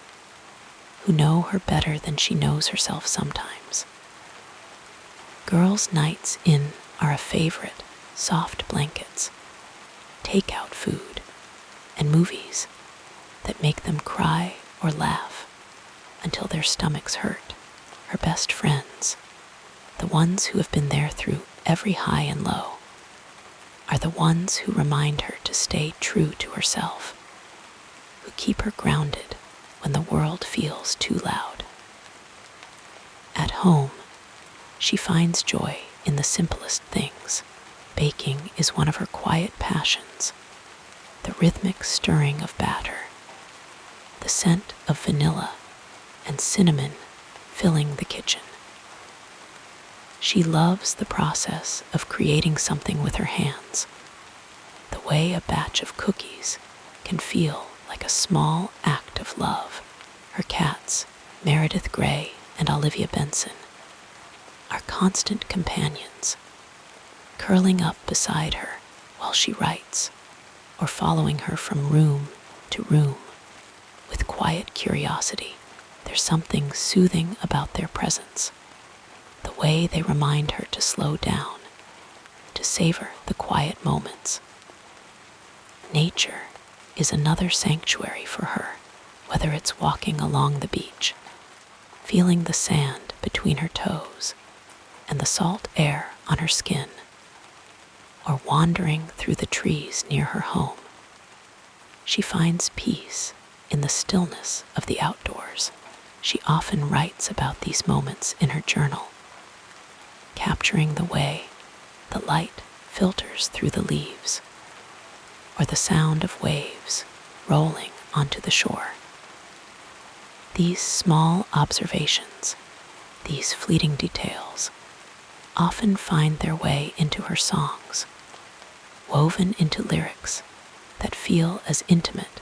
who know her better than she knows herself sometimes. Girls' nights in are a favorite, soft blankets, takeout food, and movies that make them cry or laugh until their stomachs hurt. Her best friends, the ones who have been there through every high and low, are the ones who remind her to stay true to herself, who keep her grounded when the world feels too loud. At home, she finds joy in the simplest things. Baking is one of her quiet passions, the rhythmic stirring of batter, the scent of vanilla and cinnamon filling the kitchen. She loves the process of creating something with her hands, the way a batch of cookies can feel like a small act of love. Her cats, Meredith Grey and Olivia Benson, are constant companions, curling up beside her while she writes, or following her from room to room with quiet curiosity. There's something soothing about their presence, the way they remind her to slow down, to savor the quiet moments. Nature is another sanctuary for her, whether it's walking along the beach, feeling the sand between her toes and the salt air on her skin, or wandering through the trees near her home. She finds peace in the stillness of the outdoors. She often writes about these moments in her journal, capturing the way the light filters through the leaves, or the sound of waves rolling onto the shore. These small observations These fleeting details often find their way into her songs, woven into lyrics that feel as intimate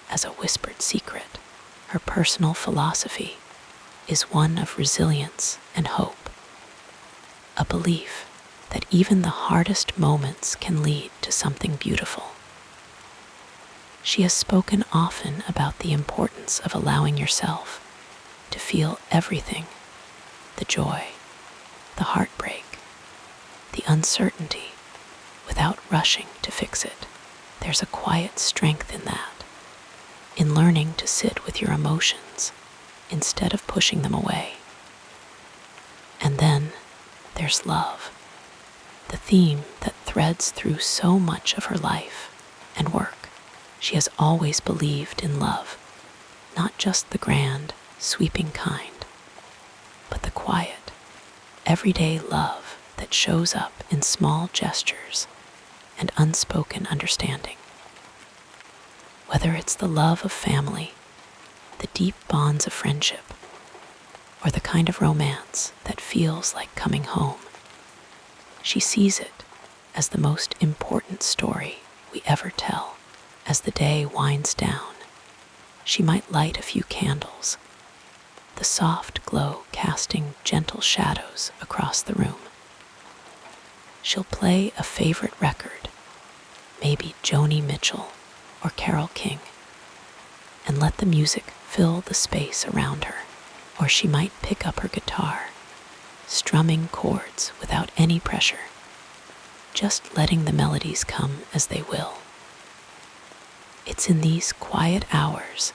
as a whispered secret. Her personal philosophy is one of resilience and hope, a belief that even the hardest moments can lead to something beautiful. She has spoken often about the importance of allowing yourself to feel everything: the joy, the heartbreak, the uncertainty, without rushing to fix it. There's a quiet strength in that, in learning to sit with your emotions instead of pushing them away. And then there's love, the theme that threads through so much of her life and work. She has always believed in love, not just the grand, sweeping kind, but the quiet, everyday love that shows up in small gestures and unspoken understanding. Whether it's the love of family, the deep bonds of friendship, or the kind of romance that feels like coming home, she sees it as the most important story we ever tell. As the day winds down, she might light a few candles, the soft glow casting gentle shadows across the room. She'll play a favorite record, maybe Joni Mitchell or Carole King, and let the music fill the space around her. Or she might pick up her guitar, strumming chords without any pressure, just letting the melodies come as they will. It's in these quiet hours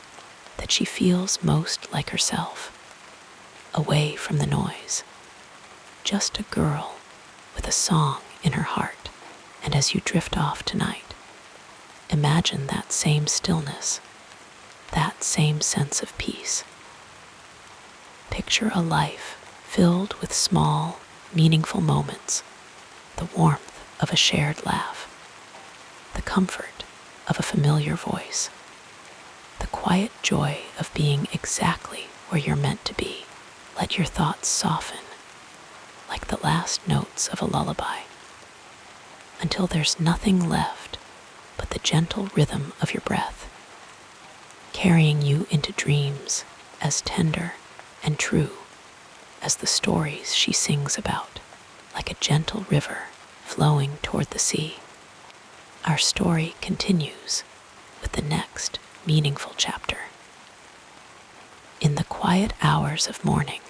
that she feels most like herself, away from the noise, just a girl with a song in her heart. And as you drift off tonight, imagine that same stillness, that same sense of peace. Picture a life filled with small, meaningful moments, the warmth of a shared laugh, the comfort of a familiar voice, the quiet joy of being exactly where you're meant to be. Let your thoughts soften like the last notes of a lullaby, until there's nothing left but the gentle rhythm of your breath, carrying you into dreams as tender and true as the stories she sings about, like a gentle river flowing toward the sea. Our story continues with the next meaningful chapter. In the quiet hours of morning,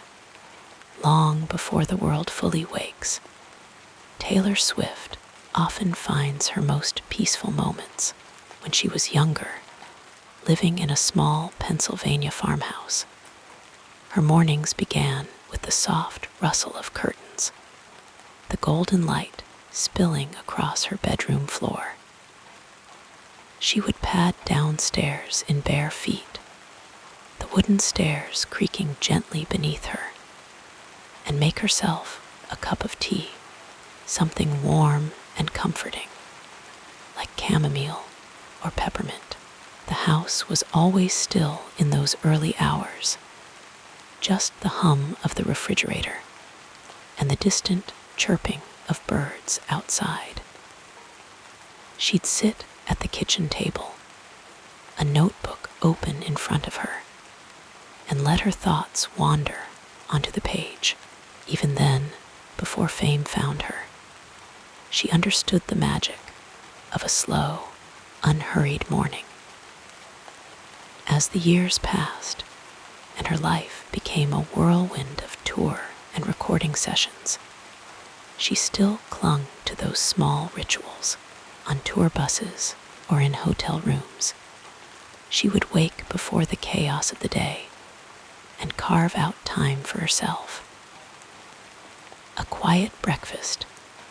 long before the world fully wakes, Taylor Swift often finds her most peaceful moments when she was younger, living in a small Pennsylvania farmhouse. Her mornings began with the soft rustle of curtains, the golden light spilling across her bedroom floor. She would pad downstairs in bare feet, the wooden stairs creaking gently beneath her, and make herself a cup of tea, something warm and comforting, like chamomile or peppermint. The house was always still in those early hours, just the hum of the refrigerator and the distant chirping of birds outside. She'd sit at the kitchen table, a notebook open in front of her, and let her thoughts wander onto the page. Even then, before fame found her, she understood the magic of a slow, unhurried morning. As the years passed and her life became a whirlwind of tour and recording sessions, she still clung to those small rituals. On tour buses or in hotel rooms, she would wake before the chaos of the day and carve out time for herself. A quiet breakfast,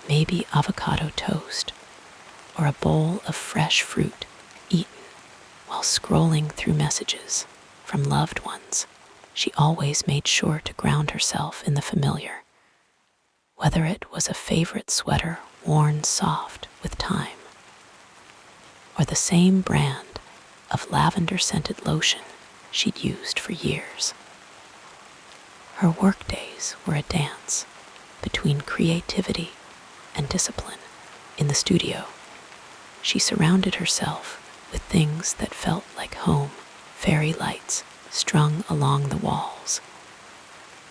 maybe avocado toast, or a bowl of fresh fruit eaten while scrolling through messages from loved ones. She always made sure to ground herself in the familiar, whether it was a favorite sweater worn soft with time, or the same brand of lavender-scented lotion she'd used for years. Her workdays were a dance between creativity and discipline. In the studio, she surrounded herself with things that felt like home, fairy lights strung along the walls,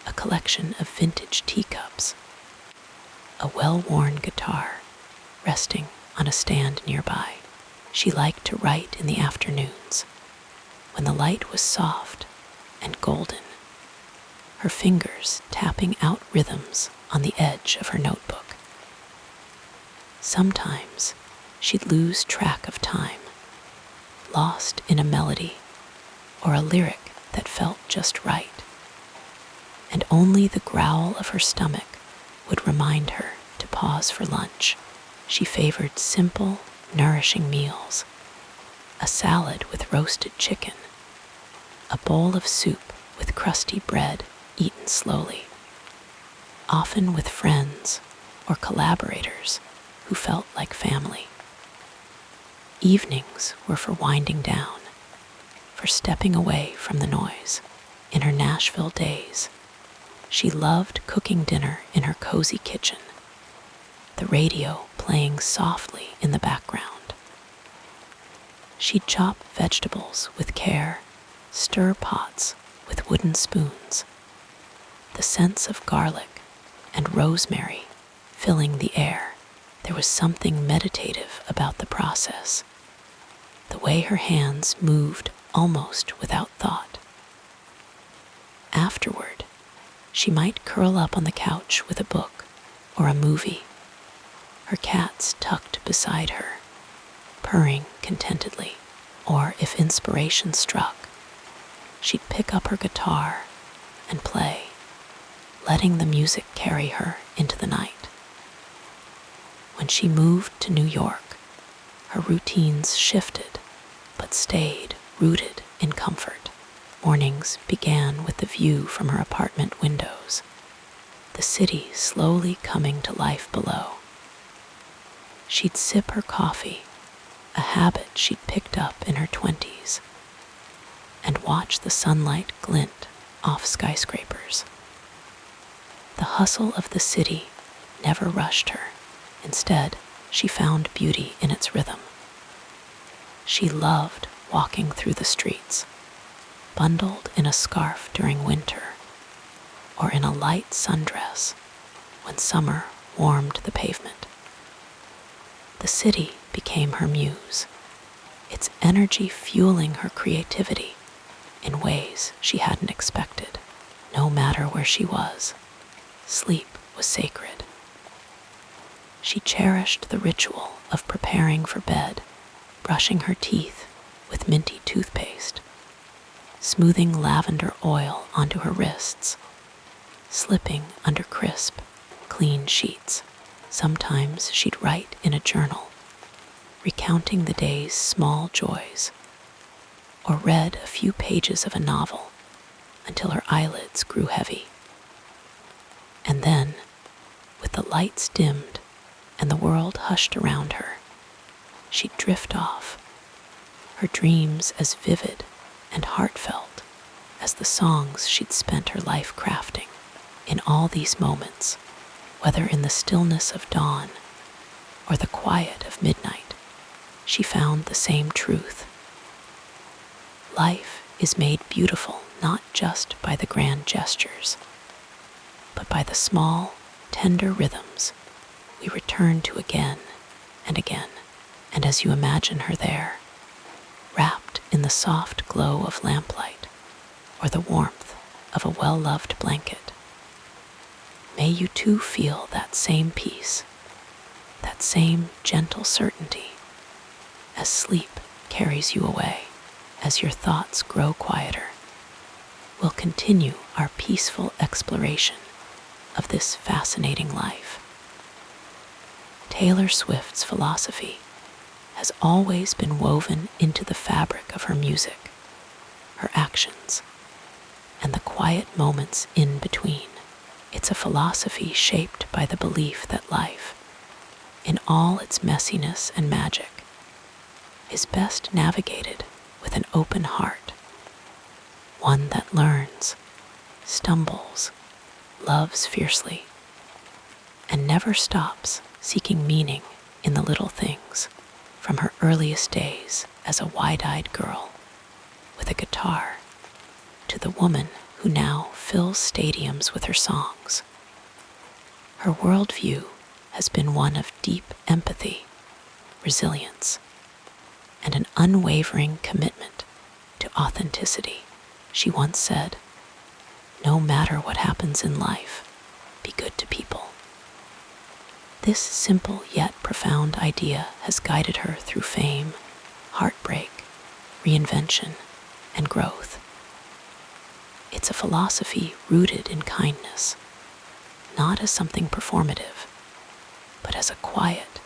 a collection of vintage teacups, a well-worn guitar resting on a stand nearby. She liked to write in the afternoons, when the light was soft and golden, her fingers tapping out rhythms on the edge of her notebook. Sometimes she'd lose track of time, lost in a melody or a lyric that felt just right, and only the growl of her stomach would remind her to pause for lunch. She favored simple, nourishing meals, a salad with roasted chicken, a bowl of soup with crusty bread eaten slowly, often with friends or collaborators who felt like family. Evenings were for winding down, for stepping away from the noise. In her Nashville days, she loved cooking dinner in her cozy kitchen, the radio playing softly in the background. She'd chop vegetables with care, stir pots with wooden spoons, the scents of garlic and rosemary filling the air. There was something meditative about the process, the way her hands moved almost without thought. Afterward, she might curl up on the couch with a book or a movie, her cats tucked beside her, purring contentedly. Or if inspiration struck, she'd pick up her guitar and play, letting the music carry her into the night. When she moved to New York, her routines shifted, but stayed rooted in comfort. Mornings began with the view from her apartment windows, the city slowly coming to life below. She'd sip her coffee, a habit she'd picked up in her 20s, and watch the sunlight glint off skyscrapers. The hustle of the city never rushed her. Instead, she found beauty in its rhythm. She loved walking through the streets, bundled in a scarf during winter, or in a light sundress when summer warmed the pavement. The city became her muse, its energy fueling her creativity in ways she hadn't expected. No matter where she was, sleep was sacred. She cherished the ritual of preparing for bed, brushing her teeth with minty toothpaste, smoothing lavender oil onto her wrists, slipping under crisp, clean sheets. Sometimes she'd write in a journal, recounting the day's small joys, or read a few pages of a novel until her eyelids grew heavy. And then, with the lights dimmed and the world hushed around her, she'd drift off, her dreams as vivid and heartfelt as the songs she'd spent her life crafting. In all these moments, whether in the stillness of dawn or the quiet of midnight, she found the same truth. Life is made beautiful not just by the grand gestures, but by the small, tender rhythms we return to again and again. And as you imagine her there, wrapped in the soft glow of lamplight or the warmth of a well-loved blanket, may you too feel that same peace, that same gentle certainty as sleep carries you away. As your thoughts grow quieter, we'll continue our peaceful exploration of this fascinating life. Taylor Swift's philosophy has always been woven into the fabric of her music, her actions, and the quiet moments in between. It's a philosophy shaped by the belief that life, in all its messiness and magic, is best navigated with an open heart, one that learns, stumbles, loves fiercely, and never stops seeking meaning in the little things, from her earliest days as a wide-eyed girl with a guitar to the woman who now fills stadiums with her songs. Her worldview has been one of deep empathy, resilience, and an unwavering commitment to authenticity. She once said, "No matter what happens in life, be good to people." This simple yet profound idea has guided her through fame, heartbreak, reinvention, and growth. It's a philosophy rooted in kindness, not as something performative, but as a quiet,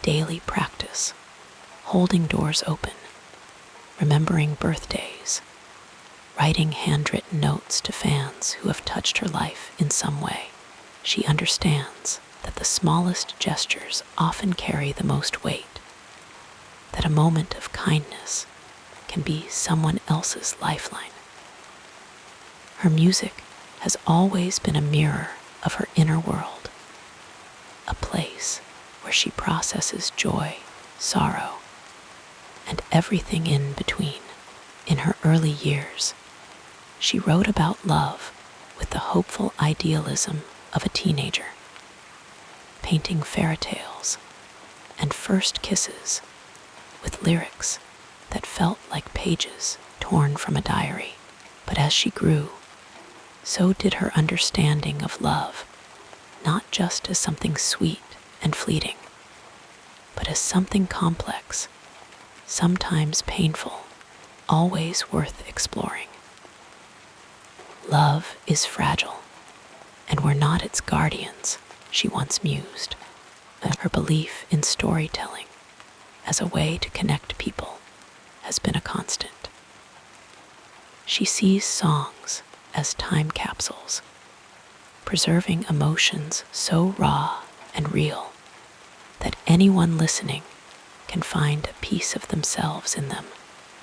daily practice, holding doors open, remembering birthdays, writing handwritten notes to fans who have touched her life in some way. She understands that the smallest gestures often carry the most weight, that a moment of kindness can be someone else's lifeline. Her music has always been a mirror of her inner world, a place where she processes joy, sorrow, and everything in between. In her early years, she wrote about love with the hopeful idealism of a teenager, painting fairy tales and first kisses with lyrics that felt like pages torn from a diary. But as she grew, so did her understanding of love, not just as something sweet and fleeting, but as something complex, sometimes painful, always worth exploring. Love is fragile, and we're not its guardians, she once mused. Her belief in storytelling as a way to connect people has been a constant. She sees songs as time capsules, preserving emotions so raw and real that anyone listening can find a piece of themselves in them.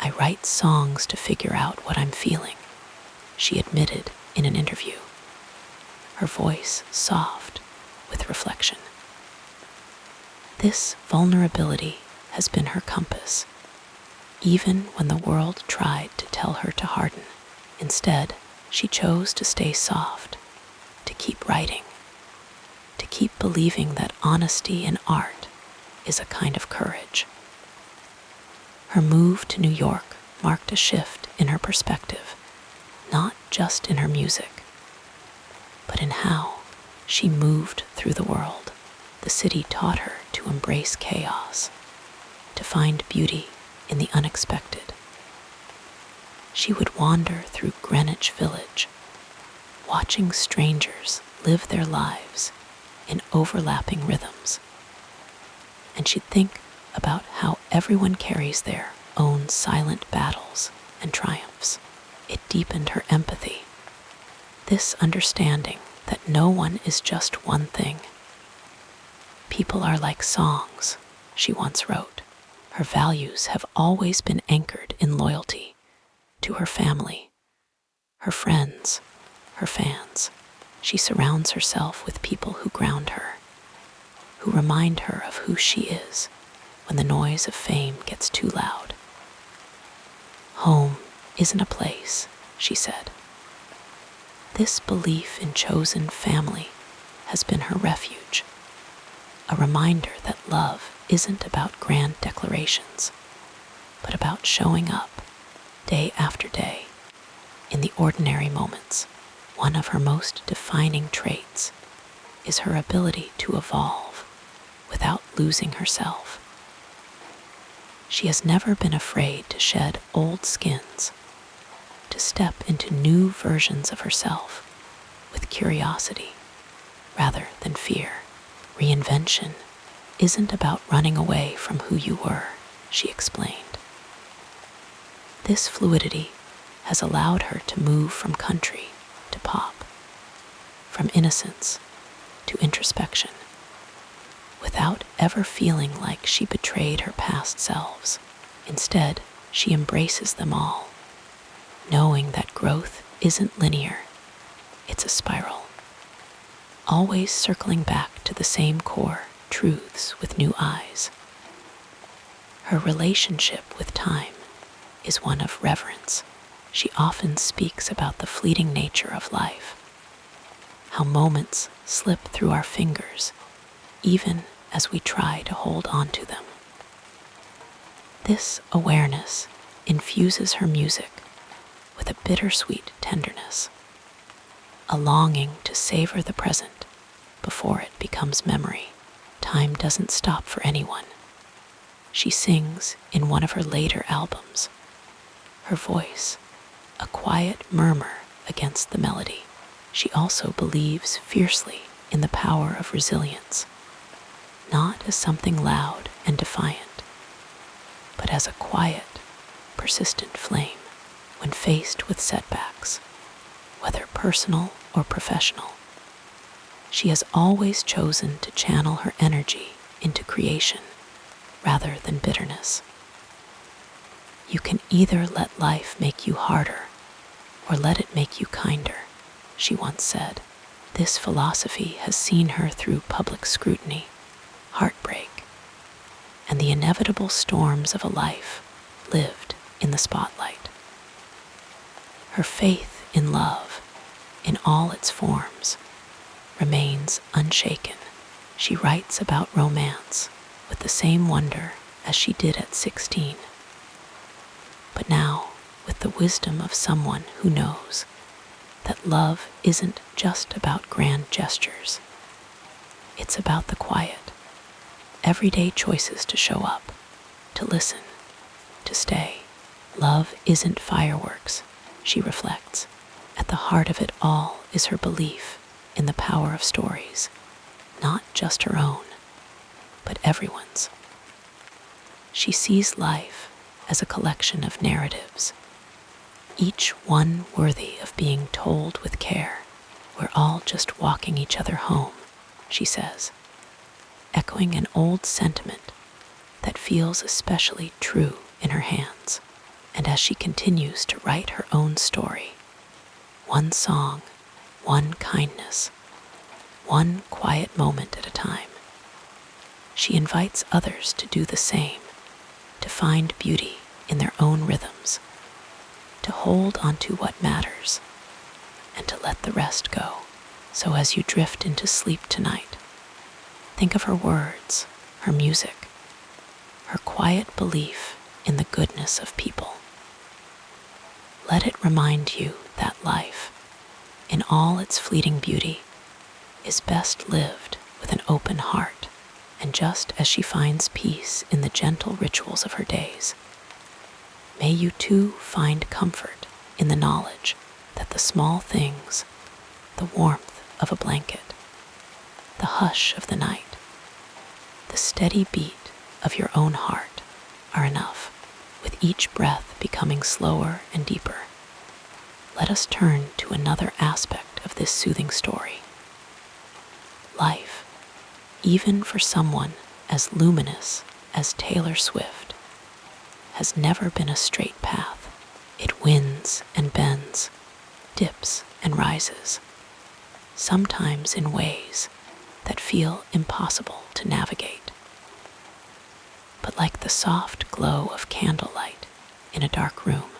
"I write songs to figure out what I'm feeling," she admitted in an interview, her voice soft with reflection. This vulnerability has been her compass, even when the world tried to tell her to harden. Instead, she chose to stay soft, to keep writing, to keep believing that honesty in art is a kind of courage. Her move to New York marked a shift in her perspective, not just in her music, but in how she moved through the world. The city taught her to embrace chaos, to find beauty in the unexpected. She would wander through Greenwich Village, watching strangers live their lives in overlapping rhythms, and she'd think about how everyone carries their own silent battles and triumphs. It deepened her empathy, this understanding that no one is just one thing. "People are like songs," she once wrote. Her values have always been anchored in loyalty to her family, her friends, her fans. She surrounds herself with people who ground her, who remind her of who she is when the noise of fame gets too loud. "Home isn't a place," she said. This belief in chosen family has been her refuge, a reminder that love isn't about grand declarations, but about showing up day after day in the ordinary moments. One of her most defining traits is her ability to evolve without losing herself. She has never been afraid to shed old skins, to step into new versions of herself with curiosity rather than fear. Reinvention isn't about running away from who you were, she explained. This fluidity has allowed her to move from country to pop, from innocence to introspection, without ever feeling like she betrayed her past selves. Instead, she embraces them all, knowing that growth isn't linear, it's a spiral. always circling back to the same core truths with new eyes. Her relationship with time is one of reverence. She often speaks about the fleeting nature of life, how moments slip through our fingers, even as we try to hold on to them. This awareness infuses her music with a bittersweet tenderness, a longing to savor the present before it becomes memory. Time doesn't stop for anyone. She sings in one of her later albums, her voice a quiet murmur against the melody. She also believes fiercely in the power of resilience, not as something loud and defiant, but as a quiet, persistent flame when faced with setbacks, whether personal or professional. She has always chosen to channel her energy into creation rather than bitterness. You can either let life make you harder or let it make you kinder, she once said. This philosophy has seen her through public scrutiny, heartbreak, and the inevitable storms of a life lived in the spotlight. Her faith in love, in all its forms, remains unshaken. She writes about romance with the same wonder as she did at 16, but now with the wisdom of someone who knows that love isn't just about grand gestures. It's about the quiet, everyday choices to show up, to listen, to stay. Love isn't fireworks, she reflects. At the heart of it all is her belief in the power of stories, not just her own, but everyone's. She sees life as a collection of narratives, each one worthy of being told with care. We're all just walking each other home, she says, echoing an old sentiment that feels especially true in her hands. And as she continues to write her own story, one song, one kindness, one quiet moment at a time, she invites others to do the same, to find beauty in their own rhythms, to hold onto what matters, and to let the rest go. So as you drift into sleep tonight, think of her words, her music, her quiet belief in the goodness of people. Let it remind you that life, in all its fleeting beauty, is best lived with an open heart. And just as she finds peace in the gentle rituals of her days, may you too find comfort in the knowledge that the small things, the warmth of a blanket, the hush of the night, the steady beat of your own heart are enough, with each breath becoming slower and deeper. Let us turn to another aspect of this soothing story. Life, even for someone as luminous as Taylor Swift, has never been a straight path. It winds and bends, dips and rises, sometimes in ways that feel impossible to navigate. But like the soft glow of candlelight in a dark room,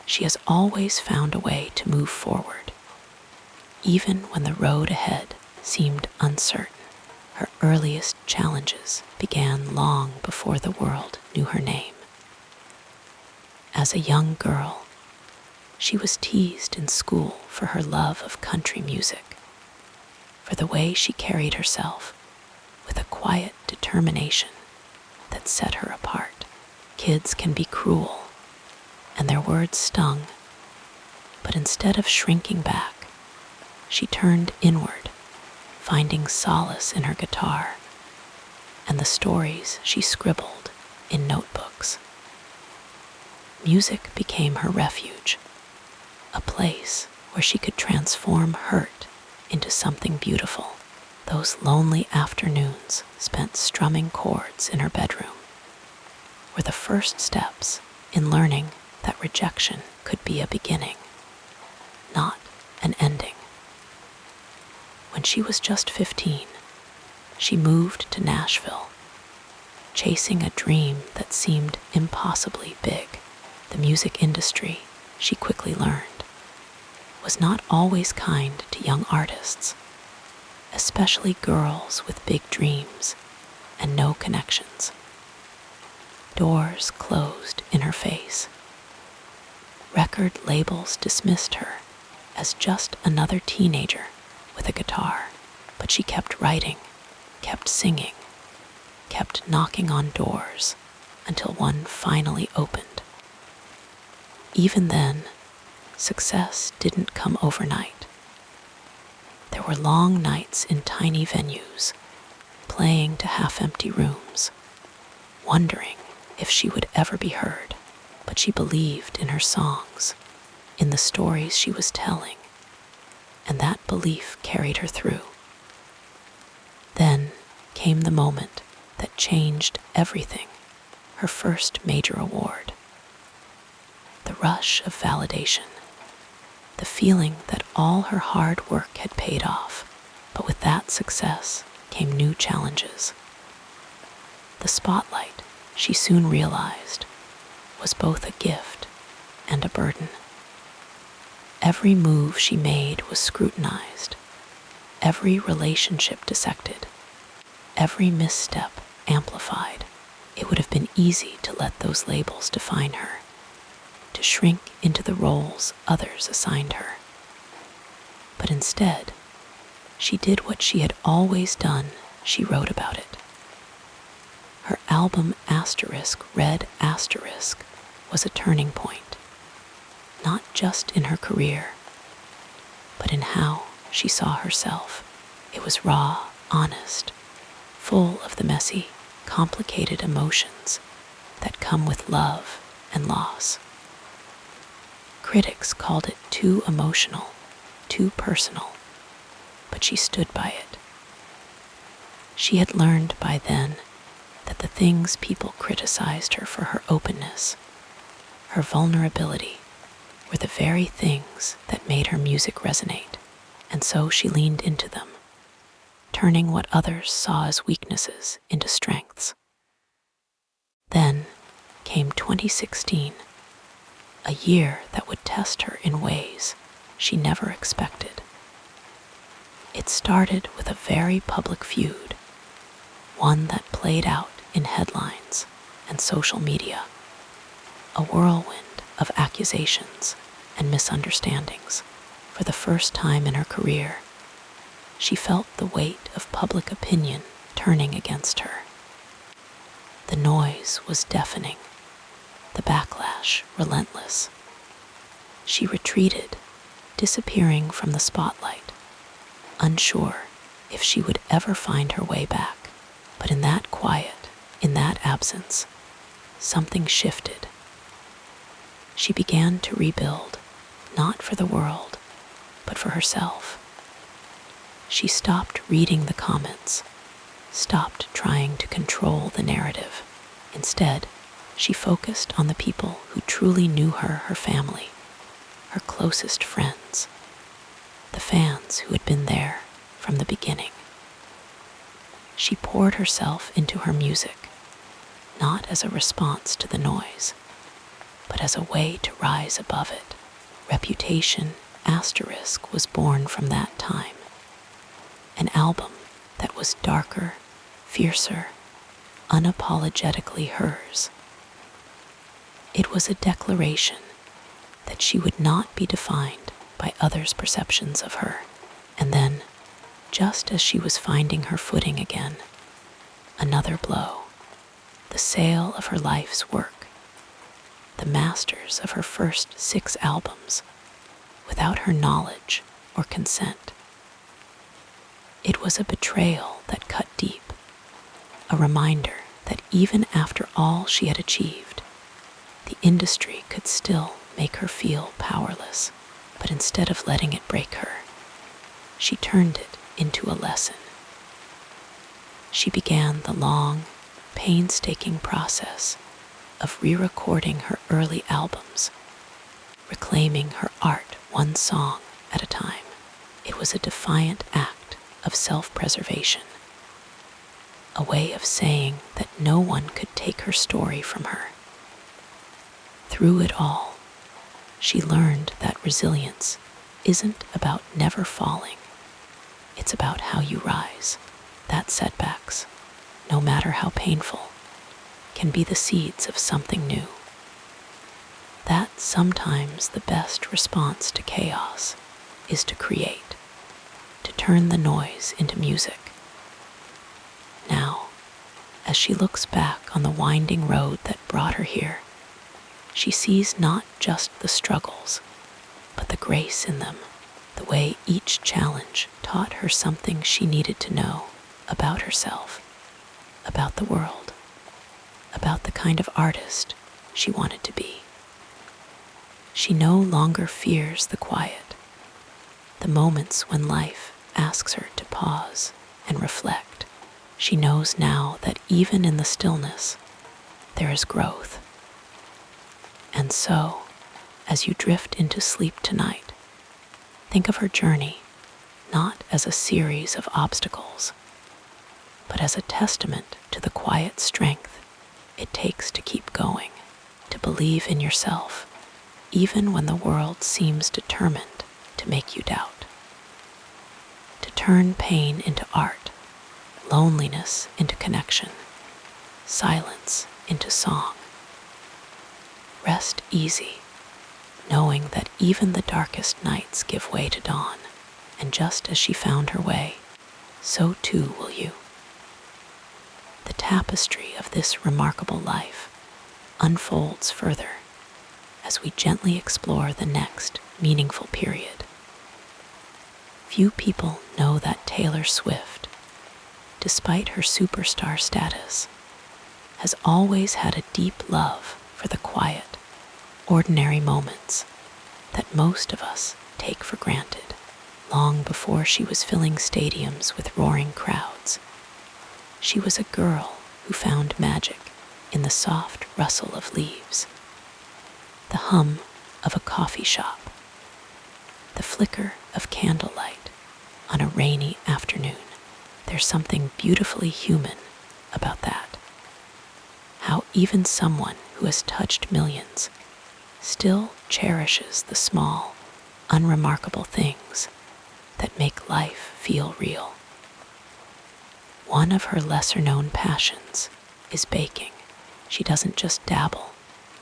she has always found a way to move forward, even when the road ahead seemed uncertain. Her earliest challenges began long before the world knew her name. As a young girl, she was teased in school for her love of country music, for the way she carried herself with a quiet determination that set her apart. Kids can be cruel, and their words stung, but instead of shrinking back, she turned inward, finding solace in her guitar and the stories she scribbled in notebooks. Music became her refuge, a place where she could transform hurt into something beautiful. Those lonely afternoons spent strumming chords in her bedroom were the first steps in learning that rejection could be a beginning, not an ending. When she was just 15, she moved to Nashville, chasing a dream that seemed impossibly big. The music industry, she quickly learned, was not always kind to young artists, especially girls with big dreams and no connections. Doors closed in her face. Record labels dismissed her as just another teenager with a guitar, but she kept writing, kept singing, kept knocking on doors until one finally opened. Even then, success didn't come overnight. There were long nights in tiny venues, playing to half-empty rooms, wondering if she would ever be heard, but she believed in her songs, in the stories she was telling, and that belief carried her through. Then came the moment that changed everything, her first major award. The rush of validation, the feeling that all her hard work had paid off, but with that success came new challenges. The spotlight, she soon realized, was both a gift and a burden. Every move she made was scrutinized, every relationship dissected, every misstep amplified. It would have been easy to let those labels define her, to shrink into the roles others assigned her. But instead, she did what she had always done. She wrote about it. Her album Red*, was a turning point, not just in her career, but in how she saw herself. It was raw, honest, full of the messy, complicated emotions that come with love and loss. Critics called it too emotional, too personal, but she stood by it. She had learned by then that the things people criticized her for, her openness, her vulnerability, were the very things that made her music resonate, and so she leaned into them, turning what others saw as weaknesses into strengths. Then came 2016, a year that would test her in ways she never expected. It started with a very public feud, one that played out in headlines and social media, a whirlwind of accusations and misunderstandings. For the first time in her career, she felt the weight of public opinion turning against her. The noise was deafening, the backlash relentless. She retreated, disappearing from the spotlight, unsure if she would ever find her way back. But in that quiet, in that absence, something shifted. She began to rebuild, not for the world, but for herself. She stopped reading the comments, stopped trying to control the narrative. Instead, she focused on the people who truly knew her, her family, her closest friends, the fans who had been there from the beginning. She poured herself into her music, not as a response to the noise, but as a way to rise above it. Reputation*, was born from that time, an album that was darker, fiercer, unapologetically hers. It was a declaration that she would not be defined by others' perceptions of her. And then, just as she was finding her footing again, another blow, the sale of her life's work, the masters of her first 6 albums, without her knowledge or consent. It was a betrayal that cut deep, a reminder that even after all she had achieved, the industry could still make her feel powerless. But instead of letting it break her, she turned it into a lesson. She began the long, painstaking process of re-recording her early albums, reclaiming her art one song at a time. It was a defiant act of self-preservation, a way of saying that no one could take her story from her. Through it all, she learned that resilience isn't about never falling. It's about how you rise, that setbacks, no matter how painful, can be the seeds of something new. That sometimes the best response to chaos is to create, to turn the noise into music. Now, as she looks back on the winding road that brought her here, she sees not just the struggles, but the grace in them, the way each challenge taught her something she needed to know about herself, about the world, about the kind of artist she wanted to be. She no longer fears the quiet, the moments when life asks her to pause and reflect. She knows now that even in the stillness, there is growth. And so, as you drift into sleep tonight, think of her journey not as a series of obstacles, but as a testament to the quiet strength it takes to keep going, to believe in yourself, even when the world seems determined to make you doubt. To turn pain into art, loneliness into connection, silence into song. Rest easy, knowing that even the darkest nights give way to dawn, and just as she found her way, so too will you. The tapestry of this remarkable life unfolds further as we gently explore the next meaningful period. Few people know that Taylor Swift, despite her superstar status, has always had a deep love for the quiet, ordinary moments that most of us take for granted. Long before she was filling stadiums with roaring crowds, she was a girl who found magic in the soft rustle of leaves, the hum of a coffee shop, the flicker of candlelight on a rainy afternoon. There's something beautifully human about that. How even someone who has touched millions still cherishes the small, unremarkable things that make life feel real. One of her lesser-known passions is baking. She doesn't just dabble,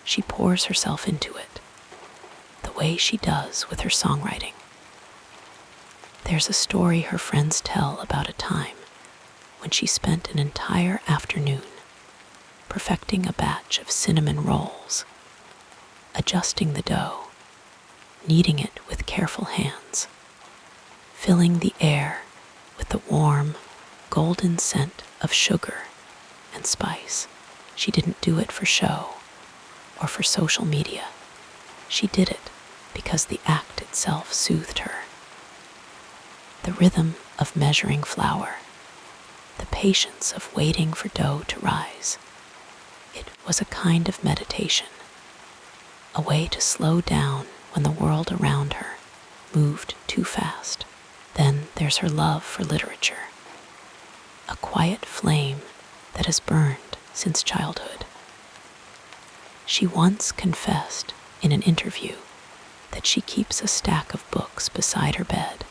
she pours herself into it, the way she does with her songwriting. There's a story her friends tell about a time when she spent an entire afternoon perfecting a batch of cinnamon rolls, adjusting the dough, kneading it with careful hands, filling the air with the warm, golden scent of sugar and spice. She didn't do it for show or for social media. She did it because the act itself soothed her. The rhythm of measuring flour, the patience of waiting for dough to rise. It was a kind of meditation, a way to slow down when the world around her moved too fast. Then there's her love for literature, a quiet flame that has burned since childhood. She once confessed in an interview that she keeps a stack of books beside her bed,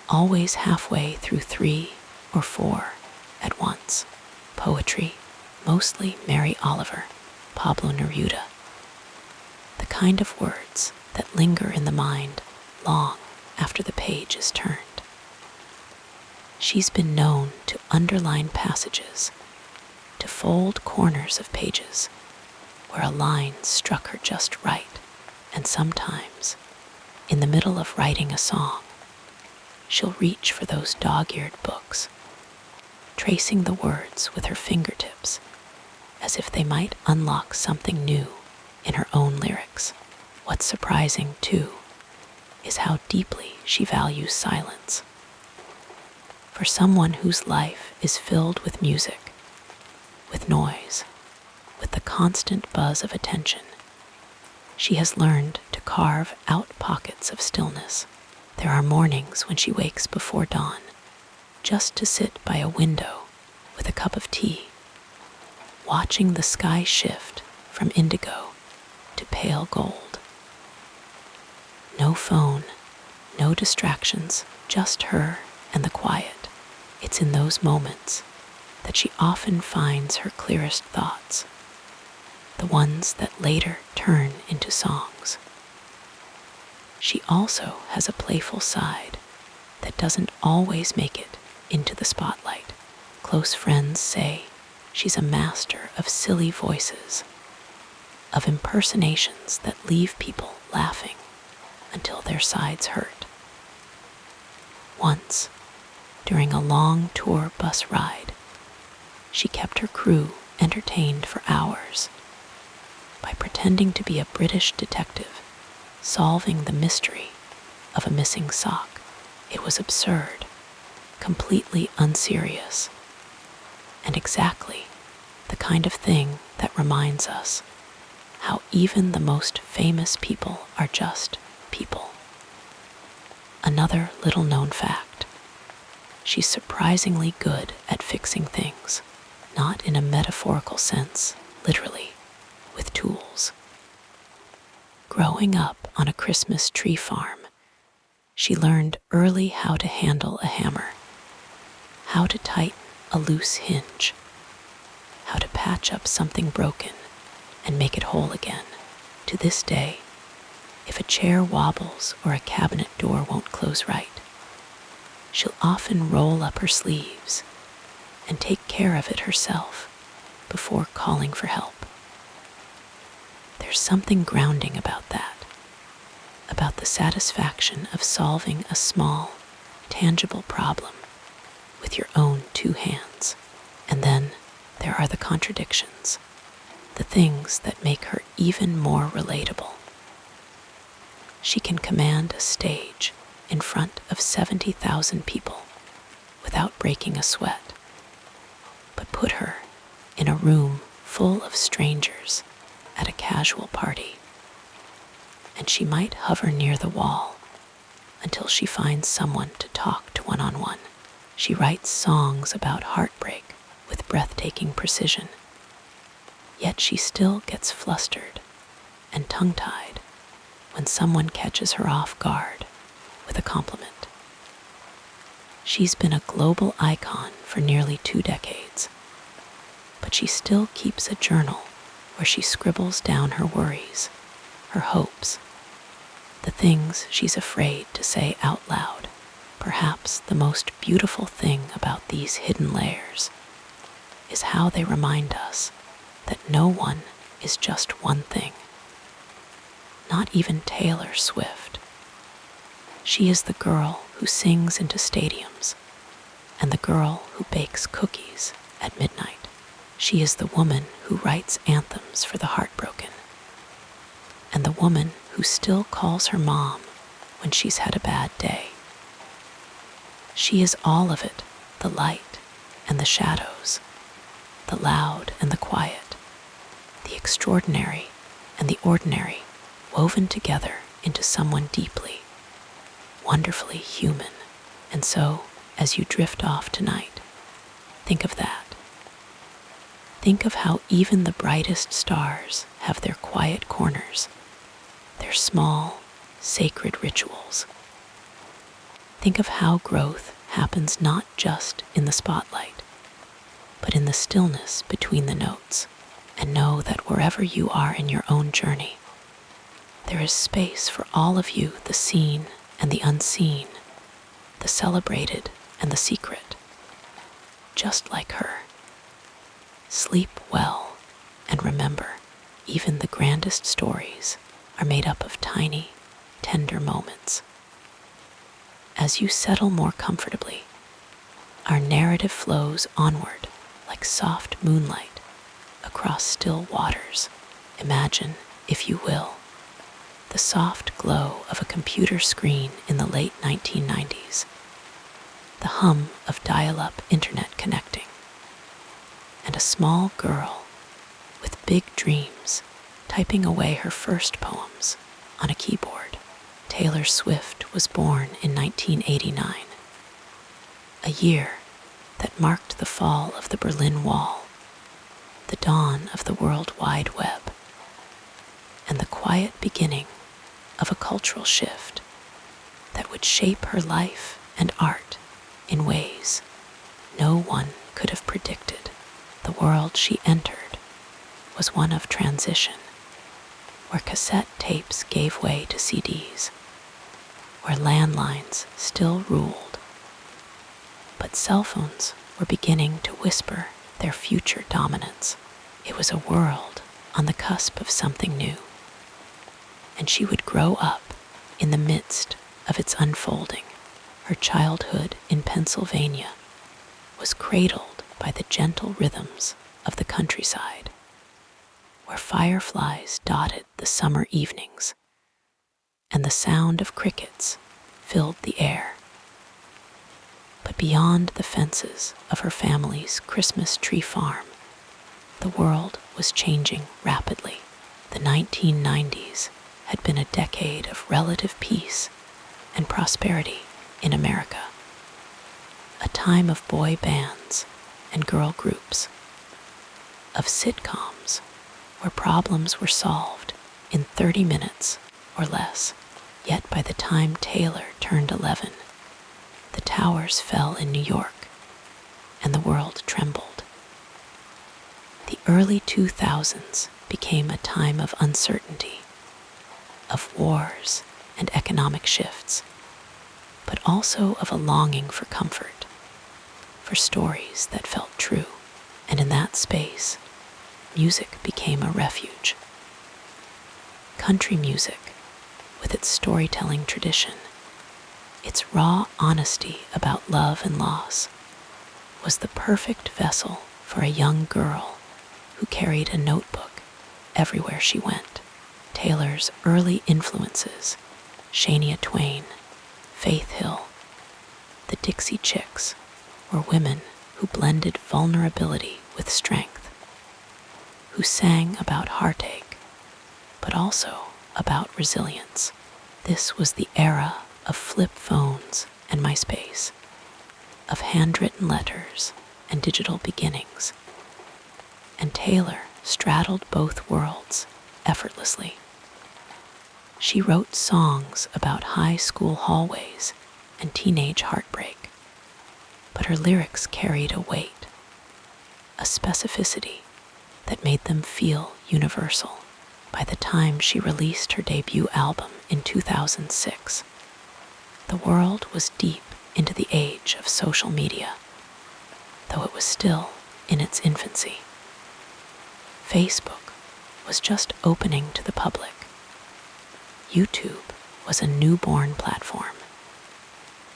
always halfway through 3 or 4 at once. Poetry, mostly Mary Oliver, Pablo Neruda. The kind of words that linger in the mind long after the page is turned. She's been known to underline passages, to fold corners of pages where a line struck her just right, and sometimes, in the middle of writing a song, she'll reach for those dog-eared books, tracing the words with her fingertips as if they might unlock something new in her own lyrics. What's surprising, too, is how deeply she values silence. For someone whose life is filled with music, with noise, with the constant buzz of attention, she has learned to carve out pockets of stillness. There are mornings when she wakes before dawn, just to sit by a window with a cup of tea, watching the sky shift from indigo to pale gold. No phone, no distractions, just her and the quiet. It's in those moments that she often finds her clearest thoughts, the ones that later turn into songs. She also has a playful side that doesn't always make it into the spotlight. Close friends say she's a master of silly voices, of impersonations that leave people laughing until their sides hurt. Once, during a long tour bus ride, she kept her crew entertained for hours by pretending to be a British detective solving the mystery of a missing sock. It was absurd, completely unserious, and exactly the kind of thing that reminds us how even the most famous people are just people. Another little-known fact: she's surprisingly good at fixing things, not in a metaphorical sense, literally, with tools. Growing up on a Christmas tree farm, she learned early how to handle a hammer, how to tighten a loose hinge, how to patch up something broken and make it whole again. To this day, if a chair wobbles or a cabinet door won't close right, she'll often roll up her sleeves and take care of it herself before calling for help. There's something grounding about that, about the satisfaction of solving a small, tangible problem with your own two hands. And then there are the contradictions, the things that make her even more relatable. She can command a stage in front of 70,000 people without breaking a sweat. But put her in a room full of strangers at a casual party, and she might hover near the wall until she finds someone to talk to one-on-one. She writes songs about heartbreak with breathtaking precision, yet she still gets flustered and tongue-tied when someone catches her off guard with a compliment. She's been a global icon for nearly 2 decades, but she still keeps a journal where she scribbles down her worries, her hopes, the things she's afraid to say out loud. Perhaps the most beautiful thing about these hidden layers is how they remind us that no one is just one thing. Not even Taylor Swift. She is the girl who sings into stadiums and the girl who bakes cookies at midnight. She is the woman who writes anthems for the heartbroken and the woman who still calls her mom when she's had a bad day. She is all of it, the light and the shadows, the loud and the quiet, the extraordinary and the ordinary, woven together into someone deeply, wonderfully human. And so, as you drift off tonight, think of that. Think of how even the brightest stars have their quiet corners, their small, sacred rituals. Think of how growth happens not just in the spotlight, but in the stillness between the notes. And know that wherever you are in your own journey, there is space for all of you, the seen and the unseen, the celebrated and the secret, just like her. Sleep well, and remember, even the grandest stories are made up of tiny, tender moments. As you settle more comfortably, our narrative flows onward like soft moonlight across still waters. Imagine, if you will, the soft glow of a computer screen in the late 1990s, the hum of dial-up internet connecting, and a small girl with big dreams typing away her first poems on a keyboard. Taylor Swift was born in 1989. a year that marked the fall of the Berlin Wall, the dawn of the World Wide Web, and the quiet beginning of a cultural shift that would shape her life and art in ways no one could have predicted. The world she entered was one of transition, where cassette tapes gave way to CDs, where landlines still ruled, but cell phones were beginning to whisper their future dominance. It was a world on the cusp of something new, and she would grow up in the midst of its unfolding. Her childhood in Pennsylvania was cradled by the gentle rhythms of the countryside, where fireflies dotted the summer evenings and the sound of crickets filled the air. But beyond the fences of her family's Christmas tree farm, the world was changing rapidly. The 1990s had been a decade of relative peace and prosperity in America, a time of boy bands and girl groups, of sitcoms where problems were solved in 30 minutes or less. Yet by the time Taylor turned 11, the towers fell in New York and the world trembled. The early 2000s became a time of uncertainty, of wars and economic shifts, but also of a longing for comfort, for stories that felt true. And in that space, music became a refuge. Country music, with its storytelling tradition, its raw honesty about love and loss, was the perfect vessel for a young girl who carried a notebook everywhere she went. Taylor's early influences, Shania Twain, Faith Hill, the Dixie Chicks, were women who blended vulnerability with strength, who sang about heartache, but also about resilience. This was the era of flip phones and MySpace, of handwritten letters and digital beginnings. And Taylor straddled both worlds effortlessly. She wrote songs about high school hallways and teenage heartbreak, but her lyrics carried a weight, a specificity that made them feel universal. By the time she released her debut album in 2006, the world was deep into the age of social media, though it was still in its infancy. Facebook was just opening to the public. YouTube was a newborn platform,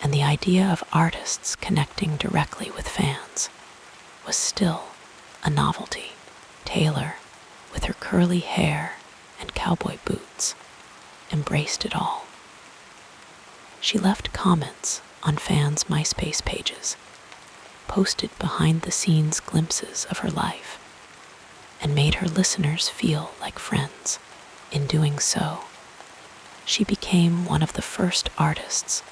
and the idea of artists connecting directly with fans was still a novelty. Taylor, with her curly hair and cowboy boots, embraced it all. She left comments on fans' MySpace pages, posted behind-the-scenes glimpses of her life, and made her listeners feel like friends. In doing so, she became one of the first artists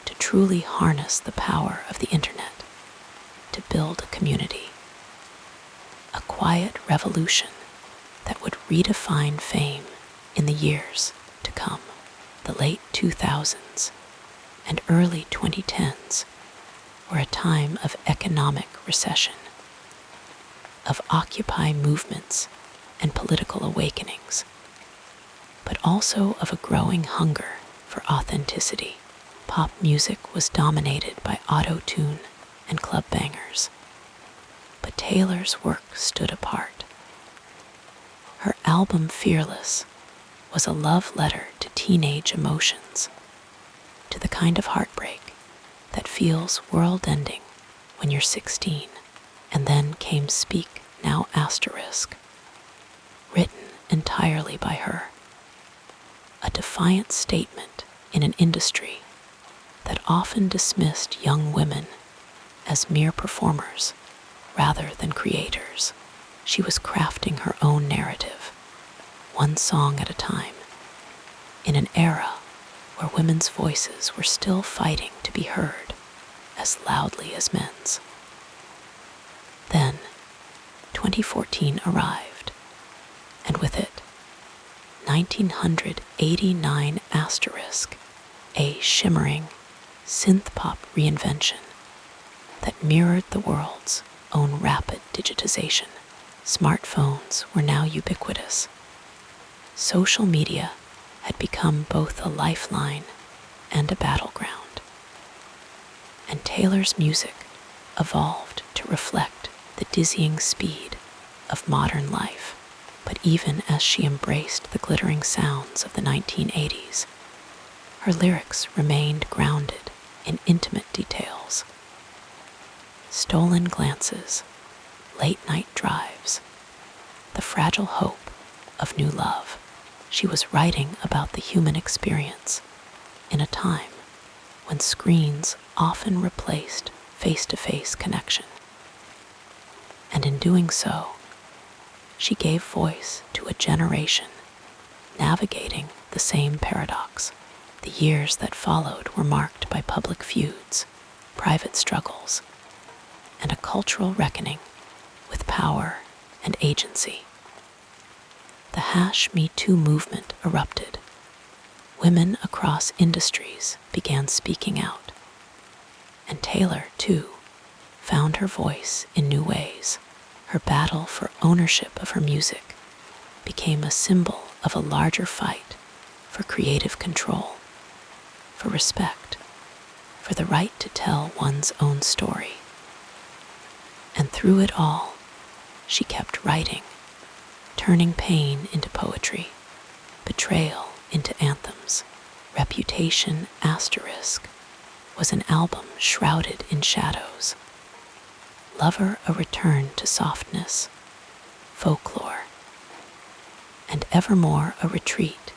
to truly harness the power of the internet to build a community, a quiet revolution that would redefine fame in the years to come. The late 2000s and early 2010s were a time of economic recession, of Occupy movements and political awakenings, but also of a growing hunger for authenticity. Pop music was dominated by auto-tune and club bangers, but Taylor's work stood apart. Her album Fearless was a love letter to teenage emotions, to the kind of heartbreak that feels world-ending when you're 16. And then came Speak Now Asterisk, written entirely by her, a defiant statement in an industry that often dismissed young women as mere performers rather than creators. She was crafting her own narrative, one song at a time, in an era where women's voices were still fighting to be heard. as loudly as men's. Then, 2014 arrived, and with it, 1989 asterisk, a shimmering synth-pop reinvention that mirrored the world's own rapid digitization. Smartphones were now ubiquitous. Social media had become both a lifeline and a battleground. And Taylor's music evolved to reflect the dizzying speed of modern life. But even as she embraced the glittering sounds of the 1980s, her lyrics remained grounded in intimate details. Stolen glances, late-night drives, the fragile hope of new love. She was writing about the human experience in a time when screens often replaced face-to-face connection. And in doing so, she gave voice to a generation navigating the same paradox. The years that followed were marked by public feuds, private struggles, and a cultural reckoning with power and agency. The #Me Too movement erupted. Women across industries began speaking out. And Taylor, too, found her voice in new ways. Her battle for ownership of her music became a symbol of a larger fight for creative control, for respect, for the right to tell one's own story. And through it all, she kept writing, turning pain into poetry, betrayal into anthems. Reputation asterisk was an album shrouded in shadows. Lover, a return to softness, folklore, and evermore a retreat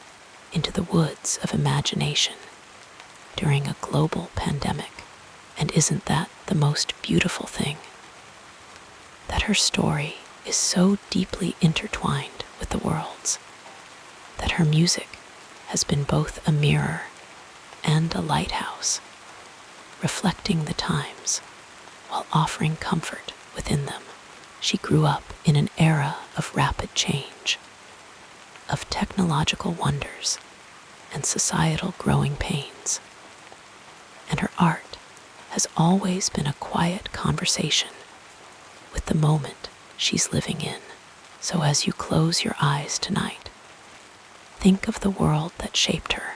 into the woods of imagination during a global pandemic. And isn't that the most beautiful thing? That her story is so deeply intertwined with the world's, that her music has been both a mirror and a lighthouse, reflecting the times while offering comfort within them. She grew up in an era of rapid change, of technological wonders and societal growing pains. And her art has always been a quiet conversation with the moment she's living in. So as you close your eyes tonight, think of the world that shaped her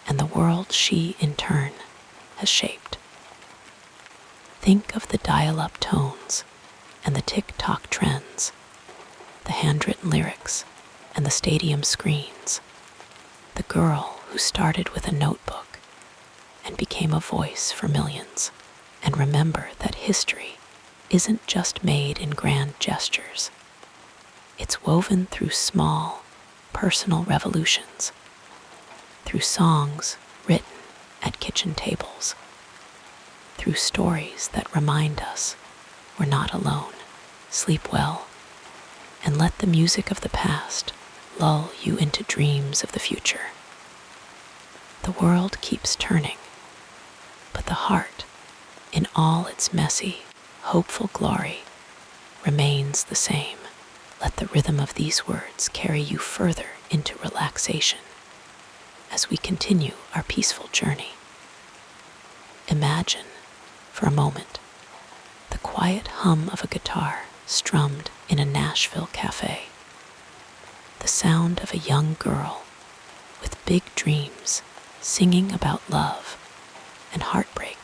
and the world she, in turn, has shaped. Think of the dial-up tones and the TikTok trends, the handwritten lyrics and the stadium screens, the girl who started with a notebook and became a voice for millions. And remember that history isn't just made in grand gestures. It's woven through small, personal revolutions, through songs written at kitchen tables, through stories that remind us we're not alone. Sleep well, and let the music of the past lull you into dreams of the future. The world keeps turning, but the heart, in all its messy, hopeful glory, remains the same. Let the rhythm of these words carry you further into relaxation as we continue our peaceful journey. Imagine, for a moment, the quiet hum of a guitar strummed in a Nashville cafe, the sound of a young girl with big dreams singing about love and heartbreak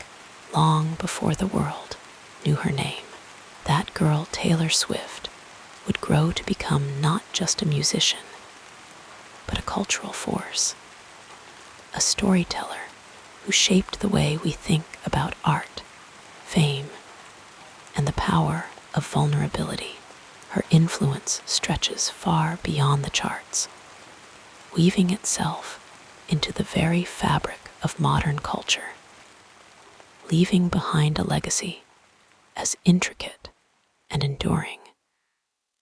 long before the world knew her name. That girl, Taylor Swift, would grow to become not just a musician, but a cultural force, a storyteller who shaped the way we think about art, fame, and the power of vulnerability. Her influence stretches far beyond the charts, weaving itself into the very fabric of modern culture, leaving behind a legacy as intricate and enduring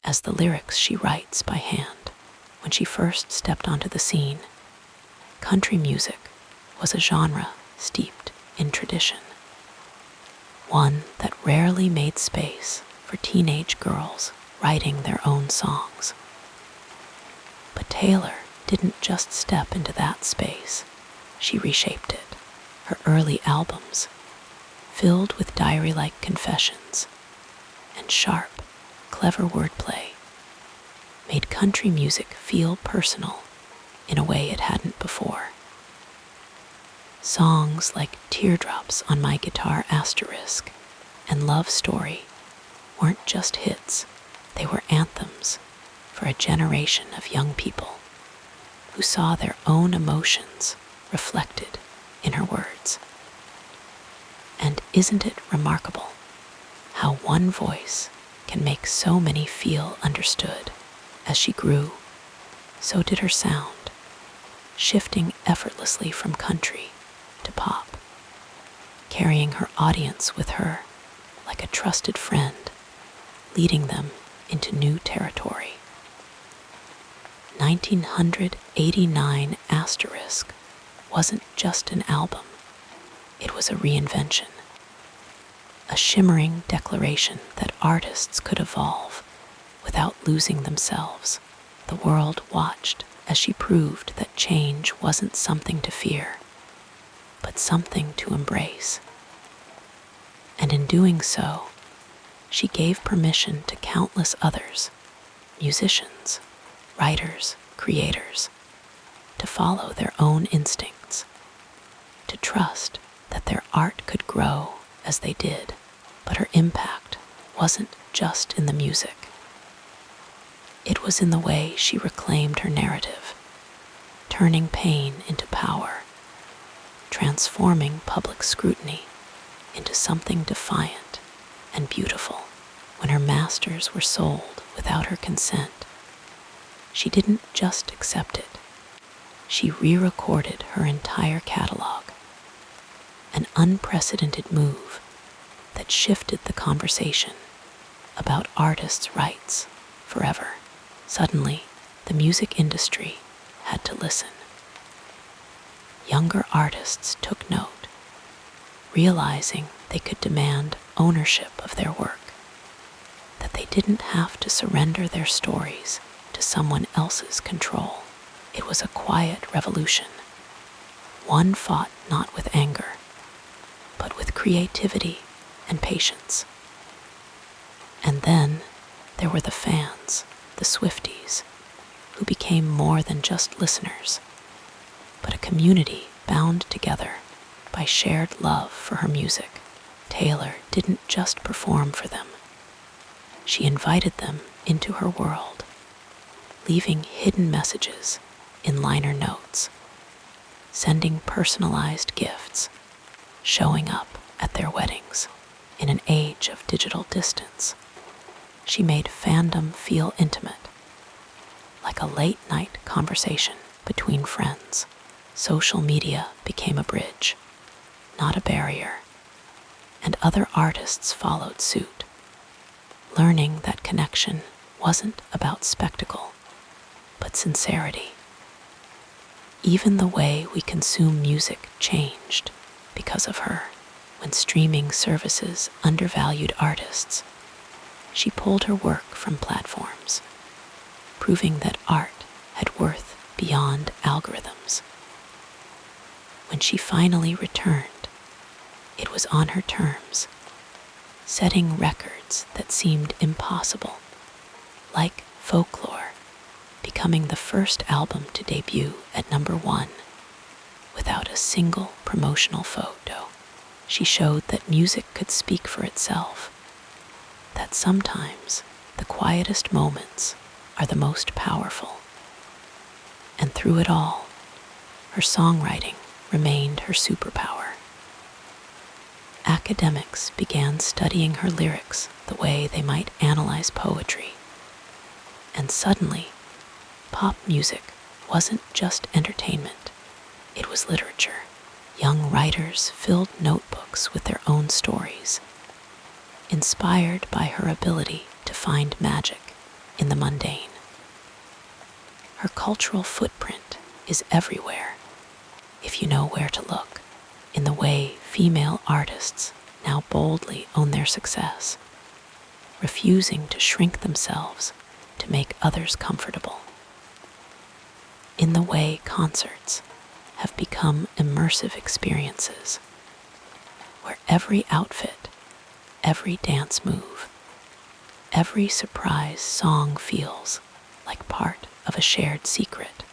as the lyrics she writes by hand. When she first stepped onto the scene, country music was a genre steeped in tradition. one that rarely made space for teenage girls writing their own songs. But Taylor didn't just step into that space, she reshaped it. Her early albums, filled with diary-like confessions and sharp, clever wordplay, made country music feel personal in a way it hadn't before. Songs like Teardrops on My Guitar Asterisk and Love Story weren't just hits, they were anthems for a generation of young people who saw their own emotions reflected in her words. And isn't it remarkable how one voice can make so many feel understood? As she grew, so did her sound, shifting effortlessly from country to pop, carrying her audience with her like a trusted friend, leading them into new territory. 1989 Asterisk wasn't just an album, it was a reinvention, a shimmering declaration that artists could evolve without losing themselves. The world watched as she proved that change wasn't something to fear, but something to embrace. And in doing so, she gave permission to countless others, musicians, writers, creators, to follow their own instincts, to trust that their art could grow as they did. But her impact wasn't just in the music. It was in the way she reclaimed her narrative, turning pain into power, transforming public scrutiny into something defiant and beautiful. When her masters were sold without her consent, she didn't just accept it, she re-recorded her entire catalog, an unprecedented move that shifted the conversation about artists' rights forever. Suddenly, the music industry had to listen. Younger artists took note, realizing they could demand ownership of their work, that they didn't have to surrender their stories to someone else's control. It was a quiet revolution, one fought not with anger, but with creativity and patience. And then there were the fans, the Swifties, who became more than just listeners, but a community bound together by shared love for her music. Taylor didn't just perform for them. She invited them into her world, leaving hidden messages in liner notes, sending personalized gifts, showing up at their weddings. In an age of digital distance, she made fandom feel intimate, like a late-night conversation between friends. Social media became a bridge, not a barrier, and other artists followed suit, learning that connection wasn't about spectacle, but sincerity. Even the way we consume music changed because of her. When streaming services undervalued artists, she pulled her work from platforms, proving that art had worth beyond algorithms. When she finally returned, it was on her terms, setting records that seemed impossible, like Folklore, becoming the first album to debut at #1 without a single promotional photo. She showed that music could speak for itself, that sometimes the quietest moments are the most powerful. And through it all, her songwriting remained her superpower. Academics began studying her lyrics the way they might analyze poetry. And suddenly, pop music wasn't just entertainment, it was literature. Young writers filled notebooks with their own stories, inspired by her ability to find magic in the mundane. Her cultural footprint is everywhere, if you know where to look, in the way female artists now boldly own their success, refusing to shrink themselves to make others comfortable. In the way concerts have become immersive experiences, where every outfit, every dance move, every surprise song feels like part of a shared secret.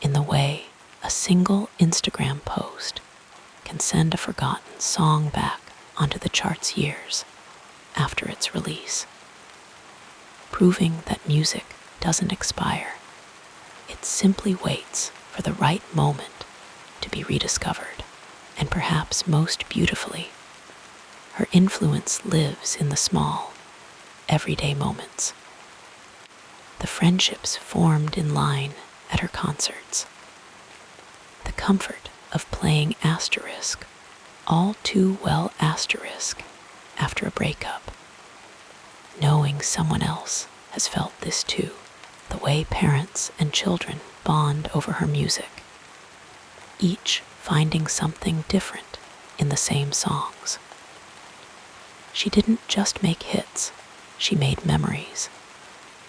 In the way a single Instagram post can send a forgotten song back onto the charts years after its release, proving that music doesn't expire. It simply waits for the right moment to be rediscovered. And perhaps most beautifully, her influence lives in the small, everyday moments. The friendships formed in line at her concerts, the comfort of playing Asterisk, all too well Asterisk, after a breakup, knowing someone else has felt this too, the way parents and children bond over her music, each finding something different in the same songs. She didn't just make hits, she made memories,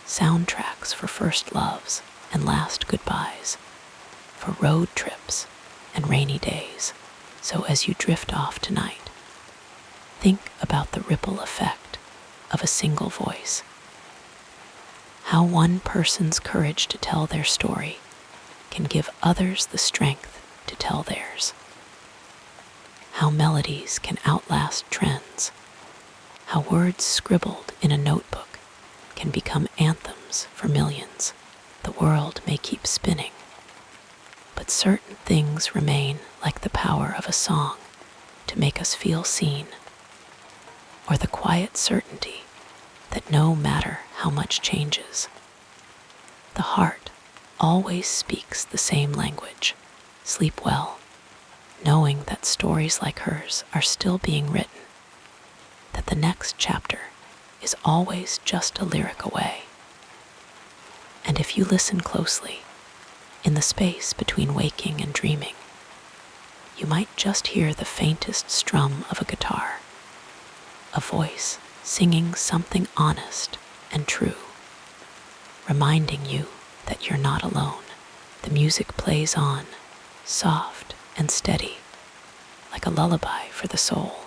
soundtracks for first loves and last goodbyes, for road trips and rainy days. So as you drift off tonight, think about the ripple effect of a single voice. How one person's courage to tell their story can give others the strength to tell theirs. How melodies can outlast trends. How words scribbled in a notebook can become anthems for millions. The world may keep spinning, but certain things remain, like the power of a song to make us feel seen, or the quiet certainty that no matter how much changes, the heart always speaks the same language. Sleep well, knowing that stories like hers are still being written, that the next chapter is always just a lyric away. And if you listen closely, in the space between waking and dreaming, you might just hear the faintest strum of a guitar, a voice singing something honest and true, reminding you that you're not alone. The music plays on, soft and steady, like a lullaby for the soul.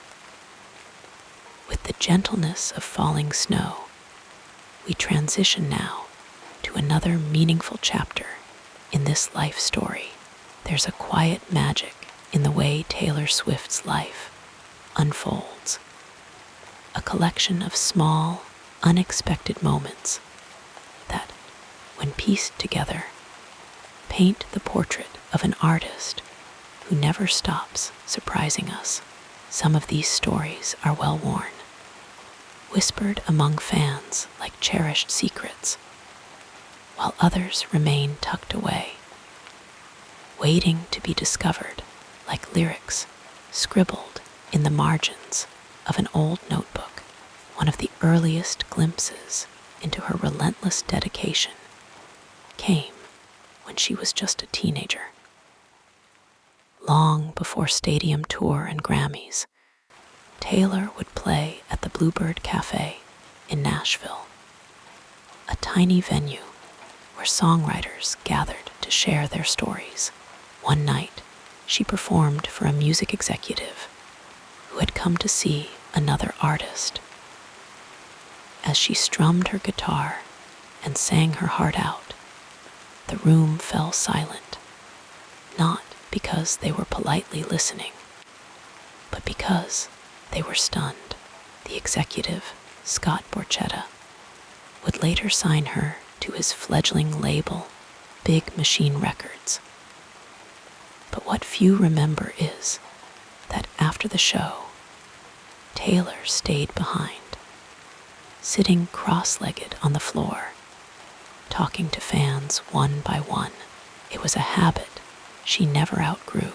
With the gentleness of falling snow, we transition now to another meaningful chapter in this life story. There's a quiet magic in the way Taylor Swift's life unfolds, a collection of small, unexpected moments that, when pieced together, paint the portrait of an artist who never stops surprising us. Some of these stories are well worn, whispered among fans like cherished secrets, while others remain tucked away, waiting to be discovered like lyrics scribbled in the margins of an old notebook. One of the earliest glimpses into her relentless dedication came when she was just a teenager. Long before stadium tour and Grammys, Taylor would play at the Bluebird Cafe in Nashville, a tiny venue where songwriters gathered to share their stories. One night, she performed for a music executive who had come to see another artist. As she strummed her guitar and sang her heart out, the room fell silent, not because they were politely listening, but because they were stunned. The executive, Scott Borchetta, would later sign her to his fledgling label, Big Machine Records. But what few remember is that after the show, Taylor stayed behind, sitting cross-legged on the floor, talking to fans one by one. It was a habit she never outgrew,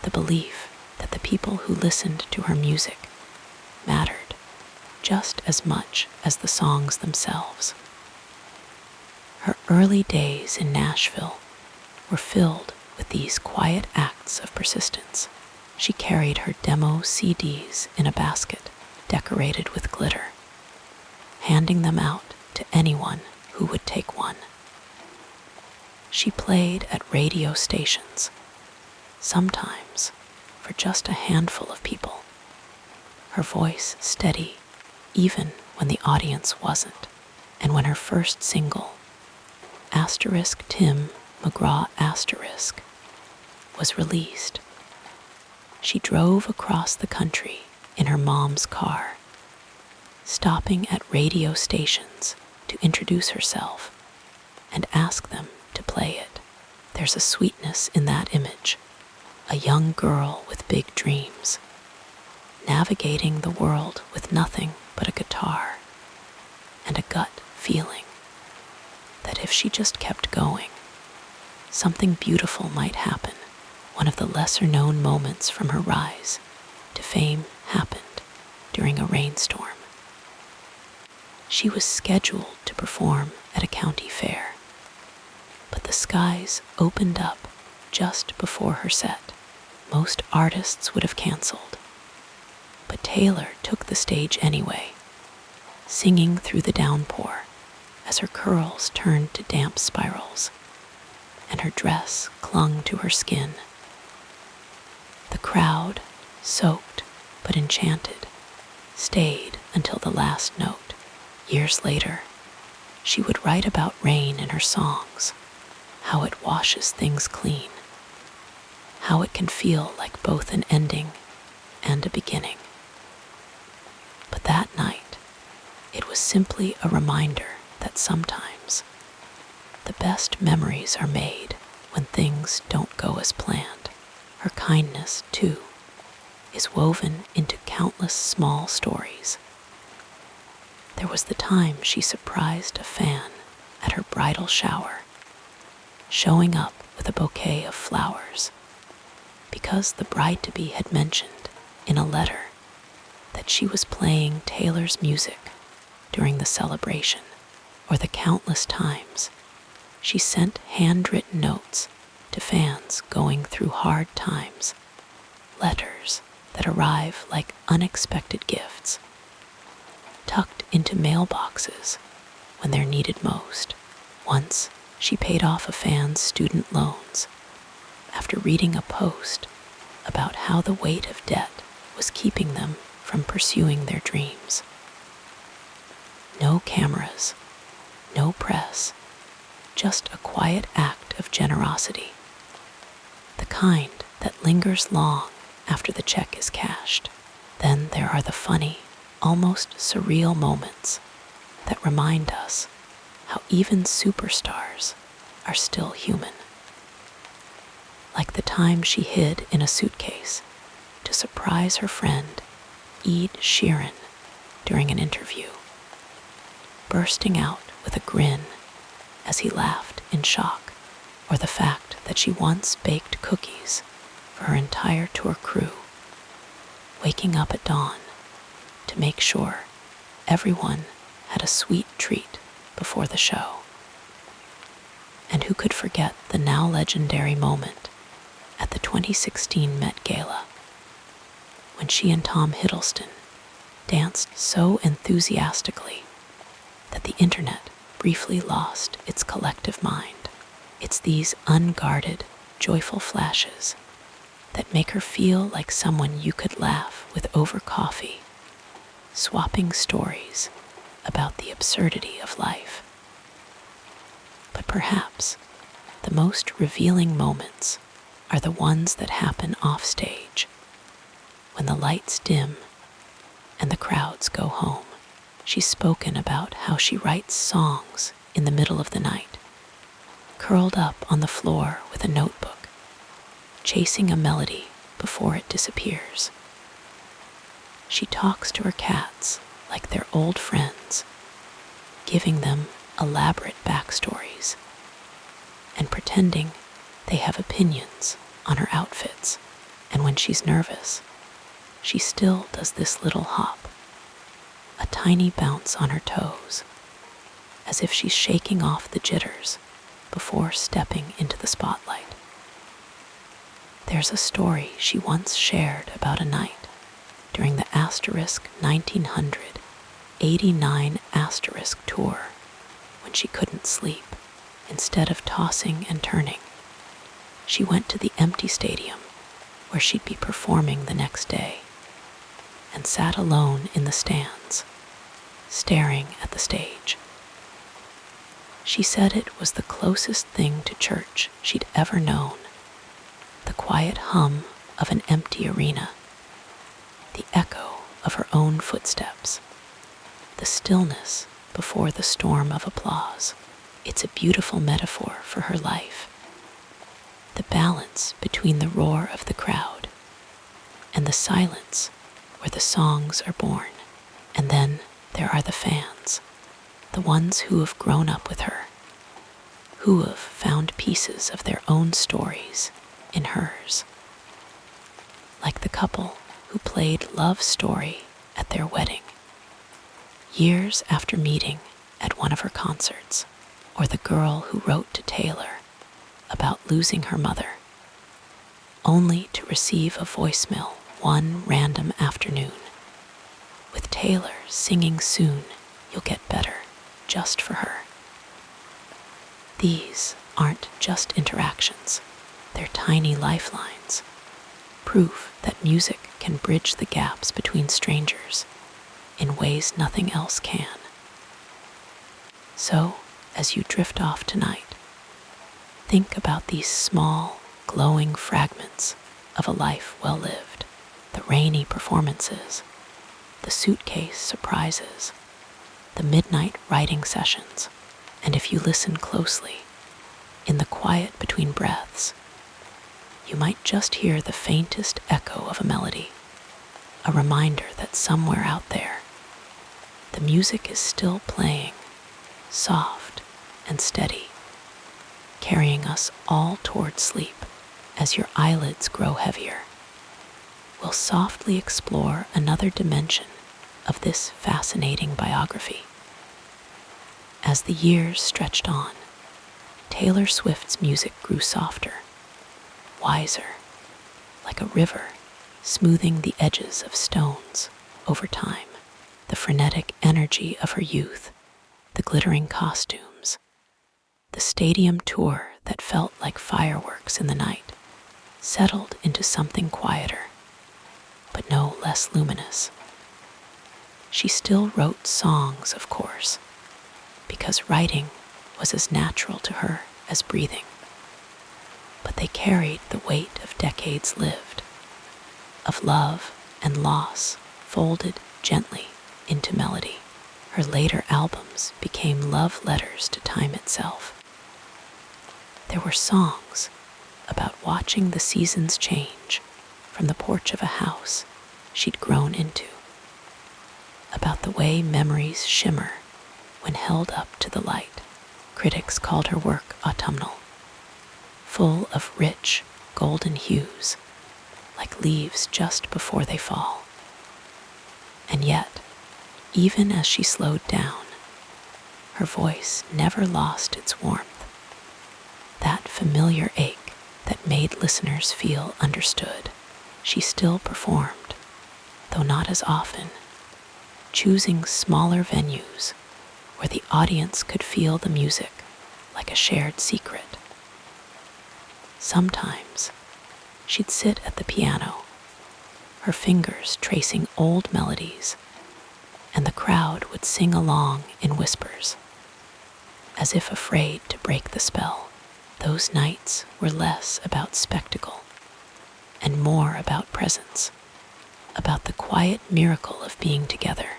the belief that the people who listened to her music mattered just as much as the songs themselves. Her early days in Nashville were filled with these quiet acts of persistence. She carried her demo CDs in a basket decorated with glitter, handing them out to anyone who would take one. She played at radio stations, sometimes for just a handful of people, her voice steady even when the audience wasn't. And when her first single, Tim McGraw was released, she drove across the country in her mom's car, stopping at radio stations to introduce herself and ask them to play it. There's a sweetness in that image, a young girl with big dreams, navigating the world with nothing but a guitar and a gut feeling that if she just kept going, something beautiful might happen. One of the lesser-known moments from her rise to fame happened during a rainstorm. She was scheduled to perform at a county fair, but the skies opened up just before her set. Most artists would have canceled, but Taylor took the stage anyway, singing through the downpour as her curls turned to damp spirals and her dress clung to her skin. The crowd, soaked but enchanted, stayed until the last note. Years later, she would write about rain in her songs, how it washes things clean, how it can feel like both an ending and a beginning. But that night, it was simply a reminder that sometimes the best memories are made when things don't go as planned. Her kindness, too, is woven into countless small stories. There was the time she surprised a fan at her bridal shower, showing up with a bouquet of flowers because the bride-to-be had mentioned in a letter that she was playing Taylor's music during the celebration, or the countless times she sent handwritten notes to fans going through hard times, letters that arrive like unexpected gifts, tucked into mailboxes when they're needed most. Once, she paid off a fan's student loans after reading a post about how the weight of debt was keeping them from pursuing their dreams. No cameras, no press, just a quiet act of generosity, the kind that lingers long after the check is cashed. Then there are the funny, almost surreal moments that remind us how even superstars are still human. Like the time she hid in a suitcase to surprise her friend Ed Sheeran during an interview, bursting out with a grin as he laughed in shock, or the fact that she once baked cookies for her entire tour crew, waking up at dawn to make sure everyone had a sweet treat before the show. And who could forget the now legendary moment at the 2016 Met Gala, when she and Tom Hiddleston danced so enthusiastically that the internet briefly lost its collective mind. It's these unguarded, joyful flashes that make her feel like someone you could laugh with over coffee, swapping stories about the absurdity of life. But perhaps the most revealing moments are the ones that happen offstage, when the lights dim and the crowds go home. She's spoken about how she writes songs in the middle of the night, curled up on the floor with a notebook, chasing a melody before it disappears. She talks to her cats like they're old friends, giving them elaborate backstories and pretending they have opinions on her outfits. And when she's nervous, she still does this little hop, a tiny bounce on her toes, as if she's shaking off the jitters before stepping into the spotlight. There's a story she once shared about a night during the asterisk 1989 asterisk tour when she couldn't sleep. Instead of tossing and turning, she went to the empty stadium where she'd be performing the next day and sat alone in the stands, staring at the stage. She said it was the closest thing to church she'd ever known, the quiet hum of an empty arena, the echo of her own footsteps, the stillness before the storm of applause. It's a beautiful metaphor for her life, the balance between the roar of the crowd and the silence where the songs are born. And then there are the fans, the ones who have grown up with her, who have found pieces of their own stories in hers. Like the couple who played Love Story at their wedding, years after meeting at one of her concerts, or the girl who wrote to Taylor about losing her mother, only to receive a voicemail one random afternoon, with Taylor singing "Soon You'll Get Better" just for her. These aren't just interactions, they're tiny lifelines, proof that music can bridge the gaps between strangers in ways nothing else can. So, as you drift off tonight, think about these small, glowing fragments of a life well lived, the rainy performances, the suitcase surprises, the midnight writing sessions, and if you listen closely, in the quiet between breaths, you might just hear the faintest echo of a melody, a reminder that somewhere out there, the music is still playing, soft and steady, carrying us all toward sleep. As your eyelids grow heavier, we'll softly explore another dimension of this fascinating biography. As the years stretched on, Taylor Swift's music grew softer, wiser, like a river smoothing the edges of stones over time. The frenetic energy of her youth, the glittering costumes, the stadium tour that felt like fireworks in the night, settled into something quieter, but no less luminous. She still wrote songs, of course, because writing was as natural to her as breathing. But they carried the weight of decades lived, of love and loss folded gently into melody. Her later albums became love letters to time itself. There were songs about watching the seasons change from the porch of a house she'd grown into, about the way memories shimmer when held up to the light. Critics called her work autumnal, full of rich, golden hues, like leaves just before they fall. And yet, even as she slowed down, her voice never lost its warmth, that familiar ache that made listeners feel understood. She still performed, though not as often, choosing smaller venues where the audience could feel the music like a shared secret. Sometimes she'd sit at the piano, her fingers tracing old melodies, and the crowd would sing along in whispers, as if afraid to break the spell. Those nights were less about spectacle and more about presence, about the quiet miracle of being together,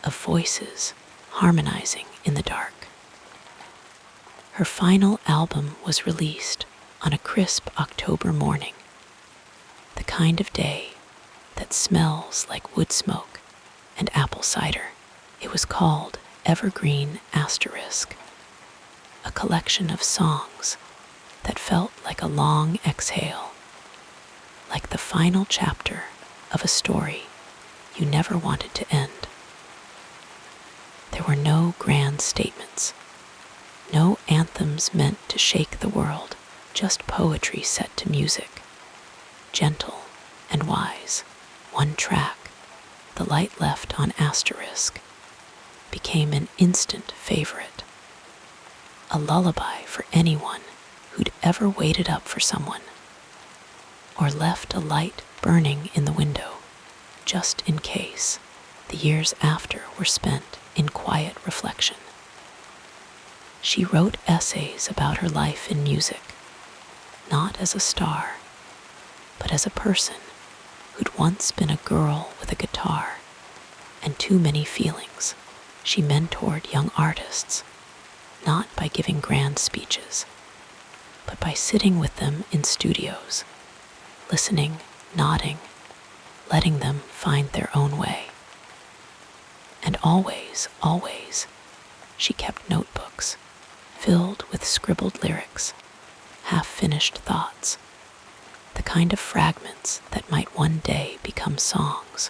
of voices harmonizing in the dark. Her final album was released on a crisp October morning, the kind of day that smells like wood smoke and apple cider. It was called Evergreen Asterisk, a collection of songs that felt like a long exhale, like the final chapter of a story you never wanted to end. There were no grand statements, no anthems meant to shake the world, just poetry set to music gentle and wise. One track, The Light Left on Asterisk, became an instant favorite, a lullaby for anyone who'd ever waited up for someone or left a light burning in the window just in case. The years after were spent in quiet reflection. She wrote essays about her life in music, not as a star, but as a person who'd once been a girl with a guitar and too many feelings. She mentored young artists, not by giving grand speeches, but by sitting with them in studios, listening, nodding, letting them find their own way. And always, always, she kept notebooks filled with scribbled lyrics, half-finished thoughts, the kind of fragments that might one day become songs,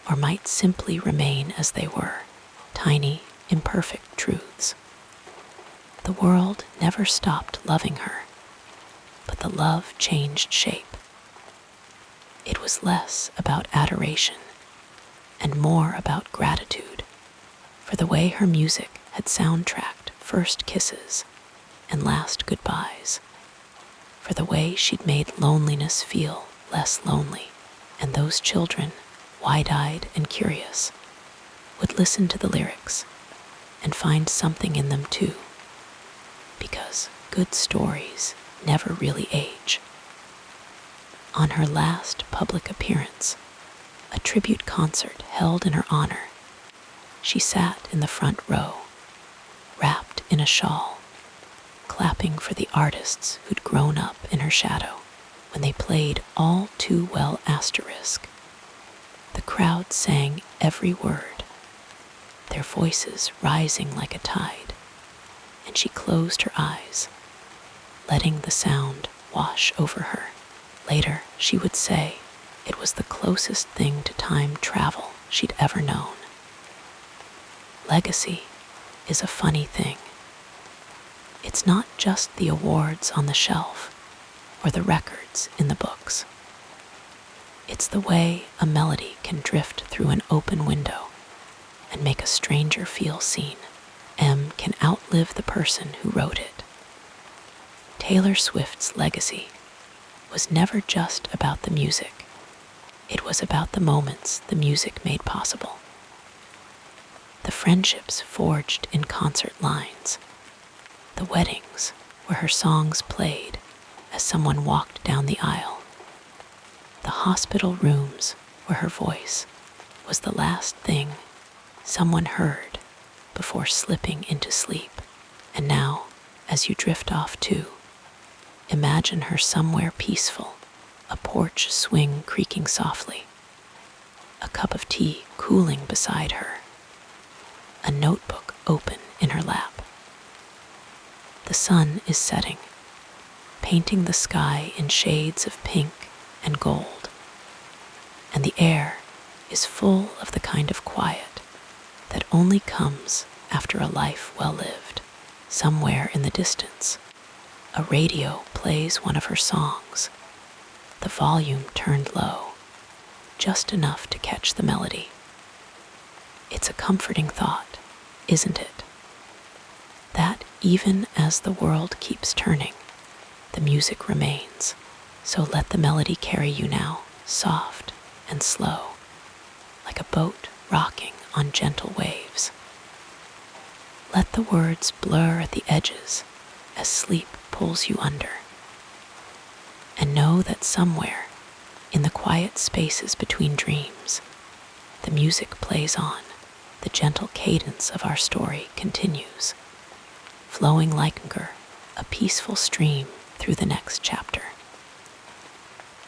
or might simply remain as they were, tiny, imperfect truths. The world never stopped loving her, but the love changed shape. It was less about adoration and more about gratitude for the way her music had soundtracked first kisses and last goodbyes, for the way she'd made loneliness feel less lonely, and those children, wide-eyed and curious, would listen to the lyrics and find something in them too, because good stories never really age. On her last public appearance, a tribute concert held in her honor, she sat in the front row, wrapped in a shawl, clapping for the artists who'd grown up in her shadow when they played All Too Well Asterisk. The crowd sang every word, their voices rising like a tide, and she closed her eyes, letting the sound wash over her. Later, she would say it was the closest thing to time travel she'd ever known. Legacy is a funny thing. It's not just the awards on the shelf or the records in the books. It's the way a melody can drift through an open window and make a stranger feel seen. M can outlive the person who wrote it. Taylor Swift's legacy was never just about the music. It was about the moments the music made possible. The friendships forged in concert lines, the weddings where her songs played as someone walked down the aisle, the hospital rooms where her voice was the last thing someone heard before slipping into sleep. And now, as you drift off too, imagine her somewhere peaceful, a porch swing creaking softly, a cup of tea cooling beside her, a notebook open in her lap. The sun is setting, painting the sky in shades of pink and gold, and the air is full of the kind of quiet that only comes after a life well lived. Somewhere in the distance, a radio plays one of her songs, the volume turned low, just enough to catch the melody. It's a comforting thought, isn't it? That even as the world keeps turning, the music remains. So let the melody carry you now, soft and slow, like a boat rocking on gentle waves. Let the words blur at the edges as sleep pulls you under. And know that somewhere, in the quiet spaces between dreams, the music plays on, the gentle cadence of our story continues, flowing like a peaceful stream through the next chapter.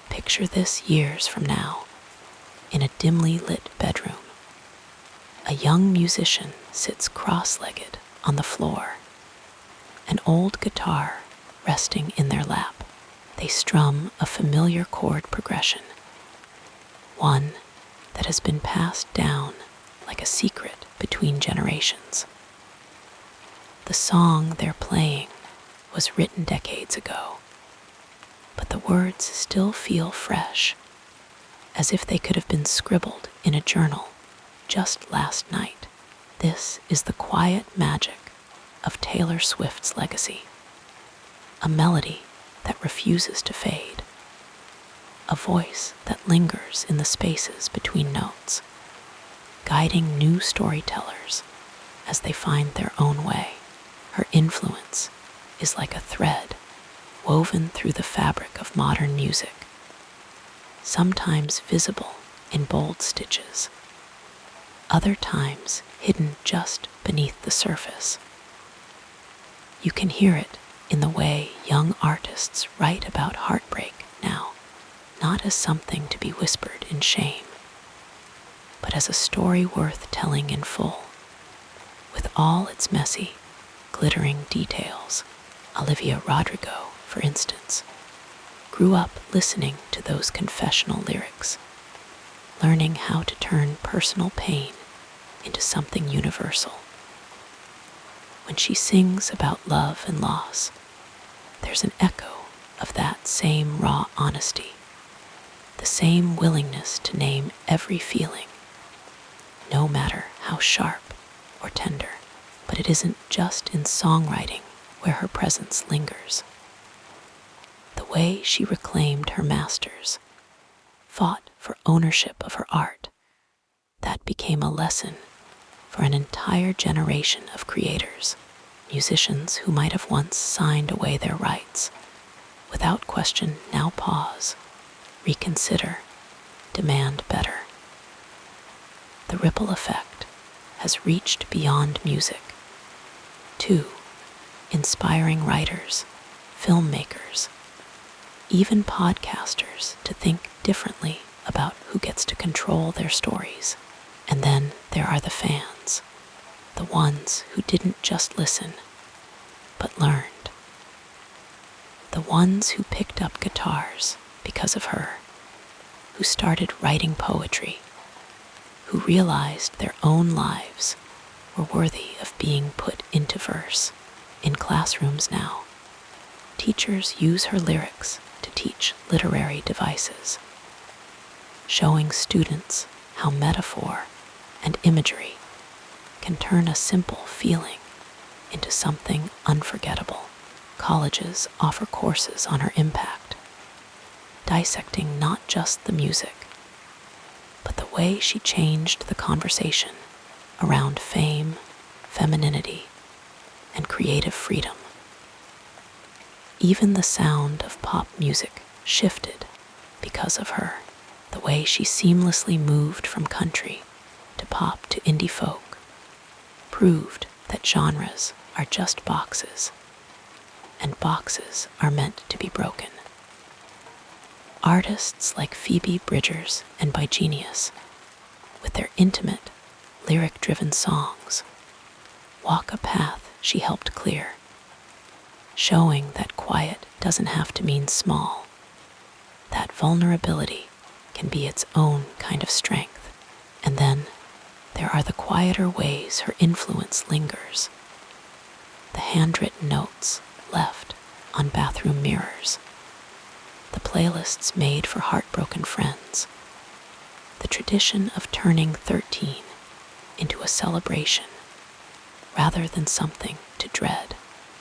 Picture this years from now, in a dimly lit bedroom. A young musician sits cross-legged on the floor, an old guitar resting in their lap. They strum a familiar chord progression, one that has been passed down like a secret between generations. The song they're playing was written decades ago, but the words still feel fresh, as if they could have been scribbled in a journal just last night. This is the quiet magic of Taylor Swift's legacy. A melody that refuses to fade. A voice that lingers in the spaces between notes, guiding new storytellers as they find their own way. Her influence is like a thread woven through the fabric of modern music, sometimes visible in bold stitches, other times hidden just beneath the surface. You can hear it in the way young artists write about heartbreak now, not as something to be whispered in shame, but as a story worth telling in full, with all its messy, glittering details. Olivia Rodrigo, for instance, grew up listening to those confessional lyrics, learning how to turn personal pain into something universal. When she sings about love and loss, there's an echo of that same raw honesty, the same willingness to name every feeling, no matter how sharp or tender. But it isn't just in songwriting where her presence lingers. The way she reclaimed her masters, fought for ownership of her art, that became a lesson for an entire generation of creators, musicians who might have once signed away their rights. Without question, now pause, reconsider, demand better. The ripple effect has reached beyond music, to inspiring writers, filmmakers, even podcasters to think differently about who gets to control their stories. And then there are the fans, the ones who didn't just listen, but learned. The ones who picked up guitars because of her, who started writing poetry, who realized their own lives were worthy of being put into verse. In classrooms now, teachers use her lyrics to teach literary devices, showing students how metaphor and imagery can turn a simple feeling into something unforgettable. Colleges offer courses on her impact, dissecting not just the music, but the way she changed the conversation around fame, femininity, and creative freedom. Even the sound of pop music shifted because of her. The way she seamlessly moved from country to pop to indie folk proved that genres are just boxes, and boxes are meant to be broken. Artists like Phoebe Bridgers and By Genius, with their intimate, lyric-driven songs, walk a path she helped clear, showing that quiet doesn't have to mean small, that vulnerability can be its own kind of strength. And then there are the quieter ways her influence lingers, the handwritten notes left on bathroom mirrors, the playlists made for heartbroken friends, the tradition of turning 13 into a celebration rather than something to dread.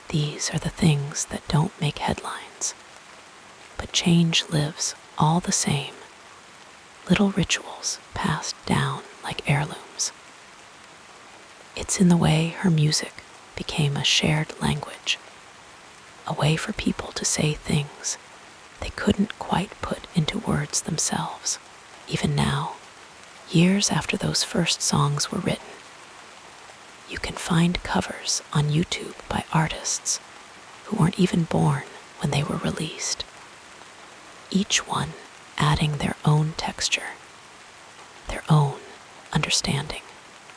These are the things that don't make headlines, but change lives all the same. Little rituals passed down like heirlooms. It's in the way her music became a shared language, a way for people to say things they couldn't quite put into words themselves. Even now, years after those first songs were written, you can find covers on YouTube by artists who weren't even born when they were released, each one adding their own texture, their own understanding.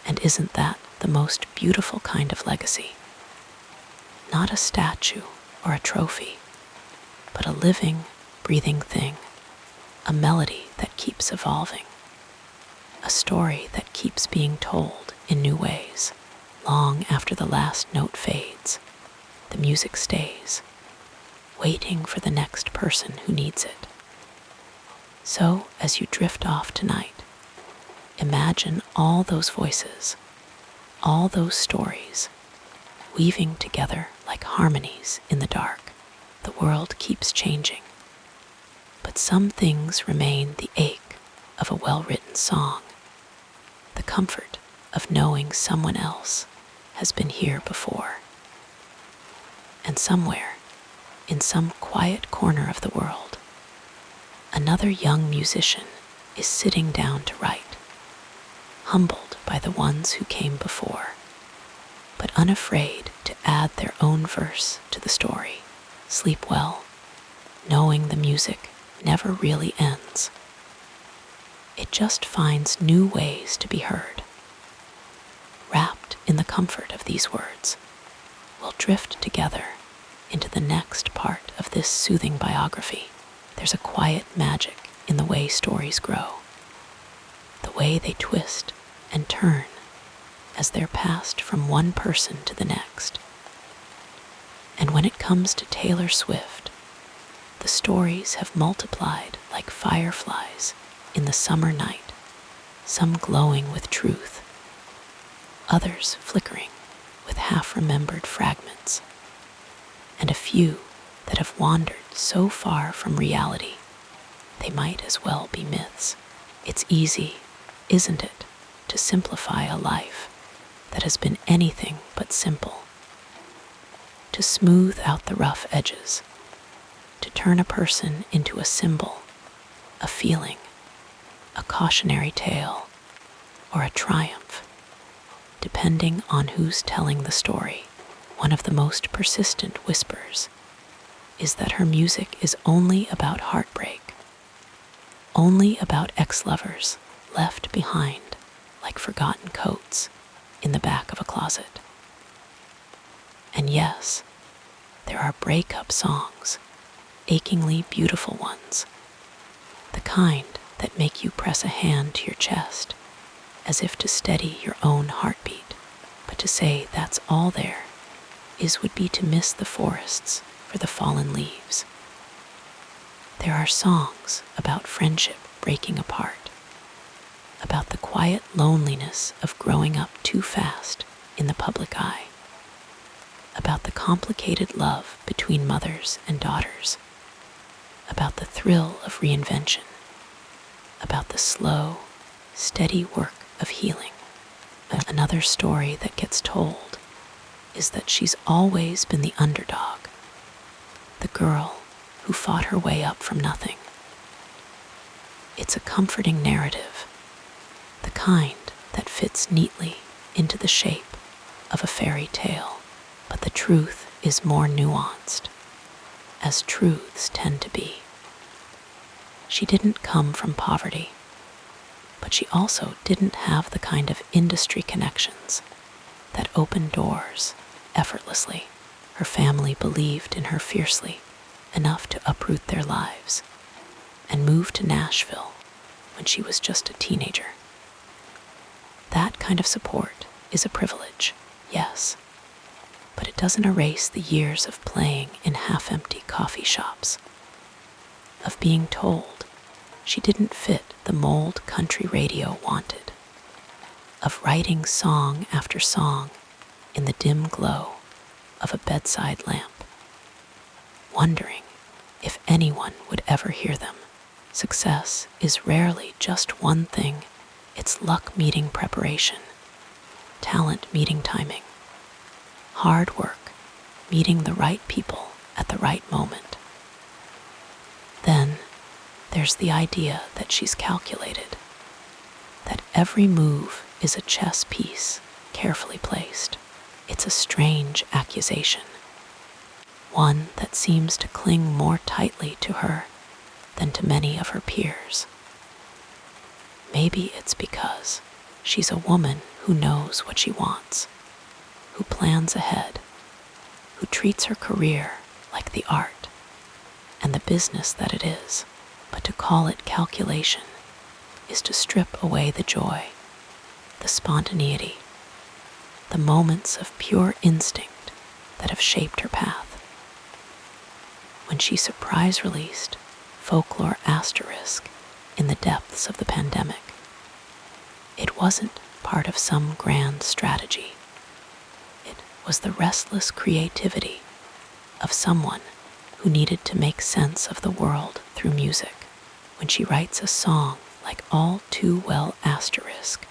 And isn't that the most beautiful kind of legacy? Not a statue or a trophy, but a living, breathing thing, a melody that keeps evolving, a story that keeps being told in new ways. Long after the last note fades, the music stays, waiting for the next person who needs it. So, as you drift off tonight, imagine all those voices, all those stories, weaving together like harmonies in the dark. The world keeps changing, but some things remain: the ache of a well-written song, the comfort of knowing someone else has been here before. And somewhere, in some quiet corner of the world, another young musician is sitting down to write, humbled by the ones who came before, but unafraid to add their own verse to the story. Sleep well, knowing the music never really ends. It just finds new ways to be heard. Wrapped in the comfort of these words, we'll drift together into the next part of this soothing biography. There's a quiet magic in the way stories grow, the way they twist and turn as they're passed from one person to the next. And when it comes to Taylor Swift, the stories have multiplied like fireflies in the summer night, some glowing with truth, others flickering with half-remembered fragments, and a few that have wandered so far from reality they might as well be myths. It's easy, isn't it, to simplify a life that has been anything but simple, to smooth out the rough edges, to turn a person into a symbol, a feeling, a cautionary tale, or a triumph, depending on who's telling the story. One of the most persistent whispers is that her music is only about heartbreak, only about ex-lovers left behind like forgotten coats in the back of a closet. And yes, there are breakup songs, achingly beautiful ones, the kind that make you press a hand to your chest as if to steady your own heartbeat. But to say that's all there is would be to miss the forests for the fallen leaves. There are songs about friendship breaking apart, about the quiet loneliness of growing up too fast in the public eye, about the complicated love between mothers and daughters, about the thrill of reinvention, about the slow, steady work of healing. Another story that gets told is that she's always been the underdog, the girl who fought her way up from nothing. It's a comforting narrative, the kind that fits neatly into the shape of a fairy tale. But the truth is more nuanced, as truths tend to be. She didn't come from poverty, but she also didn't have the kind of industry connections that open doors effortlessly. Her family believed in her fiercely enough to uproot their lives and move to Nashville when she was just a teenager. That kind of support is a privilege, yes, but it doesn't erase the years of playing in half-empty coffee shops, of being told she didn't fit the mold country radio wanted, of writing song after song in the dim glow of a bedside lamp, wondering if anyone would ever hear them. Success is rarely just one thing. It's luck meeting preparation, talent meeting timing, hard work meeting the right people at the right moment. Then there's the idea that she's calculated, that every move is a chess piece carefully placed. It's a strange accusation, one that seems to cling more tightly to her than to many of her peers. Maybe it's because she's a woman who knows what she wants, who plans ahead, who treats her career like the art and the business that it is. But to call it calculation is to strip away the joy, the spontaneity, the moments of pure instinct that have shaped her path. when she surprise released Folklore Asterisk in the depths of the pandemic. It wasn't part of some grand strategy. It was the restless creativity of someone who needed to make sense of the world through music. When she writes a song like All Too Well Asterisk,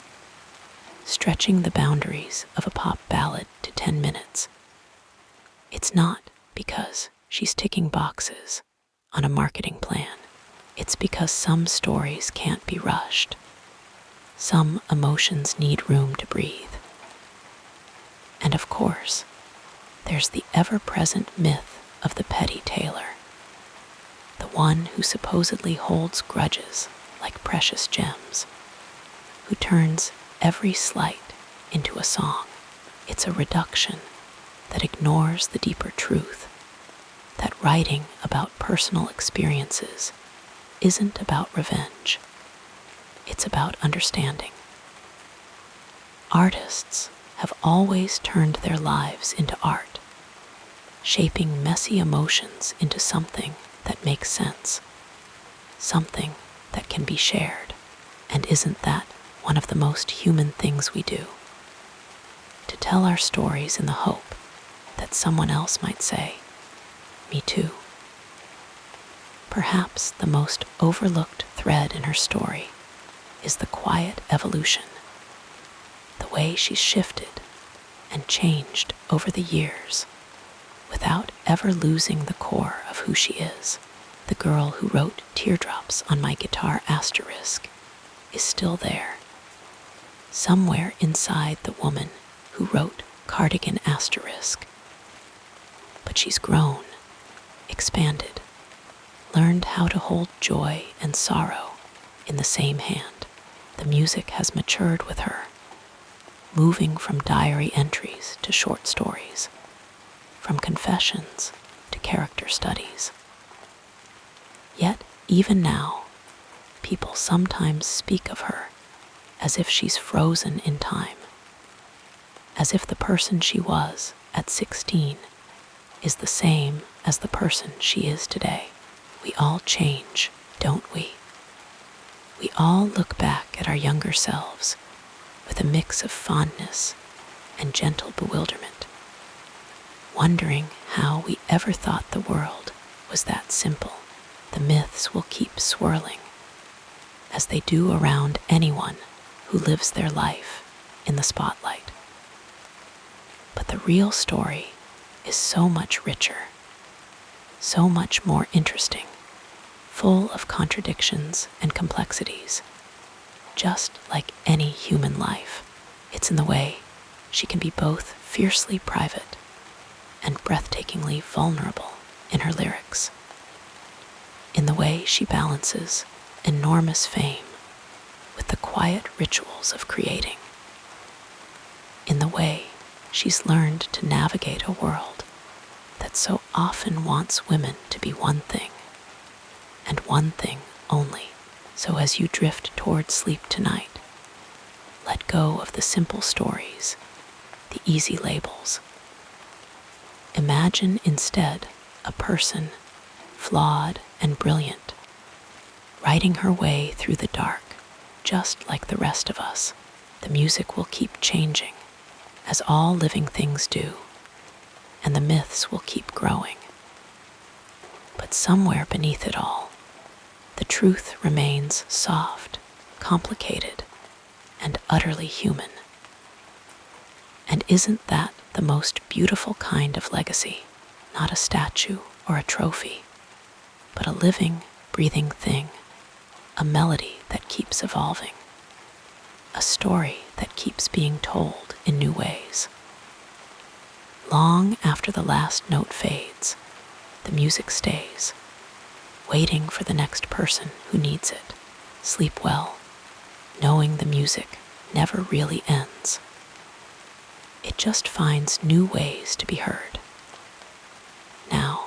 stretching the boundaries of a pop ballad to 10 minutes, it's not because she's ticking boxes on a marketing plan. It's because some stories can't be rushed. Some emotions need room to breathe. And of course, there's the ever-present myth of the petty tailor, the one who supposedly holds grudges like precious gems, who turns every slight into a song. It's a reduction that ignores the deeper truth, that writing about personal experiences isn't about revenge. It's about understanding. Artists have always turned their lives into art, shaping messy emotions into something that makes sense, something that can be shared. And isn't that one of the most human things we do? To tell our stories in the hope that someone else might say, "Me too." Perhaps the most overlooked thread in her story is the quiet evolution, the way she's shifted and changed over the years without ever losing the core of who she is. The girl who wrote Teardrops on My Guitar Asterisk is still there, somewhere inside the woman who wrote Cardigan Asterisk. But she's grown, expanded, learned how to hold joy and sorrow in the same hand. The music has matured with her, moving from diary entries to short stories, from confessions to character studies. Yet, even now, people sometimes speak of her as if she's frozen in time, as if the person she was at 16 is the same as the person she is today. We all change, don't we? We all look back at our younger selves with a mix of fondness and gentle bewilderment, wondering how we ever thought the world was that simple. The myths will keep swirling, as they do around anyone who lives their life in the spotlight. But the real story is so much richer, so much more interesting, full of contradictions and complexities, just like any human life. It's in the way she can be both fiercely private and breathtakingly vulnerable in her lyrics, in the way she balances enormous fame with the quiet rituals of creating, in the way she's learned to navigate a world that so often wants women to be one thing, and one thing only. So as you drift towards sleep tonight, let go of the simple stories, the easy labels. Imagine instead a person, flawed and brilliant, writing her way through the dark, just like the rest of us. The music will keep changing, as all living things do, and the myths will keep growing. But somewhere beneath it all, the truth remains soft, complicated, and utterly human. And isn't that the most beautiful kind of legacy? Not a statue or a trophy, but a living, breathing thing, a melody that keeps evolving, a story that keeps being told in new ways. Long after the last note fades, the music stays, waiting for the next person who needs it. Sleep well, knowing the music never really ends. It just finds new ways to be heard. Now,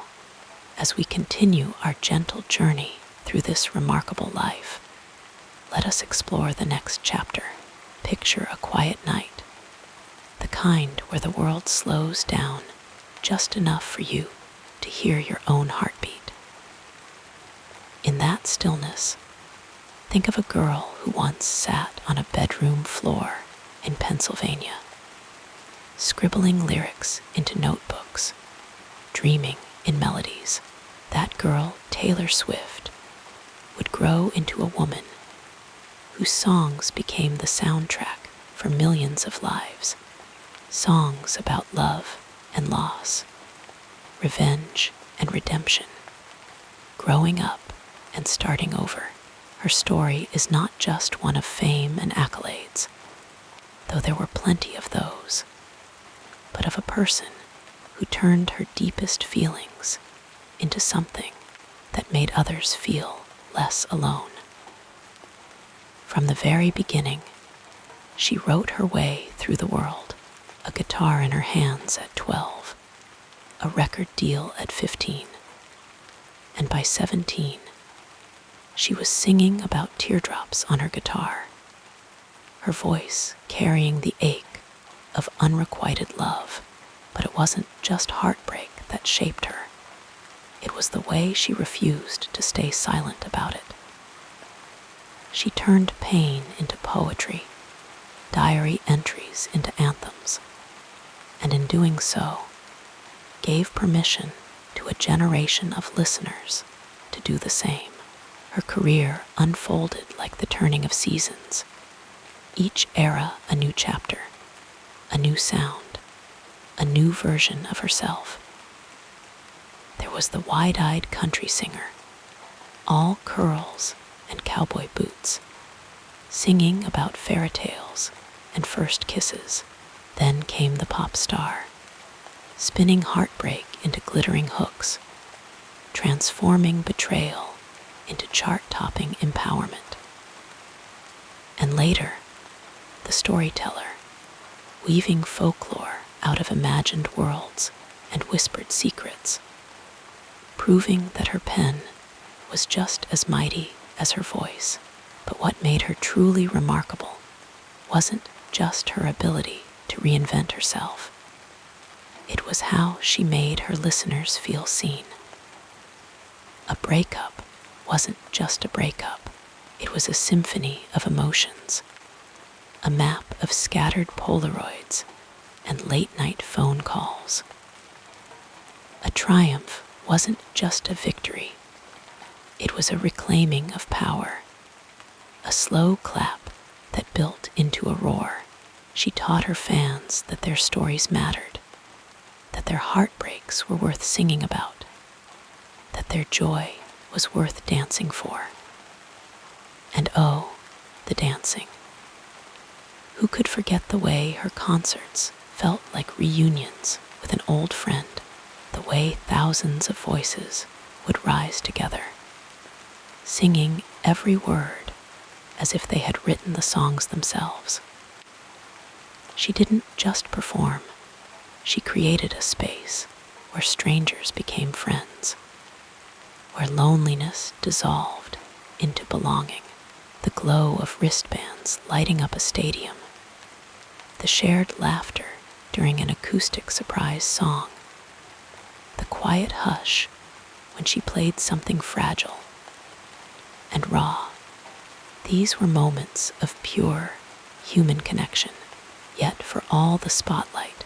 as we continue our gentle journey through this remarkable life, let us explore the next chapter. Picture a quiet night, the kind where the world slows down just enough for you to hear your own heartbeat. quiet stillness. Think of a girl who once sat on a bedroom floor in Pennsylvania, scribbling lyrics into notebooks, dreaming in melodies. That girl, Taylor Swift, would grow into a woman whose songs became the soundtrack for millions of lives. Songs about love and loss, revenge and redemption, growing up and starting over. Her story is not just one of fame and accolades, though there were plenty of those, but of a person who turned her deepest feelings into something that made others feel less alone. From the very beginning, she wrote her way through the world, a guitar in her hands at 12, a record deal at 15, and by 17, she was singing about teardrops on her guitar, her voice carrying the ache of unrequited love. But it wasn't just heartbreak that shaped her. It was the way she refused to stay silent about it. She turned pain into poetry, diary entries into anthems, and in doing so, gave permission to a generation of listeners to do the same. Her career unfolded like the turning of seasons, each era a new chapter, a new sound, a new version of herself. There was the wide-eyed country singer, all curls and cowboy boots, singing about fairy tales and first kisses. Then came the pop star, spinning heartbreak into glittering hooks, transforming betrayal into chart-topping empowerment. And later, the storyteller, weaving folklore out of imagined worlds and whispered secrets, proving that her pen was just as mighty as her voice. But what made her truly remarkable wasn't just her ability to reinvent herself. It was how she made her listeners feel seen. A breakup wasn't just a breakup. It was a symphony of emotions, a map of scattered Polaroids and late-night phone calls. A triumph wasn't just a victory. It was a reclaiming of power, a slow clap that built into a roar. She taught her fans that their stories mattered, that their heartbreaks were worth singing about, that their joy was worth dancing for. And oh, the dancing. Who could forget the way her concerts felt like reunions with an old friend, the way thousands of voices would rise together, singing every word as if they had written the songs themselves. She didn't just perform, she created a space where strangers became friends, where loneliness dissolved into belonging, the glow of wristbands lighting up a stadium, the shared laughter during an acoustic surprise song, the quiet hush when she played something fragile and raw. These were moments of pure human connection. Yet for all the spotlight,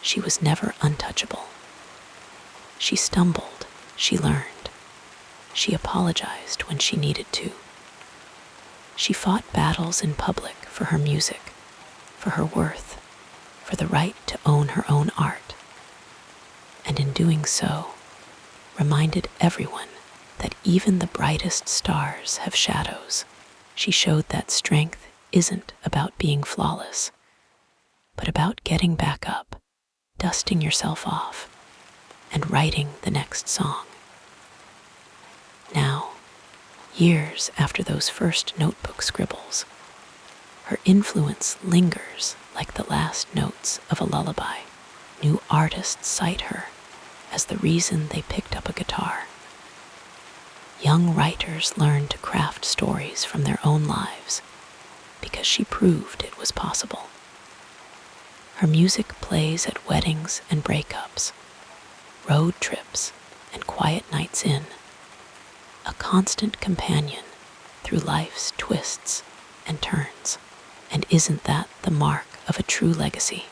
she was never untouchable. She stumbled, she learned, she apologized when she needed to. She fought battles in public for her music, for her worth, for the right to own her own art. And in doing so, reminded everyone that even the brightest stars have shadows. She showed that strength isn't about being flawless, but about getting back up, dusting yourself off, and writing the next song. Now, years after those first notebook scribbles, her influence lingers like the last notes of a lullaby. New artists cite her as the reason they picked up a guitar. Young writers learn to craft stories from their own lives because she proved it was possible. Her music plays at weddings and breakups, road trips and quiet nights in, a constant companion through life's twists and turns. And isn't that the mark of a true legacy?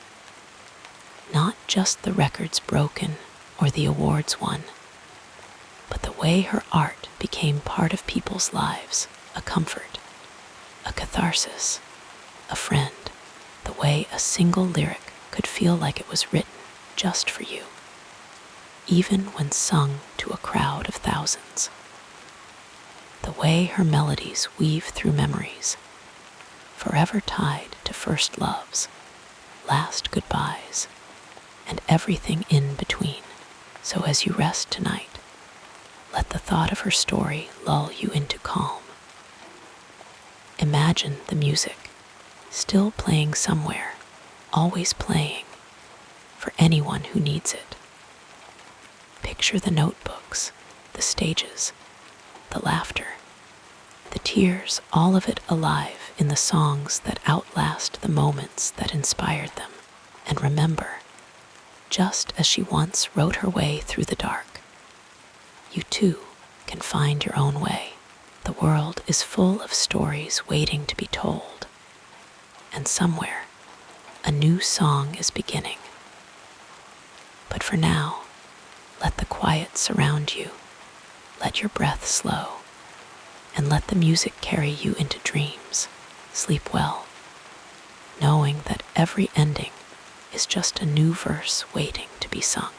Not just the records broken or the awards won, but the way her art became part of people's lives, a comfort, a catharsis, a friend, the way a single lyric could feel like it was written just for you, even when sung to a crowd of thousands. The way her melodies weave through memories, forever tied to first loves, last goodbyes, and everything in between. So as you rest tonight, let the thought of her story lull you into calm. Imagine the music, still playing somewhere, always playing, for anyone who needs it. Picture the notebooks, the stages, the laughter, the tears, all of it alive in the songs that outlast the moments that inspired them. And remember, just as she once wrote her way through the dark, you too can find your own way. The world is full of stories waiting to be told, and somewhere, a new song is beginning. But for now, let the quiet surround you, let your breath slow, and let the music carry you into dreams. Sleep well, knowing that every ending is just a new verse waiting to be sung.